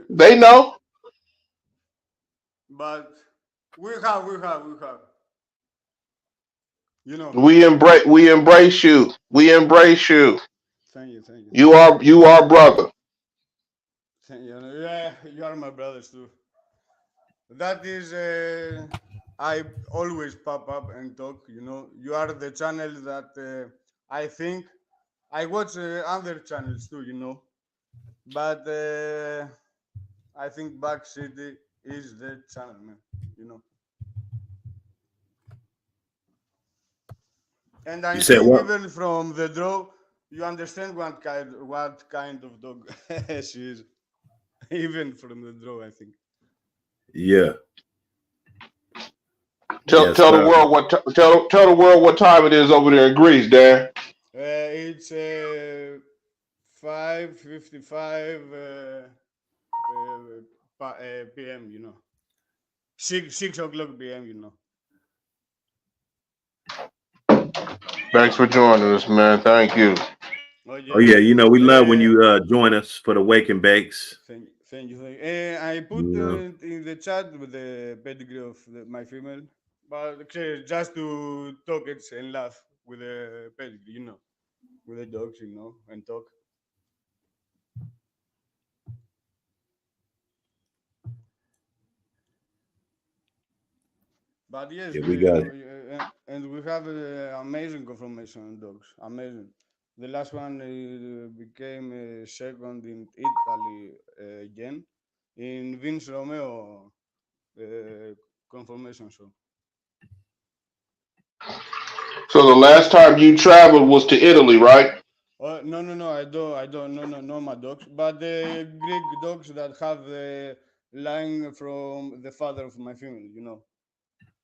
[SPEAKER 7] They know.
[SPEAKER 8] But we have.
[SPEAKER 7] We embrace you. We embrace you.
[SPEAKER 8] Thank you.
[SPEAKER 7] You are brother.
[SPEAKER 8] Thank you. Yeah, you are my brothers too. That is, I always pop up and talk. You are the channel that I think I watch other channels too. But I think Back City is the channel, man. And I think even from the draw, you understand what kind of dog she is. Even from the draw, I think.
[SPEAKER 5] Yeah.
[SPEAKER 7] Tell the world tell the world what time it is over there in Greece, Dan.
[SPEAKER 8] It's 5:55 p.m. 6 o'clock p.m.
[SPEAKER 7] Thanks for joining us, man. Thank you.
[SPEAKER 5] Oh yeah, we love when you join us for the wake and bakes.
[SPEAKER 8] Thank you. I put in the chat with the pedigree of my female. But just to talk it and laugh with the pedigree, you know, with the dogs, you know, and talk. But yes,
[SPEAKER 5] Yeah, we got it.
[SPEAKER 8] and we have amazing confirmation on dogs. Amazing. The last one became second in Italy again in Vince Romeo confirmation show.
[SPEAKER 7] So the last time you traveled was to Italy, right?
[SPEAKER 8] No, I don't, no, my dogs, but the Greek dogs that have the line from the father of my family, you know,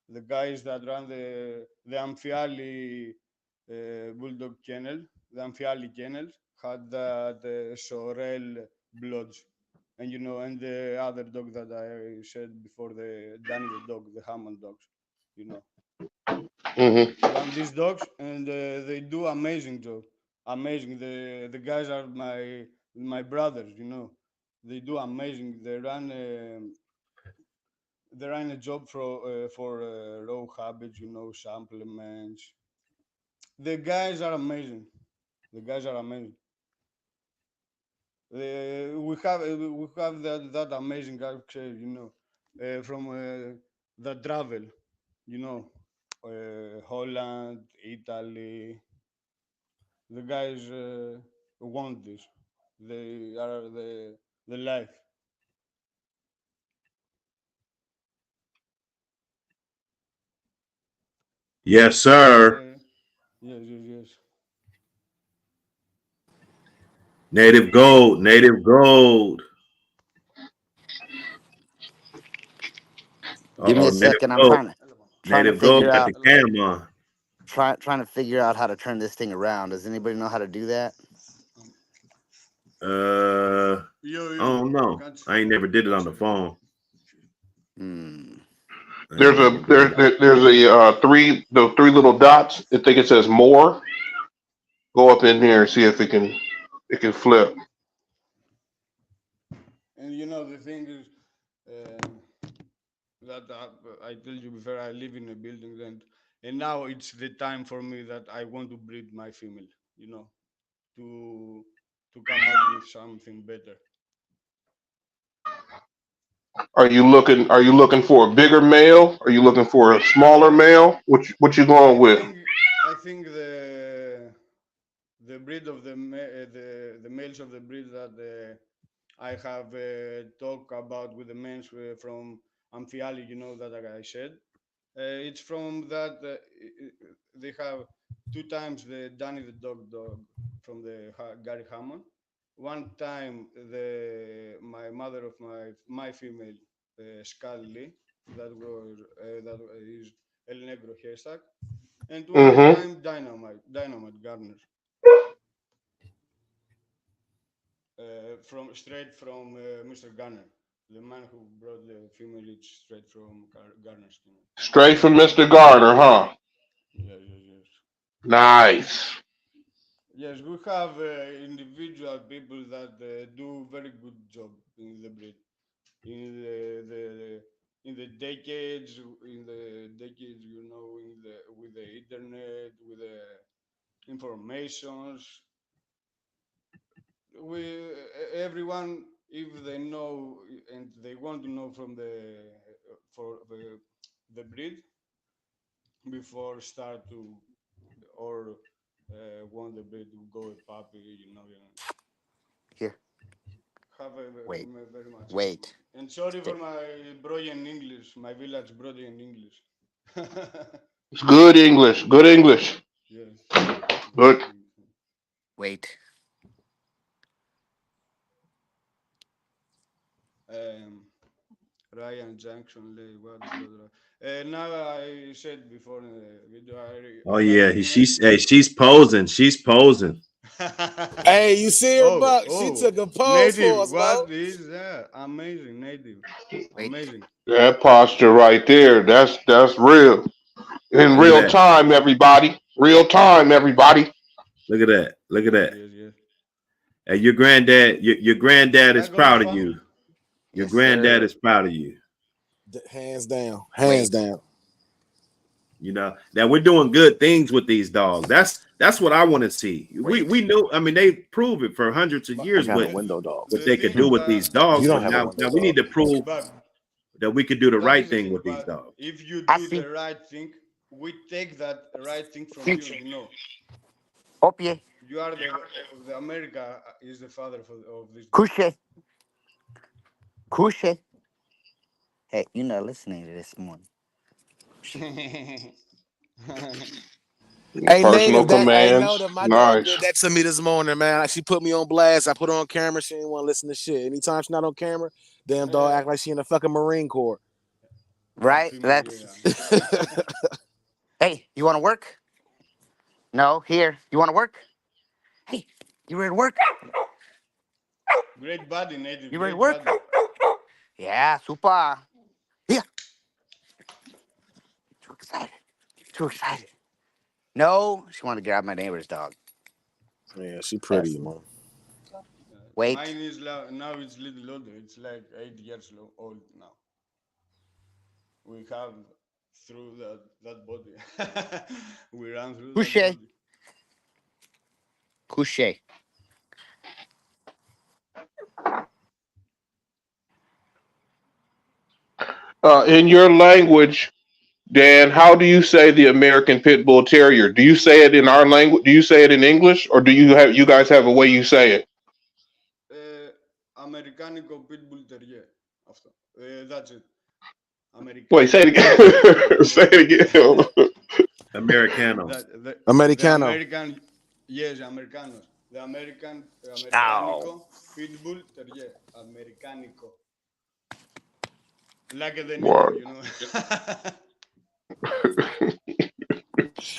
[SPEAKER 8] the guys that run the Amphiali bulldog kennel, the Amphiali kennels had that Sorel bloods, and you know, and the other dog that I said before, the Danny the dog, the Hammond dogs, you know.
[SPEAKER 7] Mm-hmm.
[SPEAKER 8] Run these dogs, and they do amazing job. Amazing. The guys are my brothers. You know, they do amazing. They run a job for raw habits. You know, supplements. The guys are amazing. The guys are amazing. We have that amazing guy. You know, from the travel. You know, Holland, Italy. The guys want this. They are the life.
[SPEAKER 5] Yes, sir.
[SPEAKER 8] Yes.
[SPEAKER 5] Native gold. Native gold.
[SPEAKER 9] Give me a
[SPEAKER 5] Native
[SPEAKER 9] second. I'm
[SPEAKER 5] gold.
[SPEAKER 9] trying to
[SPEAKER 5] Native gold
[SPEAKER 9] figure
[SPEAKER 5] got
[SPEAKER 9] out
[SPEAKER 5] the cam on.
[SPEAKER 9] trying to figure out how to turn this thing around. Does anybody know how to do that?
[SPEAKER 5] I don't know. I ain't never did it on the phone.
[SPEAKER 7] There's a three little dots. I think it says more. Go up in here and see if it can flip.
[SPEAKER 8] And you know the thing is that I told you before, I live in a building, and now it's the time for me that I want to breed my female. You know, to come out with something better.
[SPEAKER 7] Are you looking for a bigger male? Are you looking for a smaller male? What you going with?
[SPEAKER 8] I think the breed of the males of the breed that I have talked about with the men from Amphiali, you know, that I said. It's from that they have two times the Danny the dog from the Gary Hammond. One time my mother of my female Scully, that is El Negro Haystack, and one
[SPEAKER 7] Mm-hmm.
[SPEAKER 8] time Dynamite Garner, straight from Mr. Garner, the man who brought the female it's straight from Garner's kennel.
[SPEAKER 7] Straight from Mr. Garner, huh?
[SPEAKER 8] Yes.
[SPEAKER 7] Nice.
[SPEAKER 8] Yes, we have individual people that do very good job in the breed, in the decades, you know, with the internet, with the informations. Everyone, if they know and they want to know from for the breed before start to or want the breed to go a puppy, you know.
[SPEAKER 9] Here.
[SPEAKER 8] Have
[SPEAKER 9] Wait.
[SPEAKER 8] very much.
[SPEAKER 9] Wait.
[SPEAKER 8] And sorry for my broken English, my village broken English.
[SPEAKER 7] It's good English. Good English.
[SPEAKER 8] Yes.
[SPEAKER 7] Good.
[SPEAKER 9] Wait.
[SPEAKER 8] Ryan Junction, what is that? Now I said before in the video.
[SPEAKER 5] Oh yeah, she's posing. She's posing.
[SPEAKER 10] Hey, you see her, Buck? She took a pose
[SPEAKER 8] native,
[SPEAKER 10] for us,
[SPEAKER 8] what
[SPEAKER 10] bro.
[SPEAKER 8] is that? Amazing, native.
[SPEAKER 9] Wait.
[SPEAKER 8] Amazing.
[SPEAKER 7] That posture right there. That's real. In
[SPEAKER 5] Look at
[SPEAKER 7] real
[SPEAKER 5] that.
[SPEAKER 7] time, everybody. Real time, everybody.
[SPEAKER 5] Look at that. Look at that.
[SPEAKER 8] Yes.
[SPEAKER 5] And your granddad is proud of you. Your
[SPEAKER 9] Yes,
[SPEAKER 5] granddad
[SPEAKER 9] sir.
[SPEAKER 5] is proud of you.
[SPEAKER 10] Hands down. Hands down.
[SPEAKER 5] You know, that we're doing good things with these dogs. That's what I want to see. We know. I mean, they prove it for hundreds of years what they could do with these dogs. But now we need to prove that we could do the right thing with these dogs.
[SPEAKER 8] If you do the right thing, we take that right thing from you. You know. You are the America is the father of this.
[SPEAKER 9] Couche. Hey, you're not listening to this morning.
[SPEAKER 10] Hey,
[SPEAKER 7] Personal
[SPEAKER 10] native, that I know
[SPEAKER 7] commands.
[SPEAKER 10] that my dog
[SPEAKER 7] Nice.
[SPEAKER 10] did that to me this morning, man. She put me on blast. I put her on camera. She didn't want to listen to shit. Anytime she's not on camera, damn dog act like she in the fucking Marine Corps.
[SPEAKER 9] Right? That's. Hey, you want to work? No, here. You want to work? Hey, you ready to work?
[SPEAKER 8] Great body, native.
[SPEAKER 9] You ready to work? Yeah, super. Yeah. Too excited. Too excited. No, she wanted to grab my neighbor's dog.
[SPEAKER 10] Yeah, she pretty, man.
[SPEAKER 9] Wait.
[SPEAKER 8] Mine is now it's little older. It's like 8 years old now. We have through that body. We ran through
[SPEAKER 9] Couche.
[SPEAKER 8] that body.
[SPEAKER 9] Couche.
[SPEAKER 7] In your language, Dan, how do you say the American Pit Bull Terrier? Do you say it in our language? Do you say it in English, or do you guys have a way you say it?
[SPEAKER 8] Americanico Pit Bull Terrier. That's it.
[SPEAKER 7] Wait, say it again. Say it again.
[SPEAKER 5] Americano.
[SPEAKER 10] Americano.
[SPEAKER 8] American, yes, Americanos. The Americanico Pit Bull Terrier. Americanico. Like the name, you know.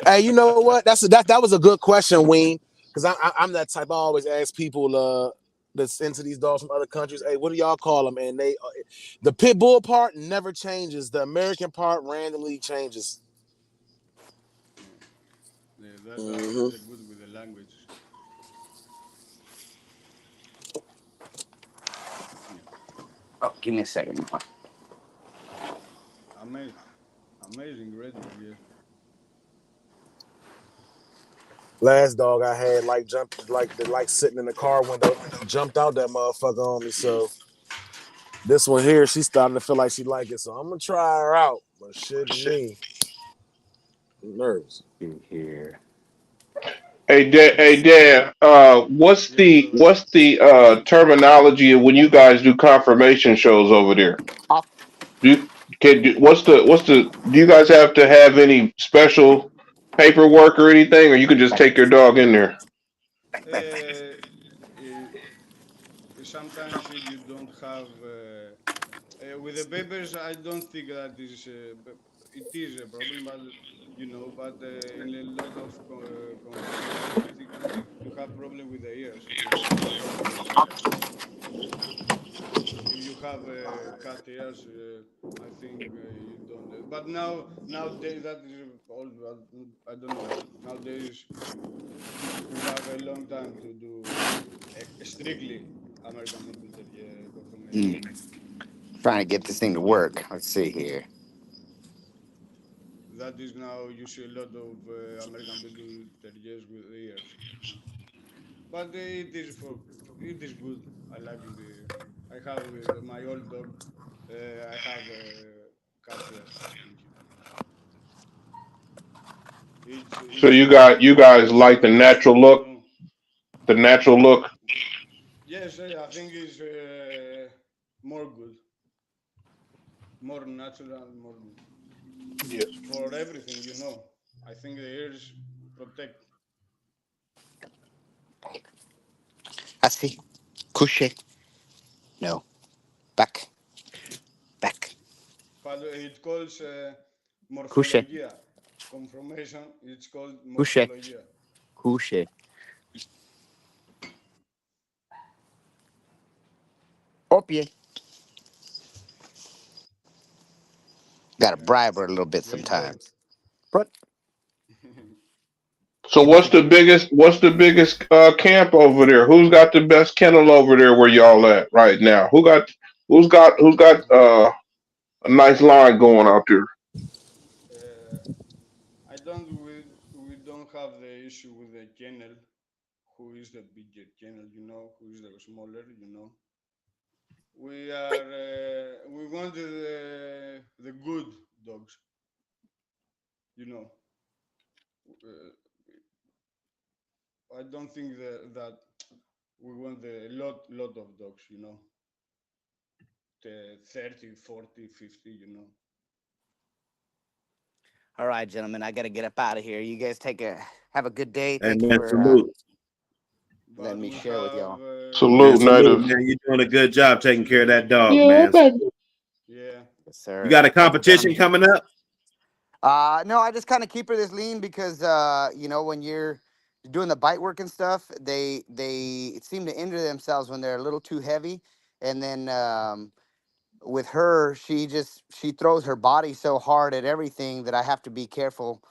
[SPEAKER 10] Hey, you know what? That was a good question, Ween. Because I'm that type. I always ask people that's into these dogs from other countries. Hey, what do y'all call them? And the pit bull part never changes. The American part randomly changes.
[SPEAKER 8] Yeah, that's good with the language.
[SPEAKER 9] Oh, give me a second.
[SPEAKER 8] Amazing radio, yeah.
[SPEAKER 10] Last dog I had jumped sitting in the car window, jumped out that motherfucker on me. So this one here, she's starting to feel like she like it. So I'm gonna try her out. But shit me. I'm nervous.
[SPEAKER 9] Here.
[SPEAKER 7] Hey Dan, what's the terminology when you guys do confirmation shows over there? Do you guys have to have any special paperwork or anything, or you can just take your dog in there?
[SPEAKER 8] Sometimes you don't have with the papers. I don't think that is it is a problem, but you know, but in a lot of conversations, I think you have problem with the ears. If you have cat ears, I think you don't. But nowadays that is old. I don't know. Nowadays we have a long time to do strictly American Pit Bull confirmation.
[SPEAKER 9] Trying to get this thing to work. Let's see here.
[SPEAKER 8] That is now you see a lot of American Pit Bull Terriers with ears, but it is good. I like it. I have with my old dog. I have cat ears in him.
[SPEAKER 7] So you guys like the natural look? The natural look?
[SPEAKER 8] Yes, I think it's more good. More natural and more good.
[SPEAKER 7] Yes.
[SPEAKER 8] For everything, you know. I think the ears protect.
[SPEAKER 9] I see. Couche. No. Back.
[SPEAKER 8] But it calls morphologia. Confirmation, it's called morphologia.
[SPEAKER 9] Couche. Opie. Gotta bribe her a little bit sometimes. But
[SPEAKER 7] so what's the biggest camp over there? Who's got the best kennel over there where y'all at right now? Who's got a nice line going out there?
[SPEAKER 8] we don't have the issue with the kennel, who is the bigger kennel, who is the smaller, we wanted the good dogs, you know. I don't think that we want the lot of dogs, the 30, 40, 50.
[SPEAKER 9] All right, gentlemen, I got to get up out of here. You guys have a good day.
[SPEAKER 5] And
[SPEAKER 9] Thank you
[SPEAKER 5] man,
[SPEAKER 9] for
[SPEAKER 5] salute.
[SPEAKER 9] letting
[SPEAKER 8] But
[SPEAKER 9] me
[SPEAKER 8] we
[SPEAKER 9] share with
[SPEAKER 8] have,
[SPEAKER 9] y'all.
[SPEAKER 5] Yeah,
[SPEAKER 7] Salute,
[SPEAKER 5] salute,
[SPEAKER 7] native.
[SPEAKER 5] man. You're doing a good job taking care of that dog,
[SPEAKER 7] Yeah,
[SPEAKER 5] man.
[SPEAKER 7] baby.
[SPEAKER 8] yeah.
[SPEAKER 9] Yes, sir.
[SPEAKER 5] You got a
[SPEAKER 9] Thank you,
[SPEAKER 5] competition
[SPEAKER 9] gentlemen.
[SPEAKER 5] coming up?
[SPEAKER 9] No, I just kind of keep her this lean because when you're doing the bite work and stuff, they seem to injure themselves when they're a little too heavy. And then with her, she throws her body so hard at everything that I have to be careful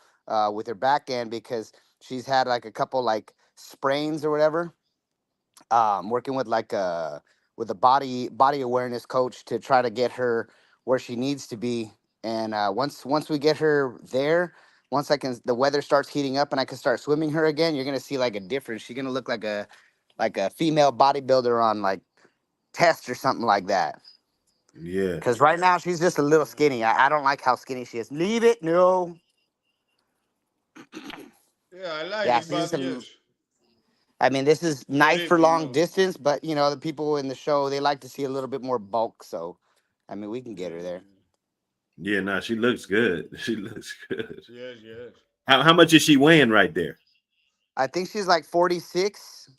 [SPEAKER 9] with her back end because she's had like a couple like sprains or whatever. Working with with a body awareness coach to try to get her where she needs to be. And once we get her there, once the weather starts heating up and I can start swimming her again, you're gonna see like a difference. She's gonna look like a female bodybuilder on like test or something like that.
[SPEAKER 5] Yeah.
[SPEAKER 9] Because right now she's just a little skinny. I don't like how skinny she is. Leave it. No.
[SPEAKER 8] Yeah, I like
[SPEAKER 9] Yeah,
[SPEAKER 8] it,
[SPEAKER 9] she's just
[SPEAKER 8] but
[SPEAKER 9] a.
[SPEAKER 8] yes,
[SPEAKER 9] I mean, this is
[SPEAKER 8] for
[SPEAKER 9] nice
[SPEAKER 8] it,
[SPEAKER 9] for long distance, but the people in the show they like to see a little bit more bulk. So, I mean, we can get her
[SPEAKER 8] Yes,
[SPEAKER 9] there.
[SPEAKER 5] Yeah, no, she looks good. She looks good.
[SPEAKER 8] yes, yes.
[SPEAKER 5] How much is she weighing right there?
[SPEAKER 9] I think she's like 46,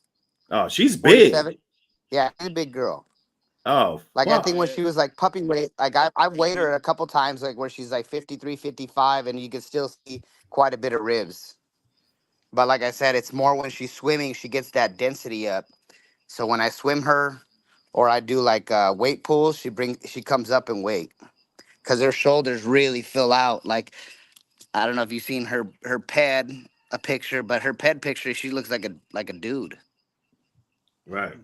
[SPEAKER 5] Oh, she's big.
[SPEAKER 9] 47. Yeah, she's a big girl.
[SPEAKER 5] Oh,
[SPEAKER 9] Like I think
[SPEAKER 5] fuck.
[SPEAKER 9] when
[SPEAKER 8] Yeah,
[SPEAKER 9] she was like puppy weight, like I weighed her a couple times, like where she's like 53, 55, and you can still see quite a bit of ribs. But like I said, it's more when she's swimming, she gets that density up. So when I swim her, or I do like weight pulls, she comes up in weight because her shoulders really fill out. Like I don't know if you've seen her ped a picture, but her ped picture, she looks like a dude.
[SPEAKER 5] Right.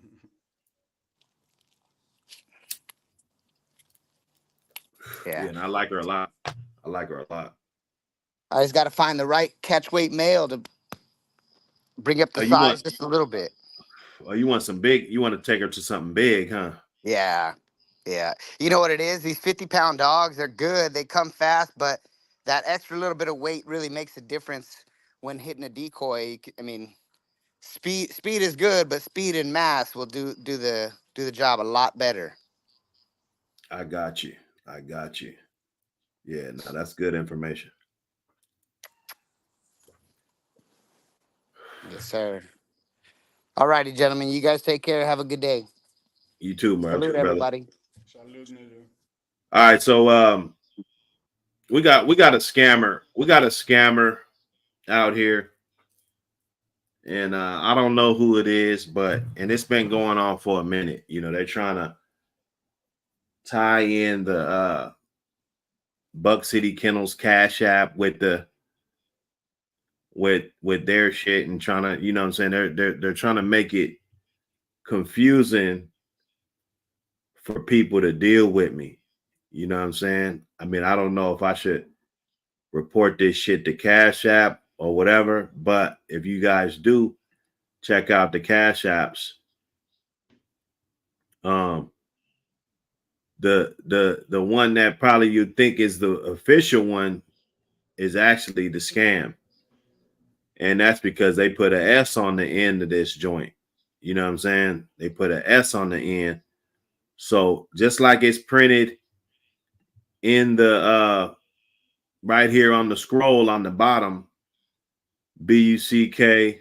[SPEAKER 9] Yeah.
[SPEAKER 5] Yeah, and I like her a lot. I like her a lot.
[SPEAKER 9] I just got to find the right catch weight male to bring up the
[SPEAKER 5] Oh, you want
[SPEAKER 9] size just a little bit.
[SPEAKER 5] you want some big, you want to take her to something big, huh?
[SPEAKER 9] Yeah. Yeah. You know what it is? These 50-pound dogs, they're good. They come fast, but that extra little bit of weight really makes a difference when hitting a decoy. I mean, speed is good, but speed and mass will do the job a lot better.
[SPEAKER 5] I got you. I got you. Yeah, no, that's good information.
[SPEAKER 9] Yes, sir. All righty, gentlemen. You guys take care. Have a good day.
[SPEAKER 5] You too,
[SPEAKER 9] Salute,
[SPEAKER 5] brother.
[SPEAKER 9] everybody.
[SPEAKER 8] salute, nigga.
[SPEAKER 5] All right, so we got a scammer. We got a scammer out here. And I don't know who it is, and it's been going on for a minute. They're trying to tie in the Buck City Kennels Cash App with their shit and trying to, you know what I'm saying? They're trying to make it confusing for people to deal with me. You know what I'm saying? I mean, I don't know if I should report this shit to Cash App or whatever, but if you guys do, check out the Cash Apps. The one that probably you think is the official one is actually the scam. And that's because they put an S on the end of this joint. You know what I'm saying? They put an S on the end. So just like it's printed in the right here on the scroll on the bottom, BUCKCITYLIVE.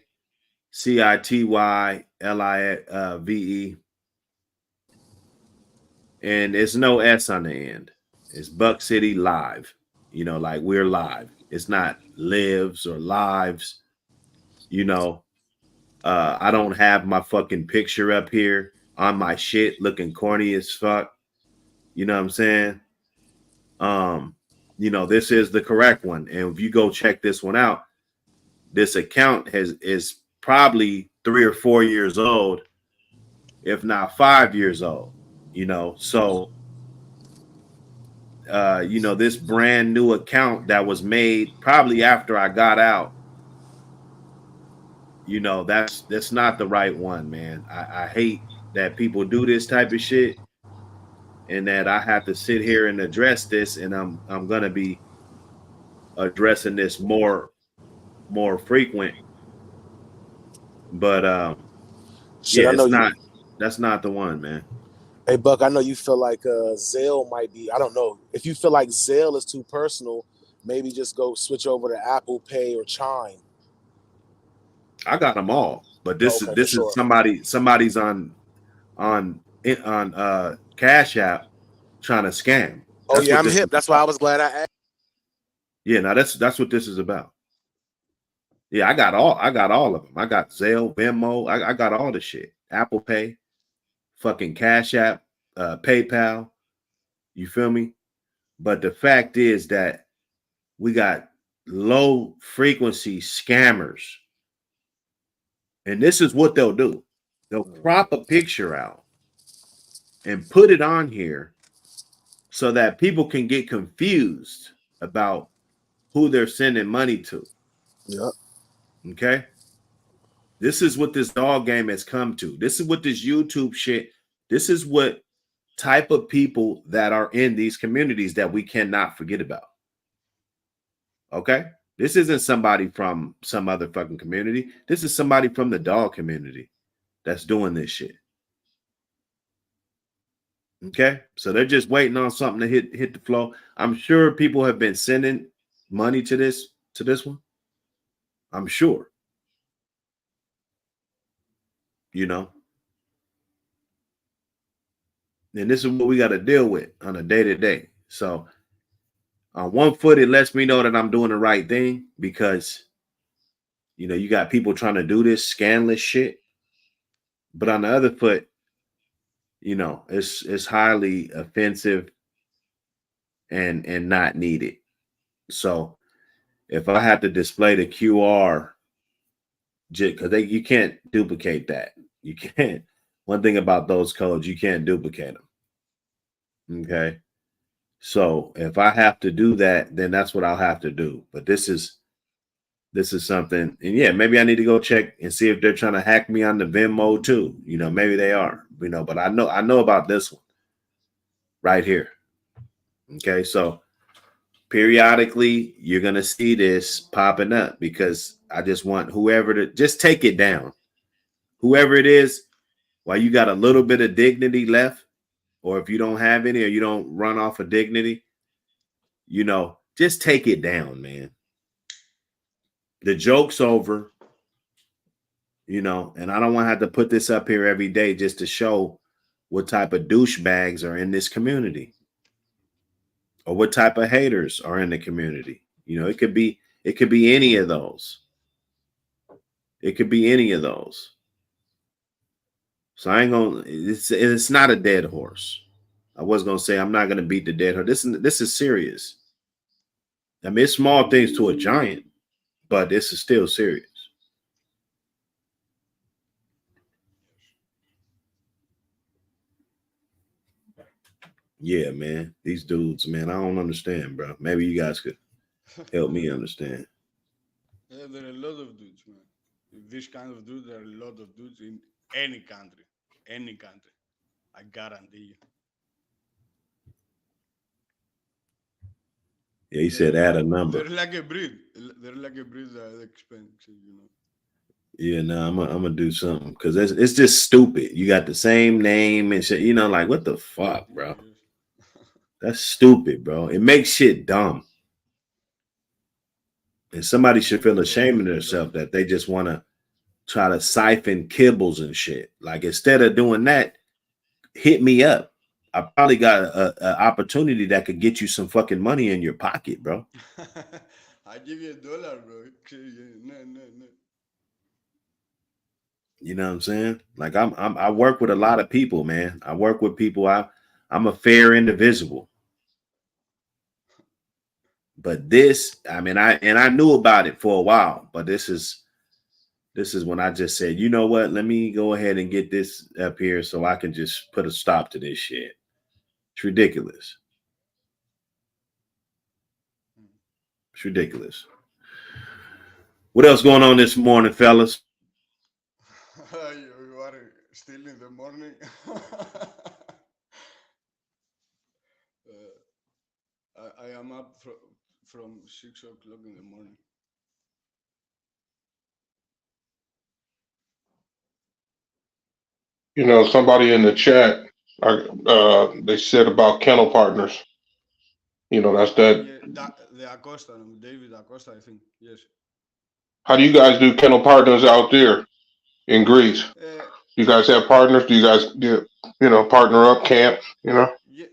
[SPEAKER 5] And there's no S on the end. It's Buck City Live. Like we're live. It's not lives or lives. I don't have my fucking picture up here on my shit looking corny as fuck. You know what I'm saying? This is the correct one. And if you go check this one out, this account is probably 3 or 4 years old, if not 5 years old. So you know, this brand new account that was made probably after I got out, you know, that's not the right one, man. I hate that people do this type of shit, and that I have to sit here and address this, and I'm gonna be addressing this more frequent. But
[SPEAKER 10] Shit,
[SPEAKER 5] yeah,
[SPEAKER 10] I know you.
[SPEAKER 5] that's not the one, man.
[SPEAKER 10] Hey, Buck, I know you feel like Zelle might be. I don't know if you feel like Zelle is too personal. Maybe just go switch over to Apple Pay or Chime.
[SPEAKER 5] I got them all, but this
[SPEAKER 10] Okay, for
[SPEAKER 5] is
[SPEAKER 10] sure.
[SPEAKER 5] somebody's on Cash App trying to scam.
[SPEAKER 10] Oh
[SPEAKER 5] That's
[SPEAKER 10] yeah,
[SPEAKER 5] what
[SPEAKER 10] I'm
[SPEAKER 5] this
[SPEAKER 10] hip.
[SPEAKER 5] is
[SPEAKER 10] That's why I
[SPEAKER 5] about.
[SPEAKER 10] was glad I asked.
[SPEAKER 5] Yeah, now that's what this is about. Yeah, I got all of them. I got Zelle, Venmo, I got all the shit. Apple Pay, fucking Cash App, PayPal. You feel me? But the fact is that we got low frequency scammers. And this is what they'll do. They'll crop a picture out and put it on here so that people can get confused about who they're sending money to.
[SPEAKER 10] Yep.
[SPEAKER 5] Okay. This is what this dog game has come to. This is what this YouTube shit, this is what type of people that are in these communities that we cannot forget about. Okay. This isn't somebody from some other fucking community. This is somebody from the dog community that's doing this shit. Okay. So they're just waiting on something to hit the flow. I'm sure people have been sending money to this one. I'm sure. You know. And this is what we got to deal with on a day-to-day. So on one foot, it lets me know that I'm doing the right thing because, you know, you got people trying to do this scandalous shit. But on the other foot, you know, it's highly offensive and not needed. So if I have to display the QR, because you can't duplicate that. You can't. One thing about those codes, you can't duplicate them. Okay. So if I have to do that, then that's what I'll have to do. But this is something, and yeah, maybe I need to go check and see if they're trying to hack me on the Venmo too. You know, maybe they are, you know, but I know about this one right here. Okay, so periodically you're gonna see this popping up because I just want whoever to just take it down. Whoever it is, while you got a little bit of dignity left, or if you don't have any or you don't run off of dignity, you know, just take it down, man. The joke's over, you know, and I don't want to have to put this up here every day just to show what type of douchebags are in this community or what type of haters are in the community. You know, it could be any of those. It could be any of those. So I ain't gonna. It's not a dead horse. I was gonna say I'm not gonna beat the dead horse. This is serious. I mean, it's small things to a giant, but this is still serious. Yeah, man. These dudes, man, I don't understand, bro. Maybe you guys could help me understand.
[SPEAKER 8] Yeah, there are a lot of dudes, man. This kind of dudes, there are a lot of dudes in any country. Any country. I guarantee you.
[SPEAKER 5] Yeah, he said add a number.
[SPEAKER 8] They're like a breed. They're like a breed that is expensive, you know.
[SPEAKER 5] Yeah, no, I'm gonna do something because it's just stupid. You got the same name and shit. You know, like what the fuck, bro? That's stupid, bro. It makes shit dumb. And somebody should feel ashamed of themselves that they just want to try to siphon kibbles and shit. Like instead of doing that, hit me up. I probably got a opportunity that could get you some fucking money in your pocket, bro.
[SPEAKER 8] I give you $1, bro. No.
[SPEAKER 5] You know what I'm saying? Like I work with a lot of people, man. I work with people. I'm a fair individual. But this, I mean, I knew about it for a while, but this is when I just said, you know what? Let me go ahead and get this up here so I can just put a stop to this shit. It's ridiculous. It's ridiculous. What else going on this morning, fellas?
[SPEAKER 8] You are still in the morning. I am up from 6 o'clock in the morning.
[SPEAKER 7] You know, somebody in the chat, they said about kennel partners. You know, that's that.
[SPEAKER 8] Yeah, the Acosta, David Acosta, I think. Yes.
[SPEAKER 7] How do you guys do kennel partners out there in Greece? You guys have partners? Do you guys partner up, camp? You know?
[SPEAKER 8] Yes.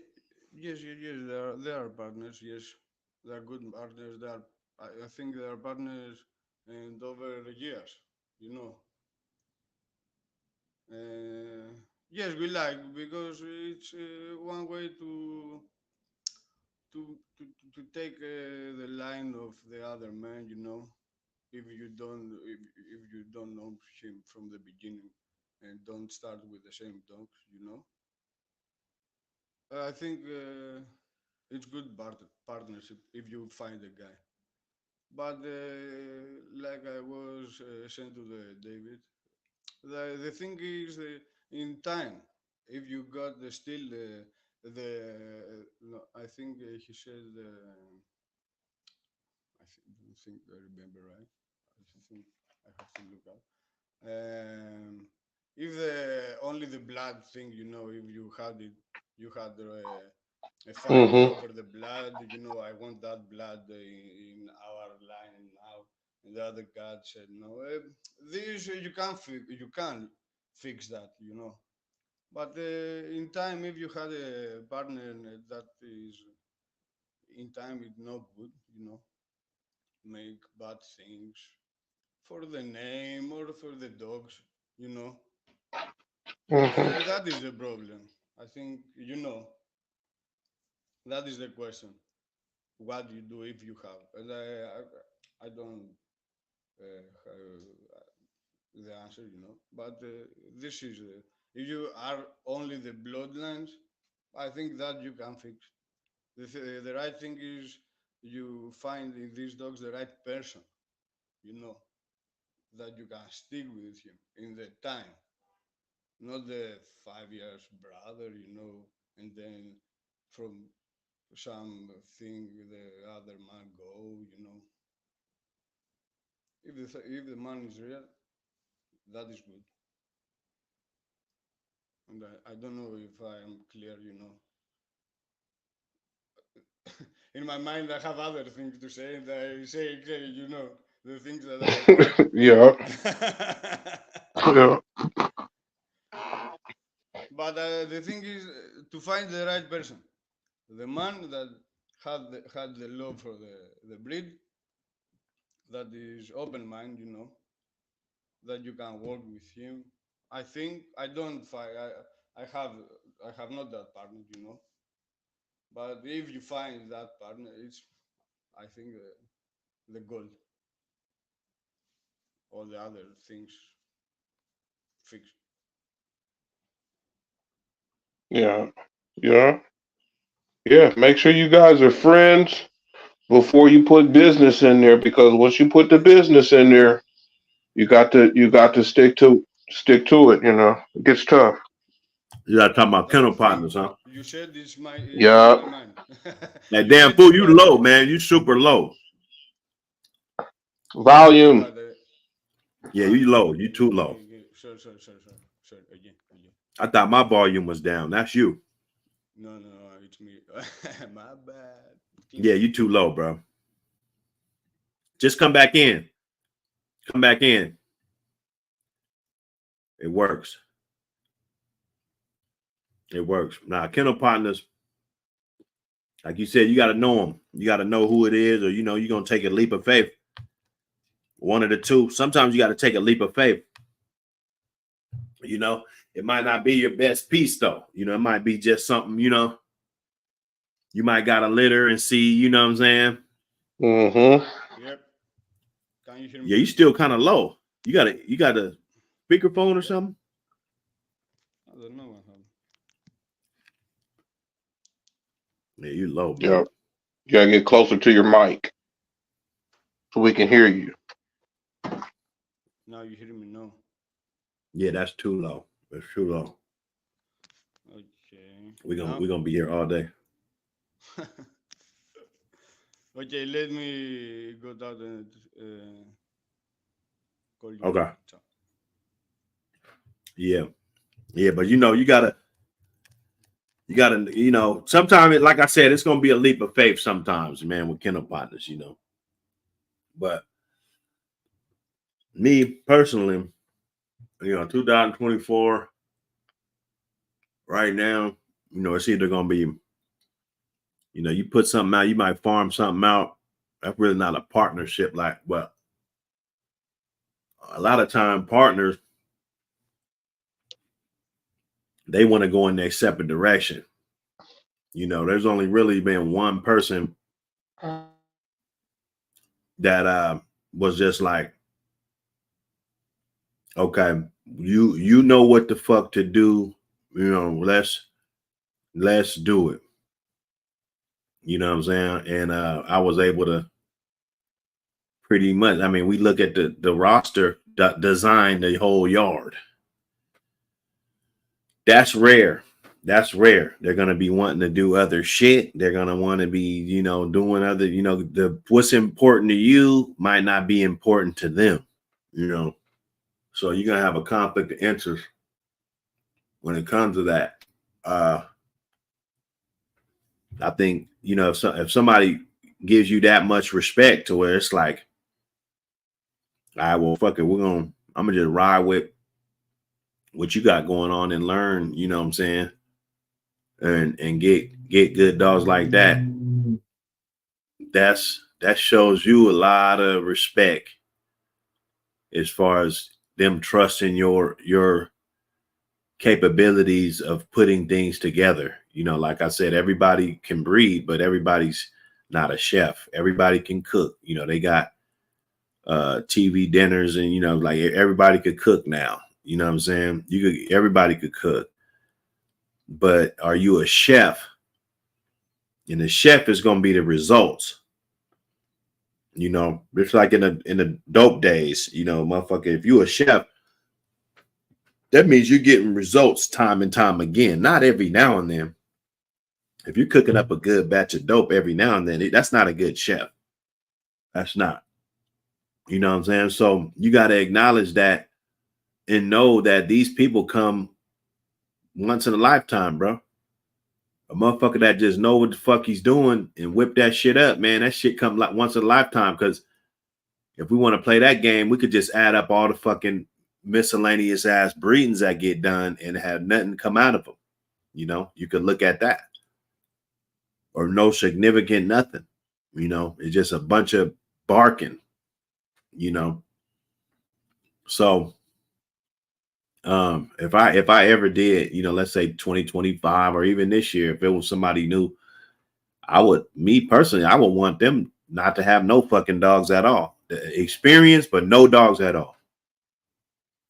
[SPEAKER 8] They are partners. Yes, they are good partners. I think they are partners, and over the years, you know. Yes, we like because it's one way to take the line of the other man, you know. If you don't know him from the beginning and don't start with the same dogs, you know. I think it's good partnership if you find a guy. But like I was saying to David, the thing is in time. If you got still no, I think he said I think I remember right. I think I have to look up. If only the blood thing, you know, if you had it, you had a fight over the blood. You know, I want that blood in our line now. And the other guy said no. This you can fix that, you know. But in time, if you had a partner that is in time, it's not good, you know, make bad things for the name or for the dogs, you know. That is the problem. I think, you know, that is the question. What do you do if you have? And I don't have the answer, you know. But this is if you are only the bloodlines, I think that you can fix. The right thing is you find in these dogs the right person, you know, that you can stick with him in the time, not the 5 years brother, you know, and then from something the other man go, you know. If the man is real, that is good. And I don't know if I am clear, you know. In my mind, I have other things to say, and I say, you know, the things that I.
[SPEAKER 7] Yeah. Yeah.
[SPEAKER 8] But the thing is to find the right person, the man that had the love for the breed, that is open mind, you know, that you can work with him. I think I don't find I have not that partner, you know. But if you find that partner, it's I think the goal. All the other things fixed.
[SPEAKER 7] Yeah. Yeah. Yeah. Make sure you guys are friends before you put business in there, because once you put the business in there, you got to stick to it. You know, it gets tough.
[SPEAKER 5] You are talking about kennel partners, huh?
[SPEAKER 8] You said it's my mind.
[SPEAKER 5] That damn fool, you low, man. You super low.
[SPEAKER 7] Volume.
[SPEAKER 5] Yeah, you low. You too low.
[SPEAKER 8] Sorry. Again.
[SPEAKER 5] I thought my volume was down. That's you.
[SPEAKER 8] No, it's me. My bad.
[SPEAKER 5] Yeah, you too low, bro. Just come back in. Come back in. It works. It works. Now, kennel partners, like you said, you got to know them. You got to know who it is, or, you know, you're going to take a leap of faith. One of the two. Sometimes you got to take a leap of faith. You know, it might not be your best piece, though. You know, it might be just something, you know, you might got to litter and see, you know what I'm saying?
[SPEAKER 7] Mm-hmm.
[SPEAKER 8] Yep. Can you hear me?
[SPEAKER 5] Yeah, you still kind of low. You got a speakerphone or something?
[SPEAKER 8] I don't know.
[SPEAKER 5] Yeah, you low, bro.
[SPEAKER 7] Yeah. You got to get closer to your mic. so we can hear you.
[SPEAKER 8] Now you hear me? No.
[SPEAKER 5] Yeah, that's too low. That's too low.
[SPEAKER 8] Okay.
[SPEAKER 5] We're
[SPEAKER 8] Now?
[SPEAKER 5] gonna be here all day.
[SPEAKER 8] Okay, let me go down and call you.
[SPEAKER 5] Okay.
[SPEAKER 8] Ciao.
[SPEAKER 5] Yeah. Yeah, but you gotta, sometimes, like I said, it's gonna be a leap of faith sometimes, man, with kennel partners, But me personally, 2024, right now, it's either gonna be, you put something out, you might farm something out. That's really not a partnership. Well, a lot of time partners, they want to go in their separate direction. There's only really been one person that was just like, okay, you know what the fuck to do, let's do it. You know what I'm saying? And I was able to pretty much, we look at the roster, design the whole yard. That's rare. That's rare. They're gonna be wanting to do other shit. They're gonna want to be, doing other, what's important to you might not be important to them, So you're gonna have a conflict of interest when it comes to that. I think, if somebody gives you that much respect to where it's like, all right, well, fuck it, I'm gonna just ride with what you got going on and learn, you know what I'm saying? And get good dogs like that. That shows you a lot of respect as far as them trusting your capabilities of putting things together. Like I said, everybody can breed, but everybody's not a chef. Everybody can cook. They got TV dinners, and like everybody could cook now. You know what I'm saying? Everybody could cook. But are you a chef? And the chef is gonna be the results. It's like in the dope days, motherfucker. If you a chef, that means you're getting results time and time again, not every now and then. If you're cooking up a good batch of dope every now and then, that's not a good chef. That's not. You know what I'm saying? So you got to acknowledge that and know that these people come once in a lifetime, bro. A motherfucker that just know what the fuck he's doing and whip that shit up, man. That shit come like once in a lifetime. Because if we want to play that game, we could just add up all the fucking miscellaneous ass breedings that get done and have nothing come out of them. You could look at that. Or no significant nothing. It's just a bunch of barking. So if I ever did, let's say 2025 or even this year, if it was somebody new, me personally, I would want them not to have no fucking dogs at all. The experience, but no dogs at all.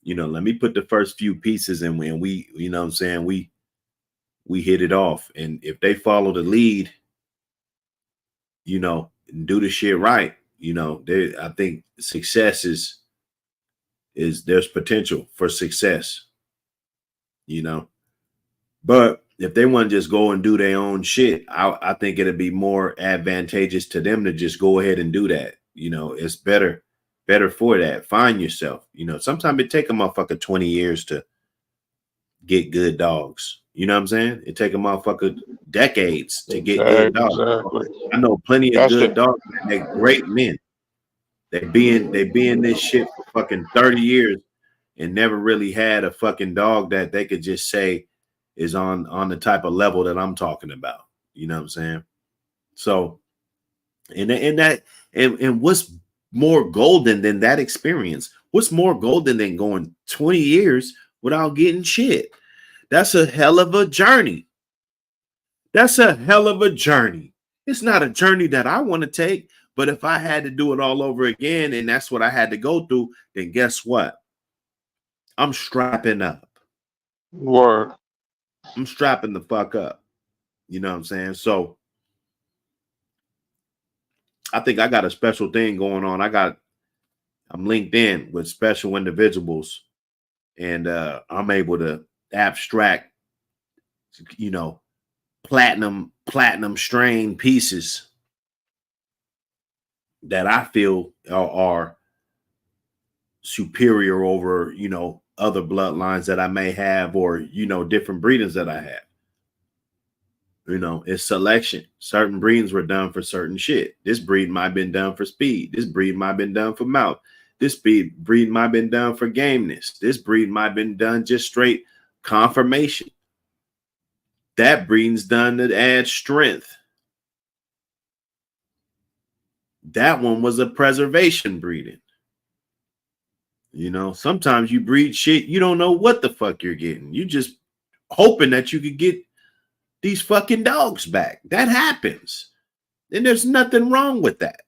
[SPEAKER 5] Let me put the first few pieces in when we, you know what I'm saying, we hit it off. And if they follow the lead, and do the shit right, I think success is there's potential for success, but if they want to just go and do their own shit, I think it'd be more advantageous to them to just go ahead and do that. It's better for that. Find yourself. Sometimes it take a motherfucker 20 years to get good dogs. You know what I'm saying? It take a motherfucker decades to get good dogs.
[SPEAKER 7] Exactly.
[SPEAKER 5] I know plenty of
[SPEAKER 7] That's
[SPEAKER 5] good dogs, man. They're great men. They be in this shit for fucking 30 years and never really had a fucking dog that they could just say is on the type of level that I'm talking about. You know what I'm saying? So, and what's more golden than that experience? What's more golden than going 20 years without getting shit? That's a hell of a journey. That's a hell of a journey. It's not a journey that I want to take, but if I had to do it all over again and that's what I had to go through, then guess what? I'm strapping up.
[SPEAKER 7] Word.
[SPEAKER 5] I'm strapping the fuck up. You know what I'm saying? So I think I got a special thing going on. I'm linked in with special individuals, and I'm able to abstract, you know, platinum strain pieces that I feel are superior over, you know, other bloodlines that I may have, or, you know, different breedings that I have. You know, it's selection. Certain breedings were done for certain shit. This breed might have been done for speed. This breed might have been done for mouth. This breed might have been done for gameness. This breed might have been done just straight conformation. That breeding's done to add strength. That one was a preservation breeding. You know, sometimes you breed shit, you don't know what the fuck you're getting. You just hoping that you could get these fucking dogs back. That happens. And there's nothing wrong with that.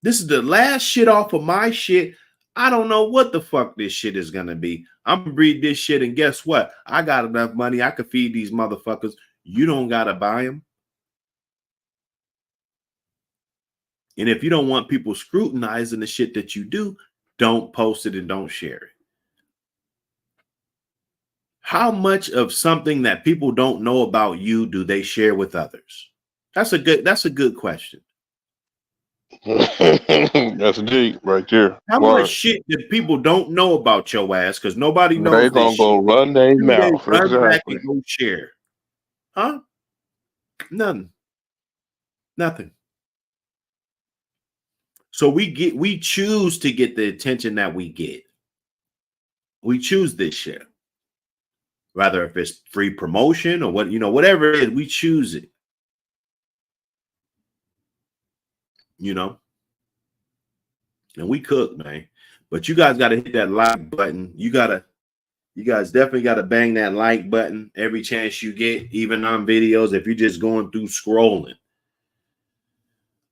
[SPEAKER 5] This is the last shit off of my shit. I don't know what the fuck this shit is going to be. I'm going to breed this shit, and guess what? I got enough money. I could feed these motherfuckers. You don't got to buy them. And if you don't want people scrutinizing the shit that you do, don't post it and don't share it. How much of something that people don't know about you do they share with others? That's a good question.
[SPEAKER 7] That's deep right there.
[SPEAKER 5] How much shit that people don't know about your ass because nobody knows
[SPEAKER 7] They
[SPEAKER 5] this
[SPEAKER 7] gonna go
[SPEAKER 5] shit?
[SPEAKER 7] run their
[SPEAKER 5] Do they
[SPEAKER 7] mouth.
[SPEAKER 5] run back
[SPEAKER 7] Exactly.
[SPEAKER 5] and go share? Huh? Nothing. So we choose to get the attention that we get. We choose this shit. Rather if it's free promotion or what, you know, whatever it is, we choose it. You know? And we cook, man. But you guys got to hit that like button. You guys definitely got to bang that like button every chance you get, even on videos. If you're just going through scrolling,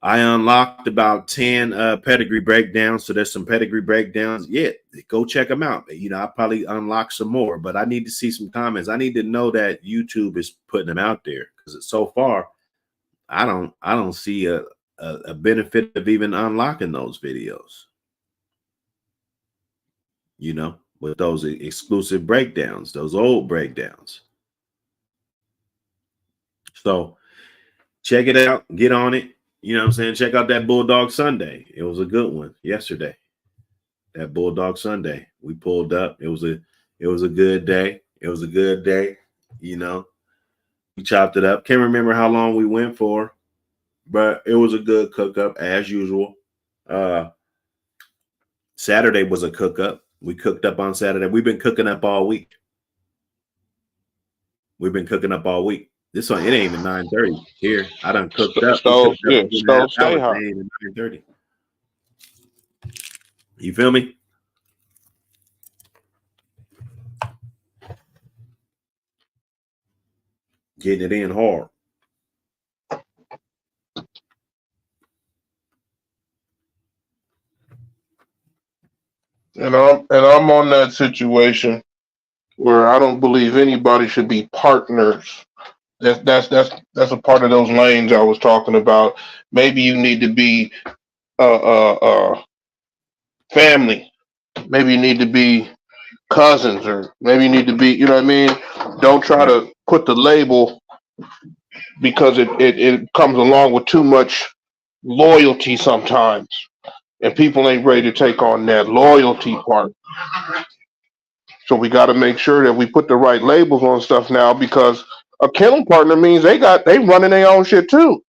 [SPEAKER 5] I unlocked about 10 pedigree breakdowns. So there's some pedigree breakdowns. Yeah, go check them out. You know, I'll probably unlock some more, but I need to see some comments. I need to know that YouTube is putting them out there, because so far I don't see a benefit of even unlocking those videos. You know, with those exclusive breakdowns, those old breakdowns. So check it out, get on it. You know what I'm saying? Check out that Bulldog Sunday. It was a good one yesterday. That Bulldog Sunday. We pulled up. It was a good day. It was a good day. You know, we chopped it up. Can't remember how long we went for, but it was a good cook up as usual. Saturday was a cook up. We cooked up on Saturday. We've been cooking up all week. This one, it ain't even 9:30 here. I done cooked up.
[SPEAKER 7] Stove stay hot.
[SPEAKER 5] 9:30. You feel me? Getting it in hard.
[SPEAKER 7] And I'm on that situation where I don't believe anybody should be partners. That's a part of those lanes I was talking about. Maybe you need to be family. Maybe you need to be cousins, or maybe you need to be, you know what I mean? Don't try to put the label, because it comes along with too much loyalty sometimes. And people ain't ready to take on that loyalty part. So we got to make sure that we put the right labels on stuff now, because a kennel partner means they running their own shit too.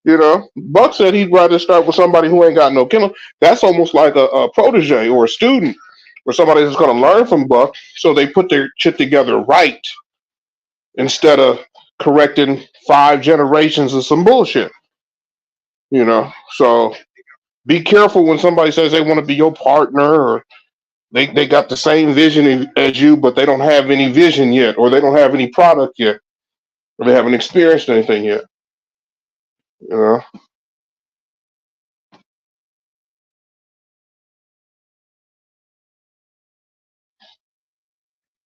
[SPEAKER 7] You know, Buck said he'd rather start with somebody who ain't got no kennel. That's almost like a protege or a student, or somebody that's going to learn from Buck. So they put their shit together right, instead of correcting 5 generations of some bullshit. You know, so be careful when somebody says they want to be your partner, or they got the same vision as you, but they don't have any vision yet, or they don't have any product yet, or they haven't experienced anything yet. You know?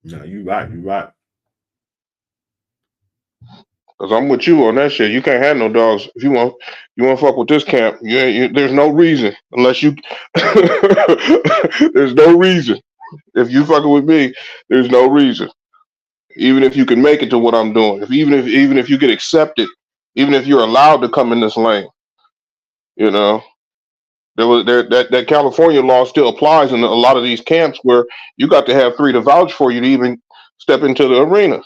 [SPEAKER 5] No, you're right. You're right.
[SPEAKER 7] Cause I'm with you on that shit. You can't have no dogs if you want to fuck with this camp. There's no reason unless you. There's no reason. If you fucking with me, there's no reason. Even if you can make it to what I'm doing, even if you get accepted, even if you're allowed to come in this lane, you know, that California law still applies in a lot of these camps where you got to have 3 to vouch for you to even step into the arena.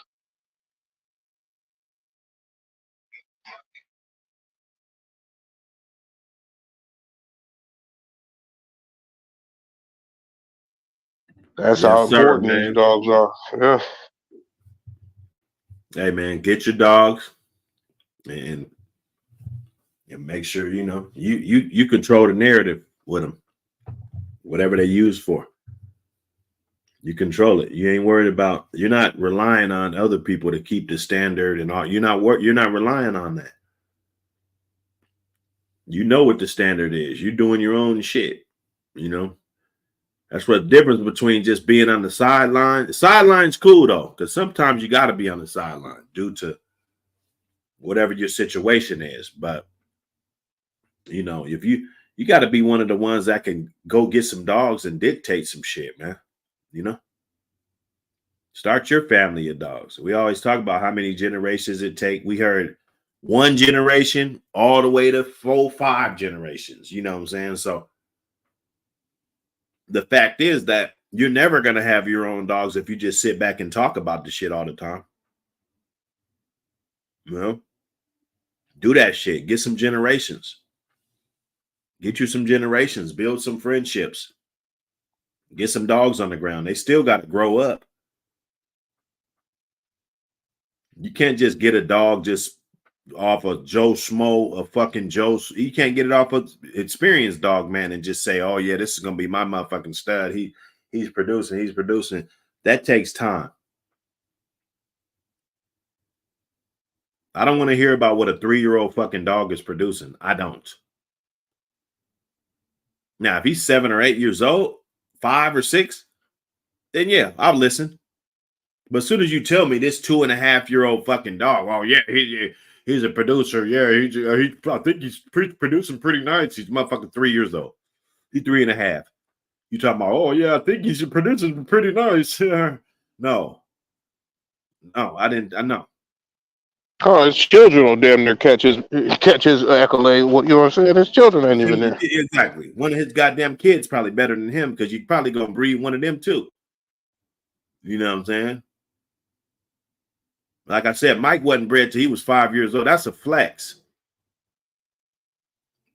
[SPEAKER 7] That's how
[SPEAKER 5] Yes, sir,
[SPEAKER 7] important these
[SPEAKER 5] man.
[SPEAKER 7] dogs are. Yeah.
[SPEAKER 5] Hey, man, get your dogs and make sure you control the narrative with them. Whatever they use for, you control it. You ain't worried about. You're not relying on other people to keep the standard and all. You're not relying on that. You know what the standard is. You're doing your own shit. You know. That's what the difference between just being on the sideline. The sideline's cool though, because sometimes you got to be on the sideline due to whatever your situation is. But if you got to be one of the ones that can go get some dogs and dictate some shit, man. Start your family of dogs. We always talk about how many generations it take. We heard 1 generation all the way to 4, 5 generations. You know what I'm saying? So the fact is that you're never going to have your own dogs if you just sit back and talk about the shit all the time. Do that shit. Get some generations. Get you some generations. Build some friendships. Get some dogs on the ground. They still got to grow up. You can't just get a dog just off of Joe Schmo, a fucking Joe. You can't get it off of experienced dog, man, and just say, oh, yeah, this is going to be my motherfucking stud. He's producing. That takes time. I don't want to hear about what a 3-year-old fucking dog is producing. I don't. Now, if he's 7 or 8 years old, 5 or 6, then yeah, I'll listen. But as soon as you tell me this 2.5-year-old fucking dog, oh yeah, he's a producer. Yeah, I think he's producing pretty nice. He's motherfucking 3 years old. He's 3.5. You talking about? Oh yeah, I think he's producing pretty nice. No, I didn't. I know.
[SPEAKER 7] Oh, his children will damn near catch his accolade. You know what I'm saying? His children ain't even there.
[SPEAKER 5] Exactly. One of his goddamn kids probably better than him because you probably gonna breed one of them too. You know what I'm saying? Like I said, Mike wasn't bred till he was 5 years old. That's a flex.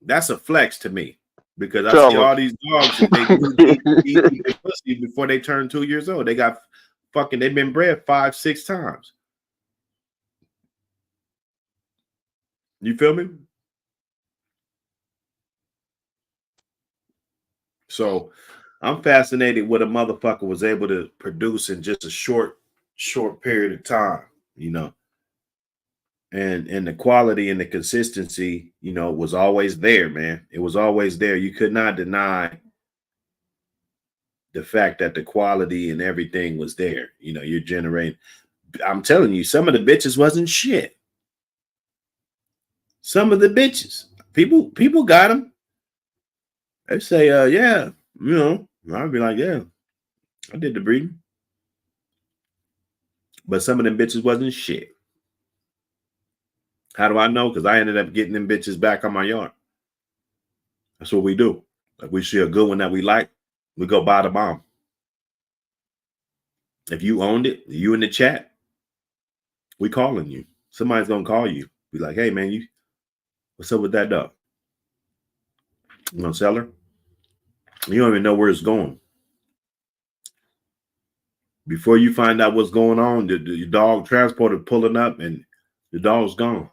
[SPEAKER 5] That's a flex to me because I see all these dogs that they eat pussy before they turn 2 years old. They've been bred 5, 6 times. You feel me? So I'm fascinated what a motherfucker was able to produce in just a short period of time, and the quality and the consistency, was always there, man. It was always there. You could not deny the fact that the quality and everything was there. You're generating. I'm telling you, some of the bitches wasn't shit. Some of the bitches, people got them. They say, yeah, I'd be like, yeah, I did the breeding. But some of them bitches wasn't shit. How do I know? Because I ended up getting them bitches back on my yard. That's what we do. If we see a good one that we like, we go buy the bomb. If you owned it, you in the chat, we calling you. Somebody's going to call you. Be like, hey, man, what's up with that dog? You going to sell her? You don't even know where it's going. Before you find out what's going on, the dog transporter pulling up and the dog's gone.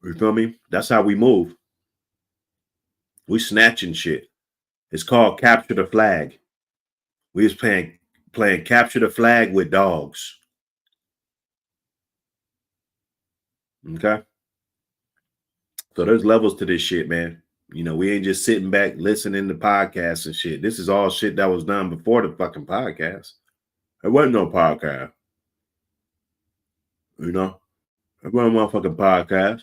[SPEAKER 5] You feel me? That's how we move. We snatching shit. It's called capture the flag. We was playing capture the flag with dogs. Okay? So there's levels to this shit, man. We ain't just sitting back listening to podcasts and shit. This is all shit that was done before the fucking podcast. There wasn't no podcast. I run a motherfucking podcast.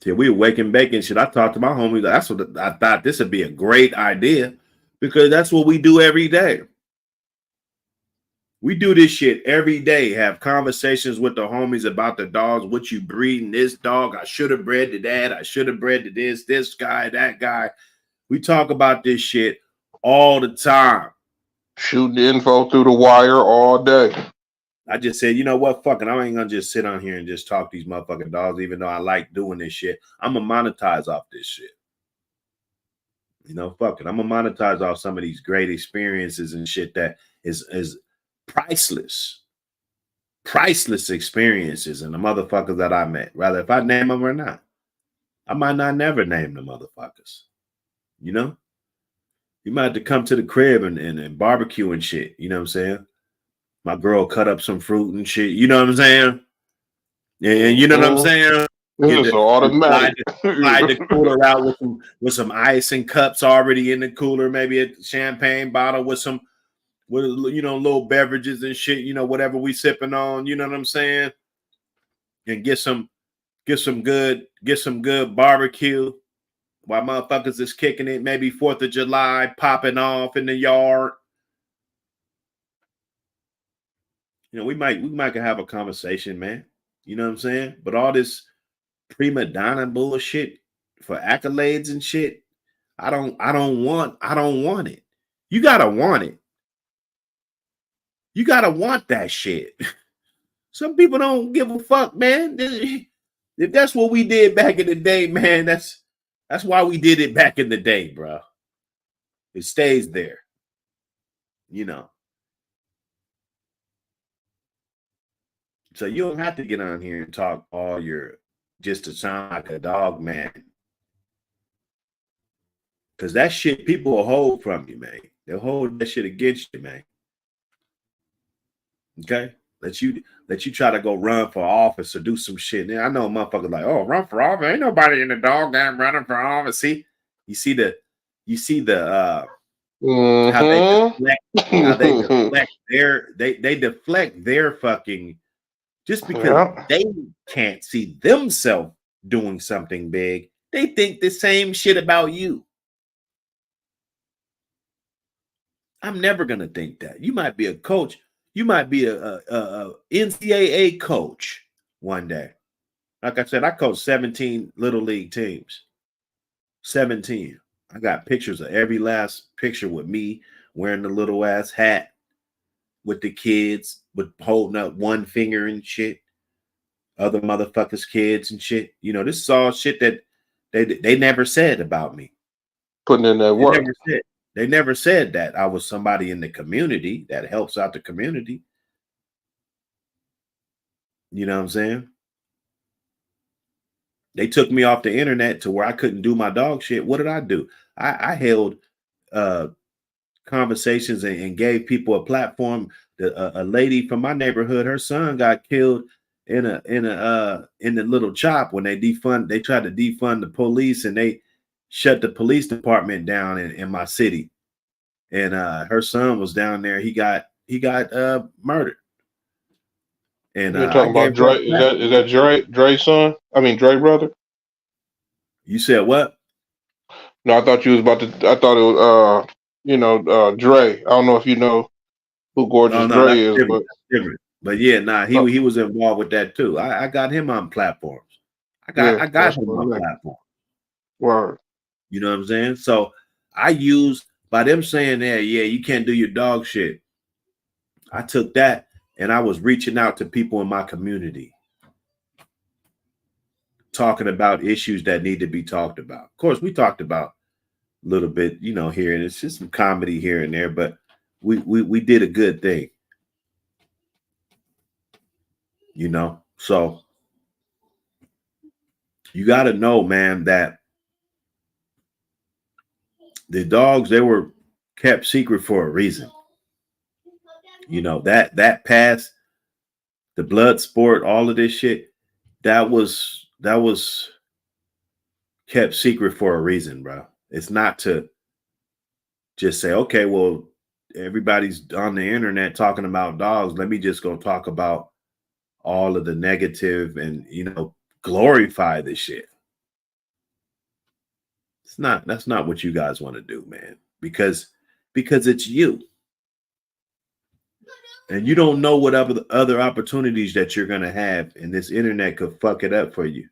[SPEAKER 5] See, we wake and bake and shit. I talked to my homies. That's what I thought this would be a great idea because that's what we do every day. We do this shit every day. Have conversations with the homies about the dogs. What you breeding this dog? I should have bred to that. I should have bred to this guy, that guy. We talk about this shit all the time.
[SPEAKER 7] Shooting info through the wire all day.
[SPEAKER 5] I just said, you know what? Fuck it. I ain't gonna just sit on here and just talk these motherfucking dogs, even though I like doing this shit. I'm gonna monetize off this shit. You know, fuck it. I'm gonna monetize off some of these great experiences and shit that is priceless. Priceless experiences and the motherfuckers that I met. Rather if I name them or not. I might not never name the motherfuckers. You know? You might have to come to the crib and barbecue and shit. You know what I'm saying? My girl cut up some fruit and shit. You know what I'm saying? And you know what I'm saying?
[SPEAKER 7] It's automatic.
[SPEAKER 5] Slide the cooler out with some ice and cups already in the cooler. Maybe a champagne bottle with you know, little beverages and shit. You know, whatever we sipping on. You know what I'm saying? And get some good barbecue while motherfuckers is kicking it. Maybe 4th of July popping off in the yard. You know, we might have a conversation, man. You know what I'm saying? But all this prima donna bullshit for accolades and shit, I don't want it. You gotta want it. You gotta want that shit. Some people don't give a fuck, man. If that's what we did back in the day, man, that's why we did it back in the day, bro. It stays there. You know. So you don't have to get on here and talk all your just to sound like a dog man. Because that shit people will hold from you, man. They'll hold that shit against you, man. Okay? Let you try to go run for office or do some shit. Now, I know motherfuckers like, oh, run for office. Ain't nobody in the dog game running for office. See? You see the how they deflect they deflect their fucking just because they can't see themselves doing something big, they think the same shit about you. I'm never gonna think that. You might be a coach. You might be a NCAA coach one day. Like I said, I coached 17 little league teams. 17. I got pictures of every last picture with me wearing the little ass hat with the kids, with holding up one finger and shit. Other motherfuckers' kids and shit. You know, this is all shit that they never said about me.
[SPEAKER 7] Putting in that work.
[SPEAKER 5] They never said that I was somebody in the community that helps out the community. You know what I'm saying? They took me off the internet to where I couldn't do my dog shit. What did I do? I held conversations and gave people a platform. A lady from my neighborhood, her son got killed in the little chop when they tried to defund the police and they shut the police department down in my city. And her son was down there. He got murdered. And
[SPEAKER 7] you're talking about Dre? Is that Dre's son? I mean Dre brother.
[SPEAKER 5] You said what?
[SPEAKER 7] No, I thought you was about to. I thought it was Dre. I don't know if you know who Gorgeous Dre is,
[SPEAKER 5] different. But yeah, he was involved with that too. I got him on platforms. I got him on platforms.
[SPEAKER 7] Word.
[SPEAKER 5] You know what I'm saying? So I use by them saying that, yeah, you can't do your dog shit. I took that and I was reaching out to people in my community, talking about issues that need to be talked about. Of course, we talked about a little bit, you know, here, and it's just some comedy here and there, but we did a good thing. You know, so you got to know, man, that the dogs, they were kept secret for a reason. You know, that past the blood sport, all of this shit, that was kept secret for a reason, bro. It's not to just say, okay, well, everybody's on the internet talking about dogs. Let me just go talk about all of the negative and, glorify the shit. That's not what you guys want to do, man, because it's you. And you don't know what other opportunities that you're going to have, and this internet could fuck it up for you.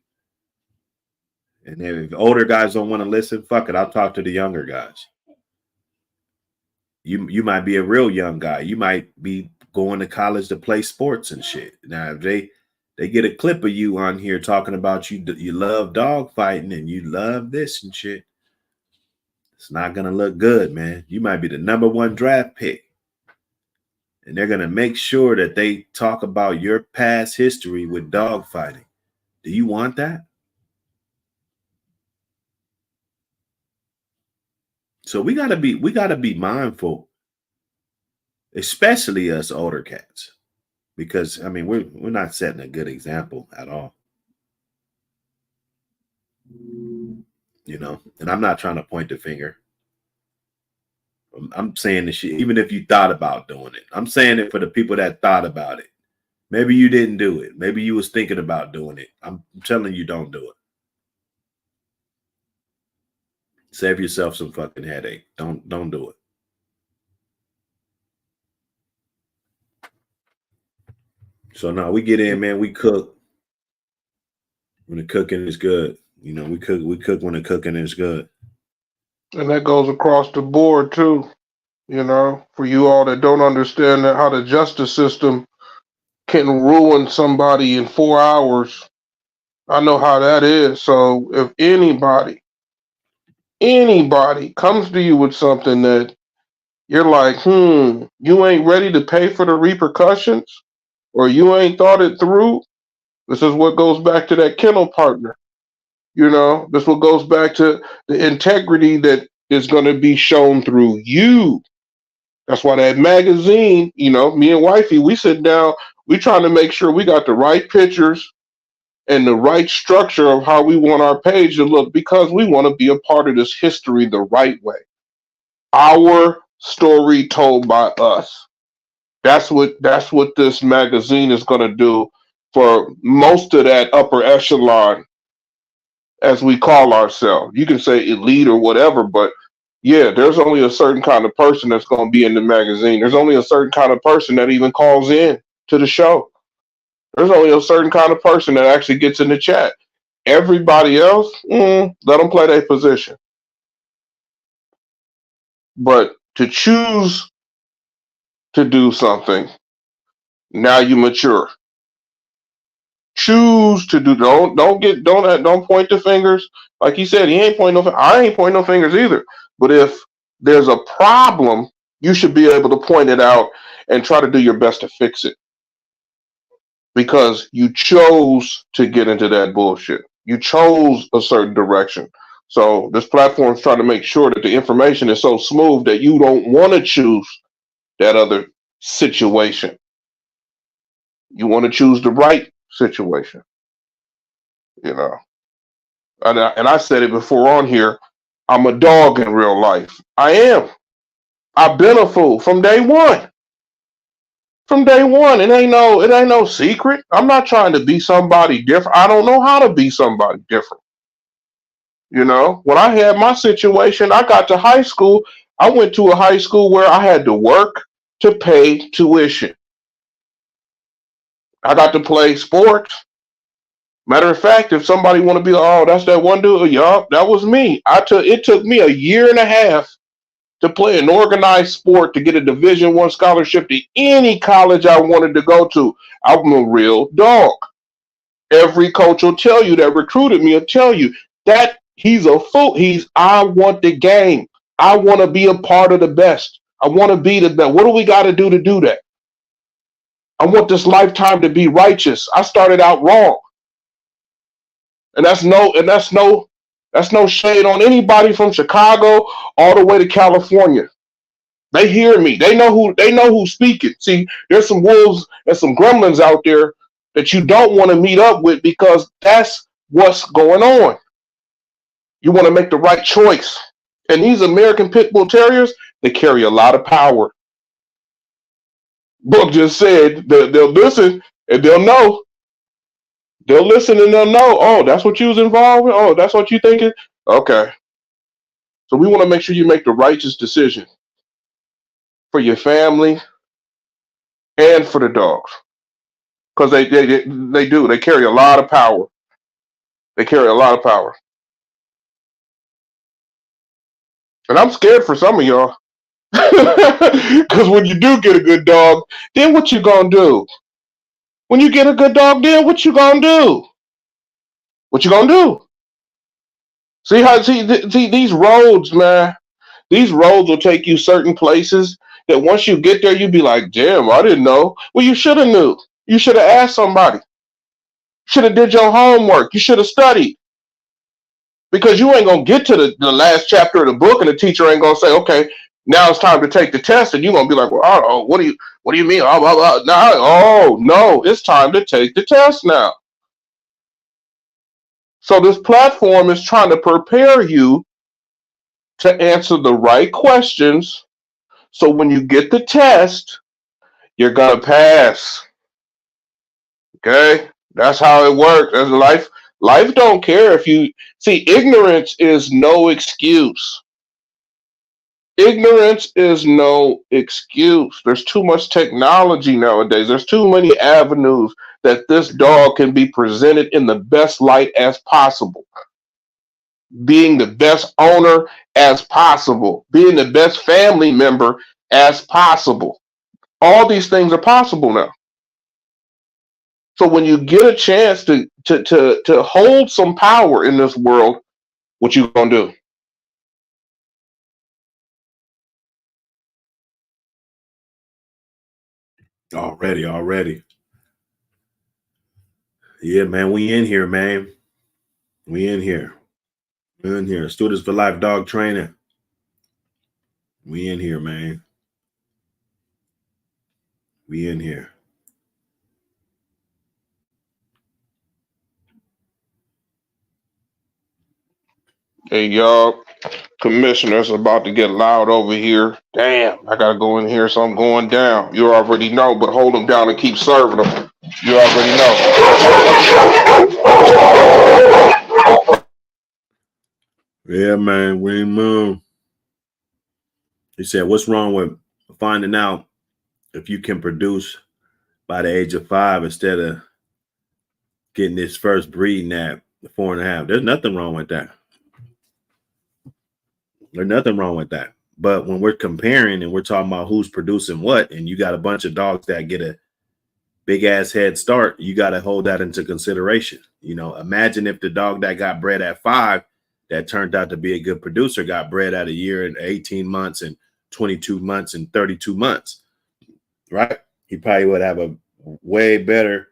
[SPEAKER 5] And if older guys don't want to listen, fuck it, I'll talk to the younger guys. You might be a real young guy. You might be going to college to play sports and shit. Now, if they get a clip of you on here talking about you love dog fighting and you love this and shit, it's not going to look good, man. You might be the number 1 draft pick. And they're going to make sure that they talk about your past history with dog fighting. Do you want that? So we gotta be mindful, especially us older cats, because I mean we're not setting a good example at all. And I'm not trying to point the finger. I'm saying this shit, even if you thought about doing it. I'm saying it for the people that thought about it. Maybe you didn't do it. Maybe you was thinking about doing it. I'm telling you, don't do it. Save yourself some fucking headache. Don't do it. So now we get in, man. We cook when the cooking is good. We cook when the cooking is good.
[SPEAKER 7] And that goes across the board too. For you all that don't understand how the justice system can ruin somebody in 4 hours, I know how that is. So if anybody comes to you with something that you're like, you ain't ready to pay for the repercussions, or you ain't thought it through, this is what goes back to that kennel partner. This what goes back to the integrity that is going to be shown through you. That's why that magazine, me and wifey, we sit down, we trying to make sure we got the right pictures and the right structure of how we want our page to look, because we want to be a part of this history the right way. Our story told by us. That's what this magazine is going to do for most of that upper echelon, as we call ourselves. You can say elite or whatever, but yeah, there's only a certain kind of person that's going to be in the magazine. There's only a certain kind of person that even calls in to the show. There's only a certain kind of person that actually gets in the chat. Everybody else, let them play their position. But to choose to do something, now you mature. Choose to do. Don't point the fingers. Like he said, he ain't pointing no. I ain't pointing no fingers either. But if there's a problem, you should be able to point it out and try to do your best to fix it. Because you chose to get into that bullshit. You chose a certain direction. So this platform is trying to make sure that the information is so smooth that you don't want to choose that other situation. You want to choose the right situation. And I said it before on here, I'm a dog in real life. I am. I've been a fool from day one. From day one, it ain't no secret. I'm not trying to be somebody different. I don't know how to be somebody different. When I had my situation, I got to high school. I went to a high school where I had to work to pay tuition. I got to play sports. Matter of fact, if somebody want to be, oh, that's that one dude, yeah, that was me. It took me a year and a half to play an organized sport to get a Division I scholarship to any college I wanted to go to. I'm a real dog. Every coach will tell you that recruited me will tell you that he's a fool. I want the game. I want to be a part of the best. I want to be the best. What do we got to do that? I want this lifetime to be righteous. I started out wrong. And that's no shade on anybody from Chicago all the way to California. They hear me. They know who's speaking. See, there's some wolves and some gremlins out there that you don't want to meet up with, because that's what's going on. You want to make the right choice. And these American Pit Bull Terriers, they carry a lot of power. Book just said they'll listen. And they'll know. They'll listen and they'll know. Oh, that's what you was involved with. Oh, that's what you thinking. Okay. So we want to make sure you make the righteous decision for your family and for the dogs, because they do. They carry a lot of power. They carry a lot of power. And I'm scared for some of y'all. Because when you do get a good dog, then what you gonna do? When you get a good dog, then what you gonna do? What you gonna do? See these roads, man. These roads will take you certain places that once you get there, you be like, damn, I didn't know. Well, you should have knew. You should have asked somebody. Should have did your homework. You should have studied. Because you ain't gonna get to the last chapter of the book and the teacher ain't gonna say, okay, now it's time to take the test, and you're gonna be like, well, oh, what do you mean? Oh, no, it's time to take the test now. So this platform is trying to prepare you to answer the right questions. So when you get the test, you're gonna pass. Okay? That's how it works. That's life. Life don't care if you see, ignorance is no excuse. Ignorance is no excuse. There's too much technology nowadays. There's too many avenues that this dog can be presented in the best light as possible. Being the best owner as possible. Being the best family member as possible. All these things are possible now. So when you get a chance to hold some power in this world, what you gonna do?
[SPEAKER 5] Already. Yeah, man, we in here, man. We in here. We're in here. Students for Life dog training. We in here, man. We in here.
[SPEAKER 7] Hey, y'all. Commissioner's about to get loud over here. Damn, I gotta go in here, so I'm going down. You already know, but hold them down and keep serving them. You already know.
[SPEAKER 5] Yeah, man, we move. He said, what's wrong with finding out if you can produce by the age of 5 instead of getting this first breeding at 4.5? There's nothing wrong with that. There's nothing wrong with that. But when we're comparing and we're talking about who's producing what, and you got a bunch of dogs that get a big ass head start, you got to hold that into consideration. You know, imagine if the dog that got bred at 5 that turned out to be a good producer got bred at a year and 18 months and 22 months and 32 months, right? He probably would have a way better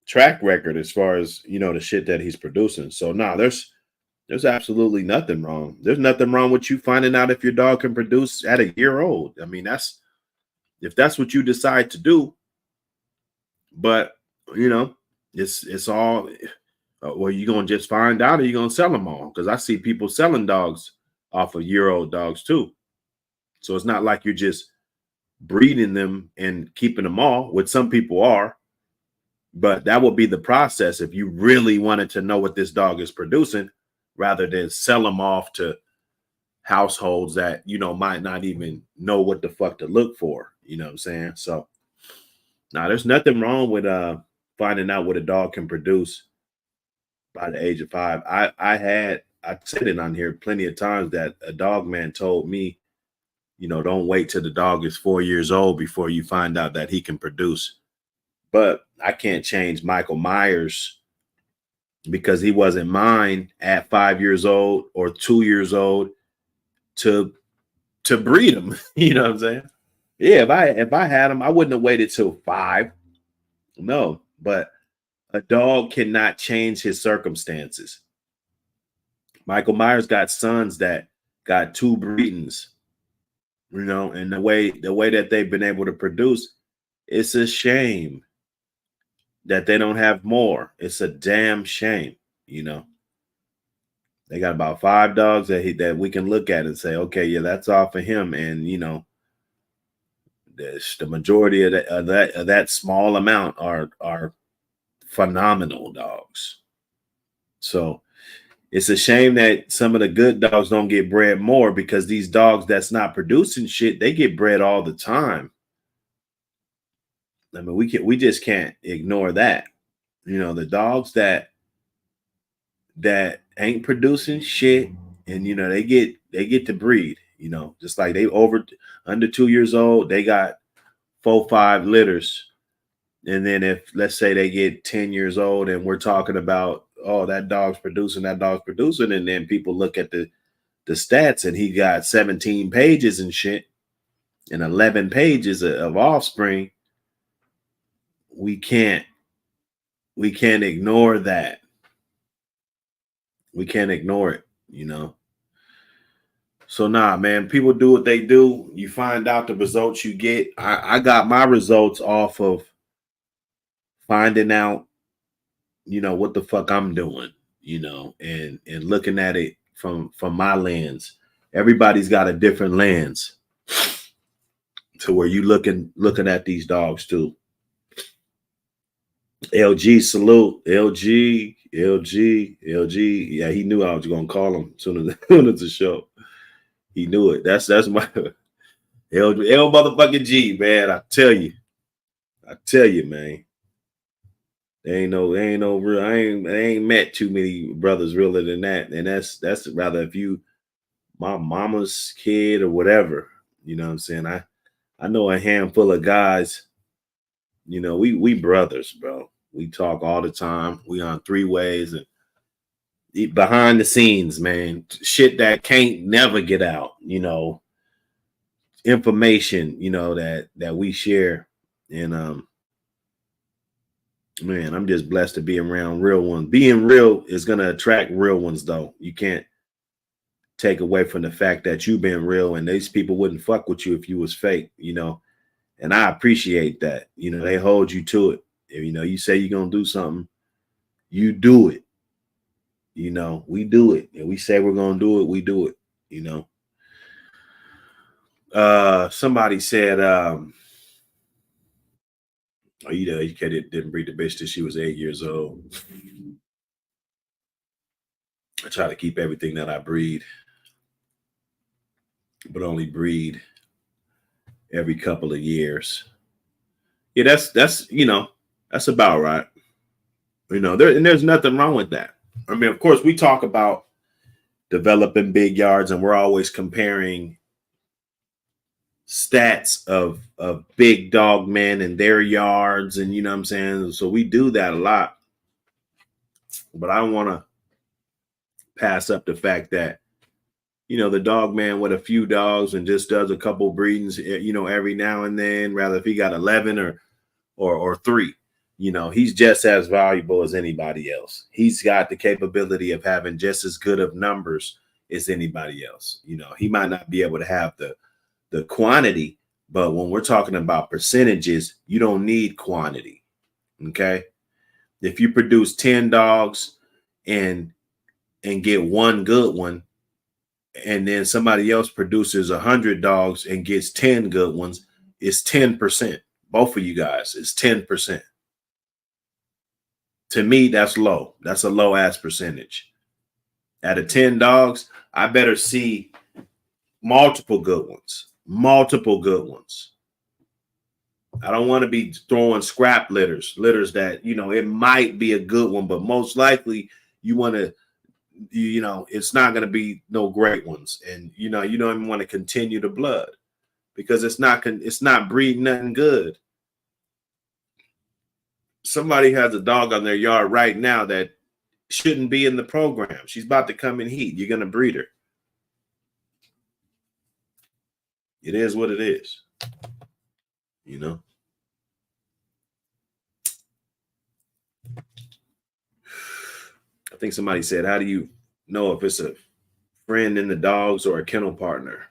[SPEAKER 5] track record as far as, you know, the shit that he's producing. So no, there's absolutely nothing wrong. There's nothing wrong with you finding out if your dog can produce at a year old. I mean, if that's what you decide to do. But, you know, it's all, well, you're going to just find out or you're going to sell them all? Because I see people selling dogs off of year-old dogs too. So it's not like you're just breeding them and keeping them all, which some people are. But that would be the process if you really wanted to know what this dog is producing, rather than sell them off to households that, you know, might not even know what the fuck to look for. You know what I'm saying? So now there's nothing wrong with finding out what a dog can produce by the age of 5. I said it on here plenty of times that a dog man told me, you know, don't wait till the dog is 4 years old before you find out that he can produce. But I can't change Michael Myers because he wasn't mine at 5 years old or 2 years old to breed him. You know what I'm saying? Yeah, if I had him, I wouldn't have waited till 5. No, but a dog cannot change his circumstances. Michael Myers got sons that got 2 breedings, you know, and the way that they've been able to produce, it's a shame that they don't have more. It's a damn shame, you know. They got about 5 dogs that we can look at and say, okay, yeah, that's all for him. And, you know, The majority of that small amount are phenomenal dogs. So it's a shame that some of the good dogs don't get bred more, because these dogs that's not producing shit, they get bred all the time. I mean, we just can't ignore that. You know, the dogs that ain't producing shit, and you know, they get to breed. You know, just like they under 2 years old, they got 4-5 litters. And then if, let's say, they get 10 years old and we're talking about, oh, that dog's producing, and then people look at the stats and he got 17 pages and shit and 11 pages of offspring, we can't ignore that. We can't ignore it, you know. So nah, man, people do what they do. You find out the results you get. I got my results off of finding out, you know, what the fuck I'm doing, you know, and looking at it from my lens. Everybody's got a different lens to where you looking at these dogs too. LG, salute. LG. Yeah, he knew I was gonna call him soon as the show. He knew it. That's my L motherfucking G, man. I tell you, man. There ain't no real. I ain't met too many brothers realer than that. And that's rather if you my mama's kid or whatever. You know what I'm saying? I know a handful of guys. You know, we brothers, bro. We talk all the time. We on 3-ways and behind the scenes, man. Shit that can't never get out. You know, information. You know that we share, and man, I'm just blessed to be around real ones. Being real is gonna attract real ones, though. You can't take away from the fact that you've been real, and these people wouldn't fuck with you if you was fake. You know. And I appreciate that. You know, they hold you to it. If, you know, you say you're going to do something, you do it. You know, we do it. And we say we're going to do it, we do it, you know. Somebody said, oh, you know, you didn't breed the bitch till she was 8 years old. I try to keep everything that I breed, but only breed every couple of years. Yeah, that's you know, that's about right. You know, there's nothing wrong with that. I mean, of course, we talk about developing big yards, and we're always comparing stats of big dog men and their yards, and you know what I'm saying? So we do that a lot. But I don't want to pass up the fact that, you know, the dog man with a few dogs and just does a couple breedings, you know, every now and then, rather if he got 11 or 3, you know, he's just as valuable as anybody else. He's got the capability of having just as good of numbers as anybody else. You know, he might not be able to have the quantity, but when we're talking about percentages, you don't need quantity. Okay. If you produce 10 dogs and get one good one, and then somebody else produces 100 dogs and gets 10 good ones, it's 10%. Both of you guys, it's 10%. To me, that's low. That's a low ass percentage. Out of 10 dogs, I better see multiple good ones. I don't want to be throwing scrap litters that, you know, it might be a good one, but most likely you want to, you know, it's not going to be no great ones. And, you know, you don't even want to continue the blood because it's not breeding nothing good. Somebody has a dog on their yard right now that shouldn't be in the program. She's about to come in heat. You're going to breed her. It is what it is, you know. I think somebody said, how do you know if it's a friend in the dogs or a kennel partner?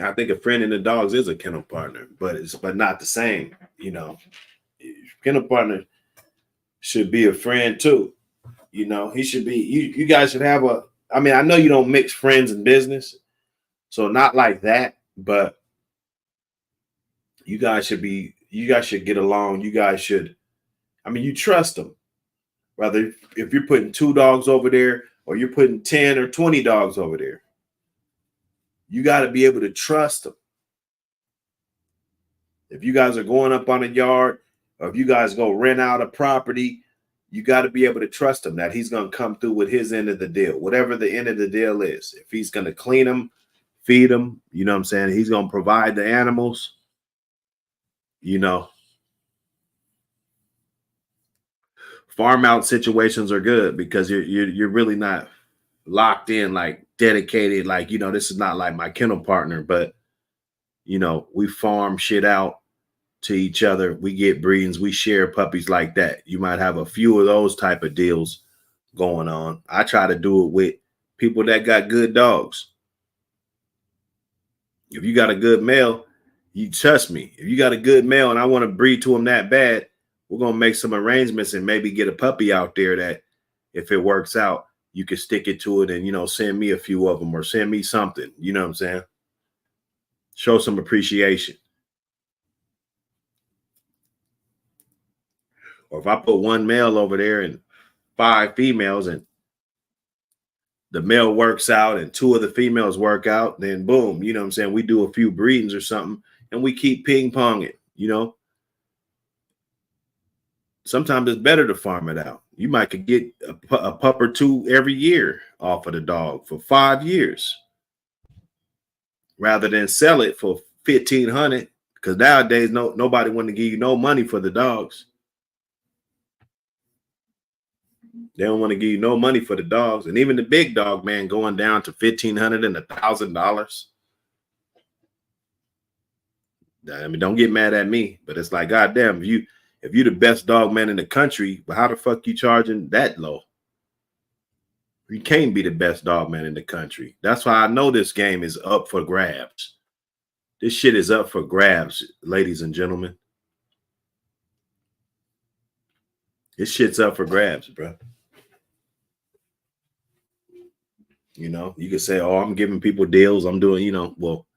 [SPEAKER 5] I think a friend in the dogs is a kennel partner, but not the same. You know, kennel partner should be a friend too. You know, he should be. You guys should have I mean, I know you don't mix friends and business, so not like that, but you guys should get along. You guys should, I mean, you trust them. Rather, if you're putting 2 dogs over there or you're putting 10 or 20 dogs over there, you got to be able to trust them. If you guys are going up on a yard or if you guys go rent out a property, you got to be able to trust him that he's going to come through with his end of the deal, whatever the end of the deal is. If he's going to clean them, feed them, you know what I'm saying? He's going to provide the animals, you know. Farm out situations are good because you're really not locked in, like dedicated, like, you know, this is not like my kennel partner, but you know, we farm shit out to each other. We get breedings, we share puppies like that. You might have a few of those type of deals going on. I try to do it with people that got good dogs. If you got a good male, you trust me. If you got a good male and I want to breed to him that bad, we're going to make some arrangements and maybe get a puppy out there that if it works out, you can stick it to it and, you know, send me a few of them or send me something. You know what I'm saying? Show some appreciation. Or if I put 1 male over there and 5 females and the male works out and 2 of the females work out, then boom, you know what I'm saying? We do a few breedings or something and we keep ping ponging, you know? Sometimes it's better to farm it out. You might could get a pup or 2 every year off of the dog for 5 years rather than sell it for $1,500 because nowadays nobody want to give you no money for the dogs. They don't want to give you no money for the dogs. And even the big dog, man, going down to $1,500 and $1,000. I mean, don't get mad at me, but it's like, goddamn, if you're the best dog man in the country, but how the fuck you charging that low? You can't be the best dog man in the country. That's why I know this game is up for grabs. This shit is up for grabs, ladies and gentlemen. This shit's up for grabs, bro. You know, you could say, oh, I'm giving people deals. I'm doing, you know, well,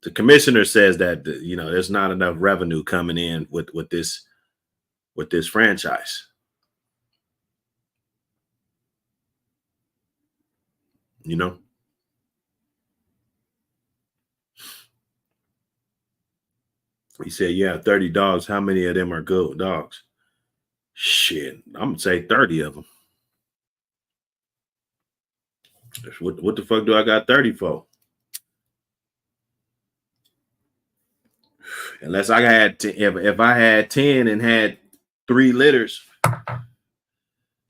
[SPEAKER 5] the commissioner says that, you know, there's not enough revenue coming in with this franchise. You know, he said, yeah, 30 dogs. How many of them are good dogs? Shit, I'm gonna say 30 of them. What the fuck do I got 30 for? Unless I had if I had 10 and had 3 litters,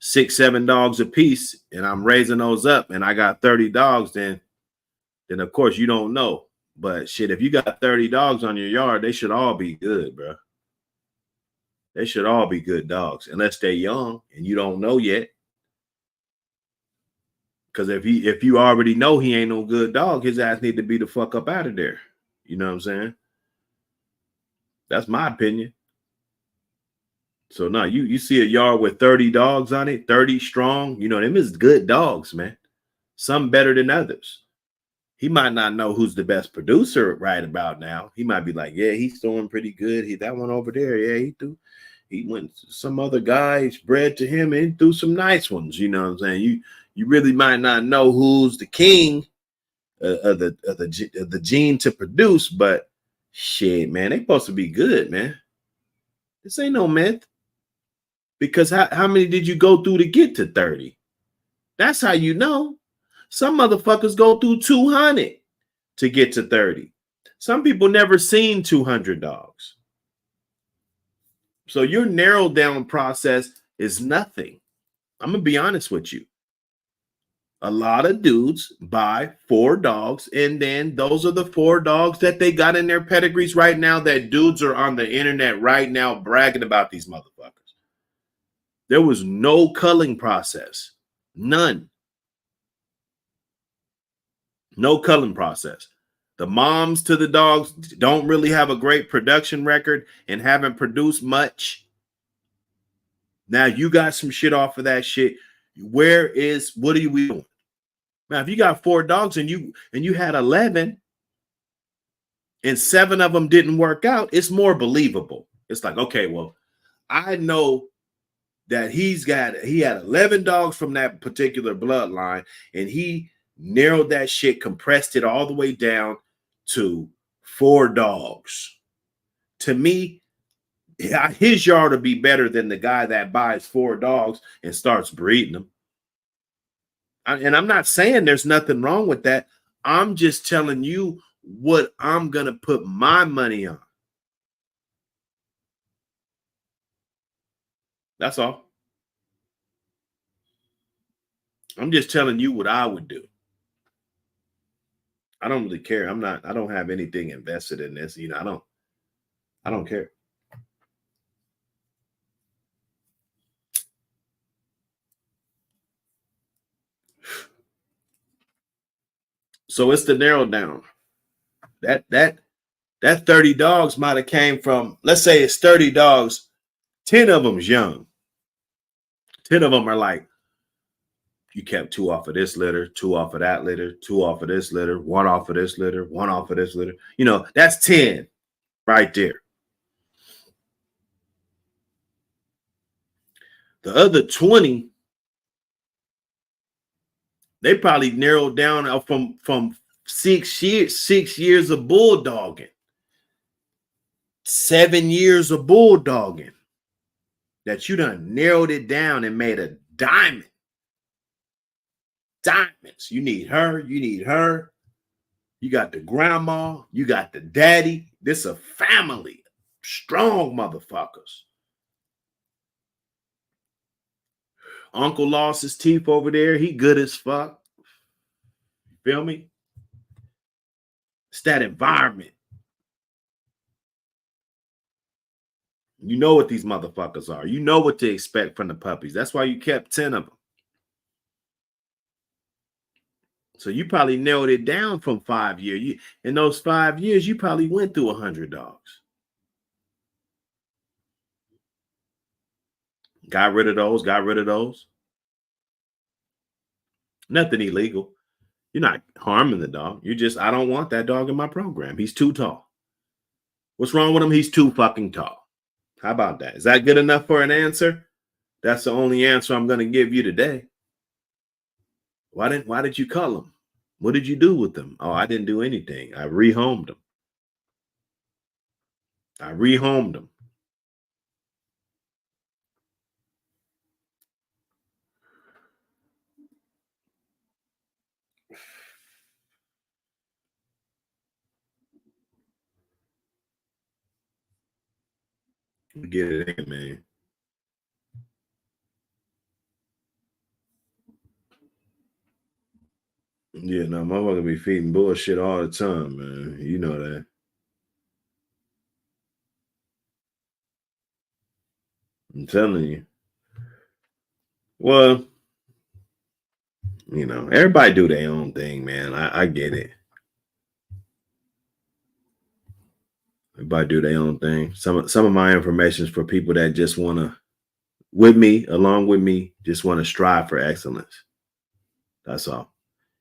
[SPEAKER 5] 6, 7 dogs a piece, and I'm raising those up, and I got 30 dogs, then of course you don't know. But shit, if you got 30 dogs on your yard, they should all be good, bro. They should all be good dogs, unless they're young and you don't know yet. Because if you already know he ain't no good dog, his ass need to be the fuck up out of there. You know what I'm saying? That's my opinion. So no, you see a yard with 30 dogs on it, 30 strong, you know, them is good dogs, man. Some better than others. He might not know who's the best producer right about now. He might be like, yeah, he's doing pretty good. That one over there, yeah, he went some other guys bred to him and threw some nice ones. You know what I'm saying? You really might not know who's the king of the gene to produce, but shit, man, they supposed to be good, man. This ain't no myth. Because how many did you go through to get to 30? That's how you know. Some motherfuckers go through 200 to get to 30. Some people never seen 200 dogs. So your narrowed down process is nothing. I'm going to be honest with you. A lot of dudes buy 4 dogs, and then those are the 4 dogs that they got in their pedigrees right now that dudes are on the internet right now bragging about these motherfuckers. There was no culling process. None. No culling process. The moms to the dogs don't really have a great production record and haven't produced much. Now you got some shit off of that shit. What are we doing? Now, if you got 4 dogs and you had 11 and 7 of them didn't work out, it's more believable. It's like, okay, well, I know that he had 11 dogs from that particular bloodline, and he narrowed that shit, compressed it all the way down to 4 dogs. To me, his yard would be better than the guy that buys 4 dogs and starts breeding them. And I'm not saying there's nothing wrong with that. I'm just telling you what I'm going to put my money on. That's all. I'm just telling you what I would do. I don't really care. I don't have anything invested in this. You know, I don't care. So it's the narrow down. That 30 dogs might have came from, let's say it's 30 dogs, 10 of them's young. 10 of them are like, you kept 2 off of this litter, 2 off of that litter, 2 off of this litter, 1 off of this litter, 1 off of this litter. You know, that's 10 right there. The other 20, they probably narrowed down from 6 years of bulldogging, 7 years of bulldogging, that you done narrowed it down and made a diamond. Diamonds. You need her. You need her. You got the grandma. You got the daddy. This a family. Strong motherfuckers. Uncle lost his teeth over there. He good as fuck. You feel me? It's that environment. You know what these motherfuckers are. You know what to expect from the puppies. That's why you kept 10 of them. So you probably narrowed it down from 5 years. In those 5 years, you probably went through 100 dogs. Got rid of those. Nothing illegal. You're not harming the dog. You're just, I don't want that dog in my program. He's too tall. What's wrong with him? He's too fucking tall. How about that? Is that good enough for an answer? That's the only answer I'm going to give you today. Why did you cull him? What did you do with them? Oh, I didn't do anything. I rehomed them. Get it in, man. Yeah, no, motherfucker be feeding bullshit all the time, man. You know that. I'm telling you. Well, you know, everybody do their own thing, man. I get it. Everybody do their own thing. Some of my information is for people that just want to, along with me, just want to strive for excellence. That's all.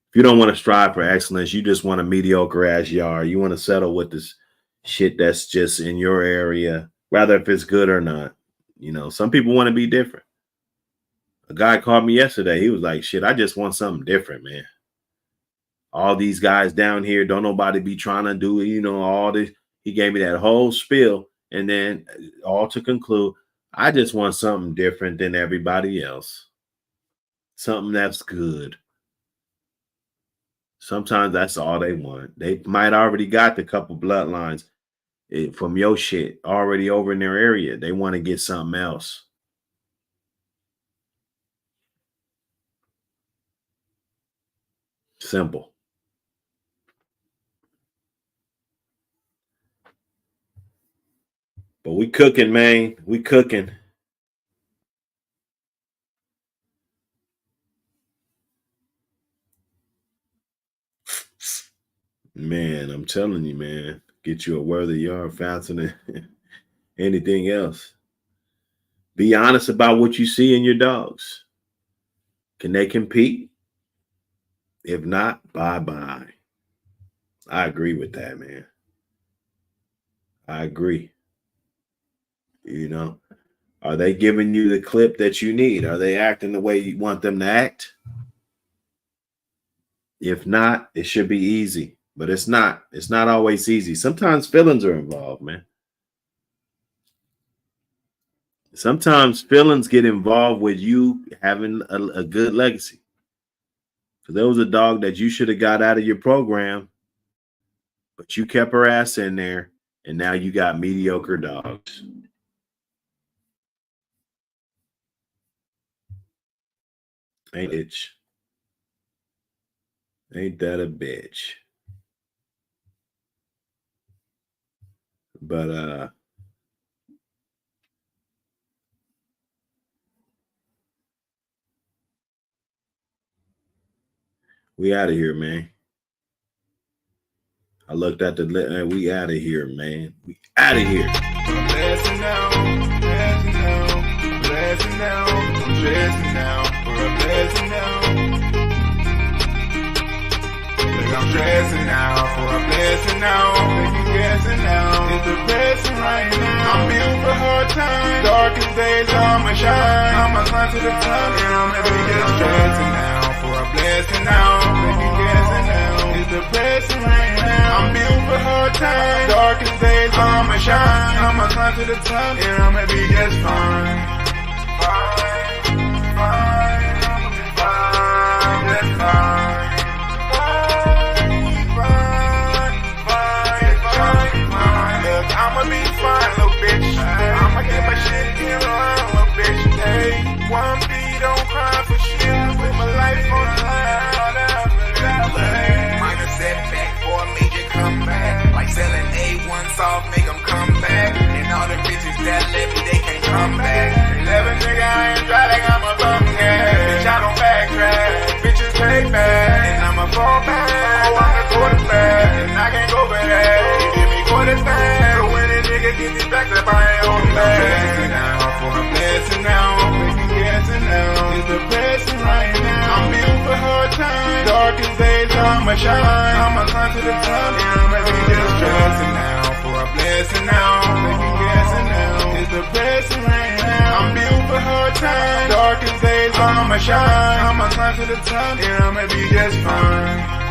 [SPEAKER 5] If you don't want to strive for excellence, you just want a mediocre ass yard. You want to settle with this shit that's just in your area, rather if it's good or not. You know, some people want to be different. A guy called me yesterday. He was like, shit, I just want something different, man. All these guys down here, don't nobody be trying to do, you know, all this. He gave me that whole spiel. And then all to conclude, I just want something different than everybody else. Something that's good. Sometimes that's all they want. They might already got the couple bloodlines from your shit already over in their area. They want to get something else. Simple. But we cooking, man. We cooking. Man, I'm telling you, man. Get you a worthy yard faster than anything else. Be honest about what you see in your dogs. Can they compete? If not, bye-bye. I agree with that, man. I agree. You know, are they giving you the clip that you need? Are they acting the way you want them to act? If not, it should be easy, but it's not. It's not always easy. Sometimes feelings are involved, man. Sometimes feelings get involved with you having a good legacy. So there was a dog that you should have got out of your program, but you kept her ass in there, and now you got mediocre dogs. Ain't that a bitch? But we out of here, man. I looked at the we out of here, man. We out of here.
[SPEAKER 2] Blessing now, blessing now, blessing now, blessing now, for a blessing now. Look, I'm dressing now for a blessing now. Making guessing now. It's a blessing right now. I'm built for hard times. Darkest days I'ma shine. I'ma climb to the top and I'ma be just dressing now for a blessing now. Making guessing now. It's a blessing right now. I'm built for hard times. Darkest days I'ma shine. I'ma climb to the top and I'ma be just fine. Fine, fine, I'ma be fine, just fine. I'ma be fine, little bitch. I'ma get my shit in line, little bitch. Hey, 1B, don't cry for shit. With my life on the line.
[SPEAKER 4] Minor setback for a major comeback. Like selling A1 soft, make them come back. And all the bitches that left me, they can't come back.
[SPEAKER 2] 11 nigga, I ain't dry like I'm a bum gas. Bitch, I don't backtrack. Bitches pay back. And I'ma fall back. Oh, I'm the quarterback. And I can't go back. You give me quarterback. Get me back up, I ain't holding back. Blessing now for a blessing now. Making guessing now. It's the blessing right now. I'm built for hard times. Darkest days I'ma shine. I'ma climb to the top and I'ma be just stressing now for a blessing now. Making guessing now. It's the blessing right now. I'm built for hard times. Darkest days I'ma shine. I'ma climb to the top and I'ma be just fine.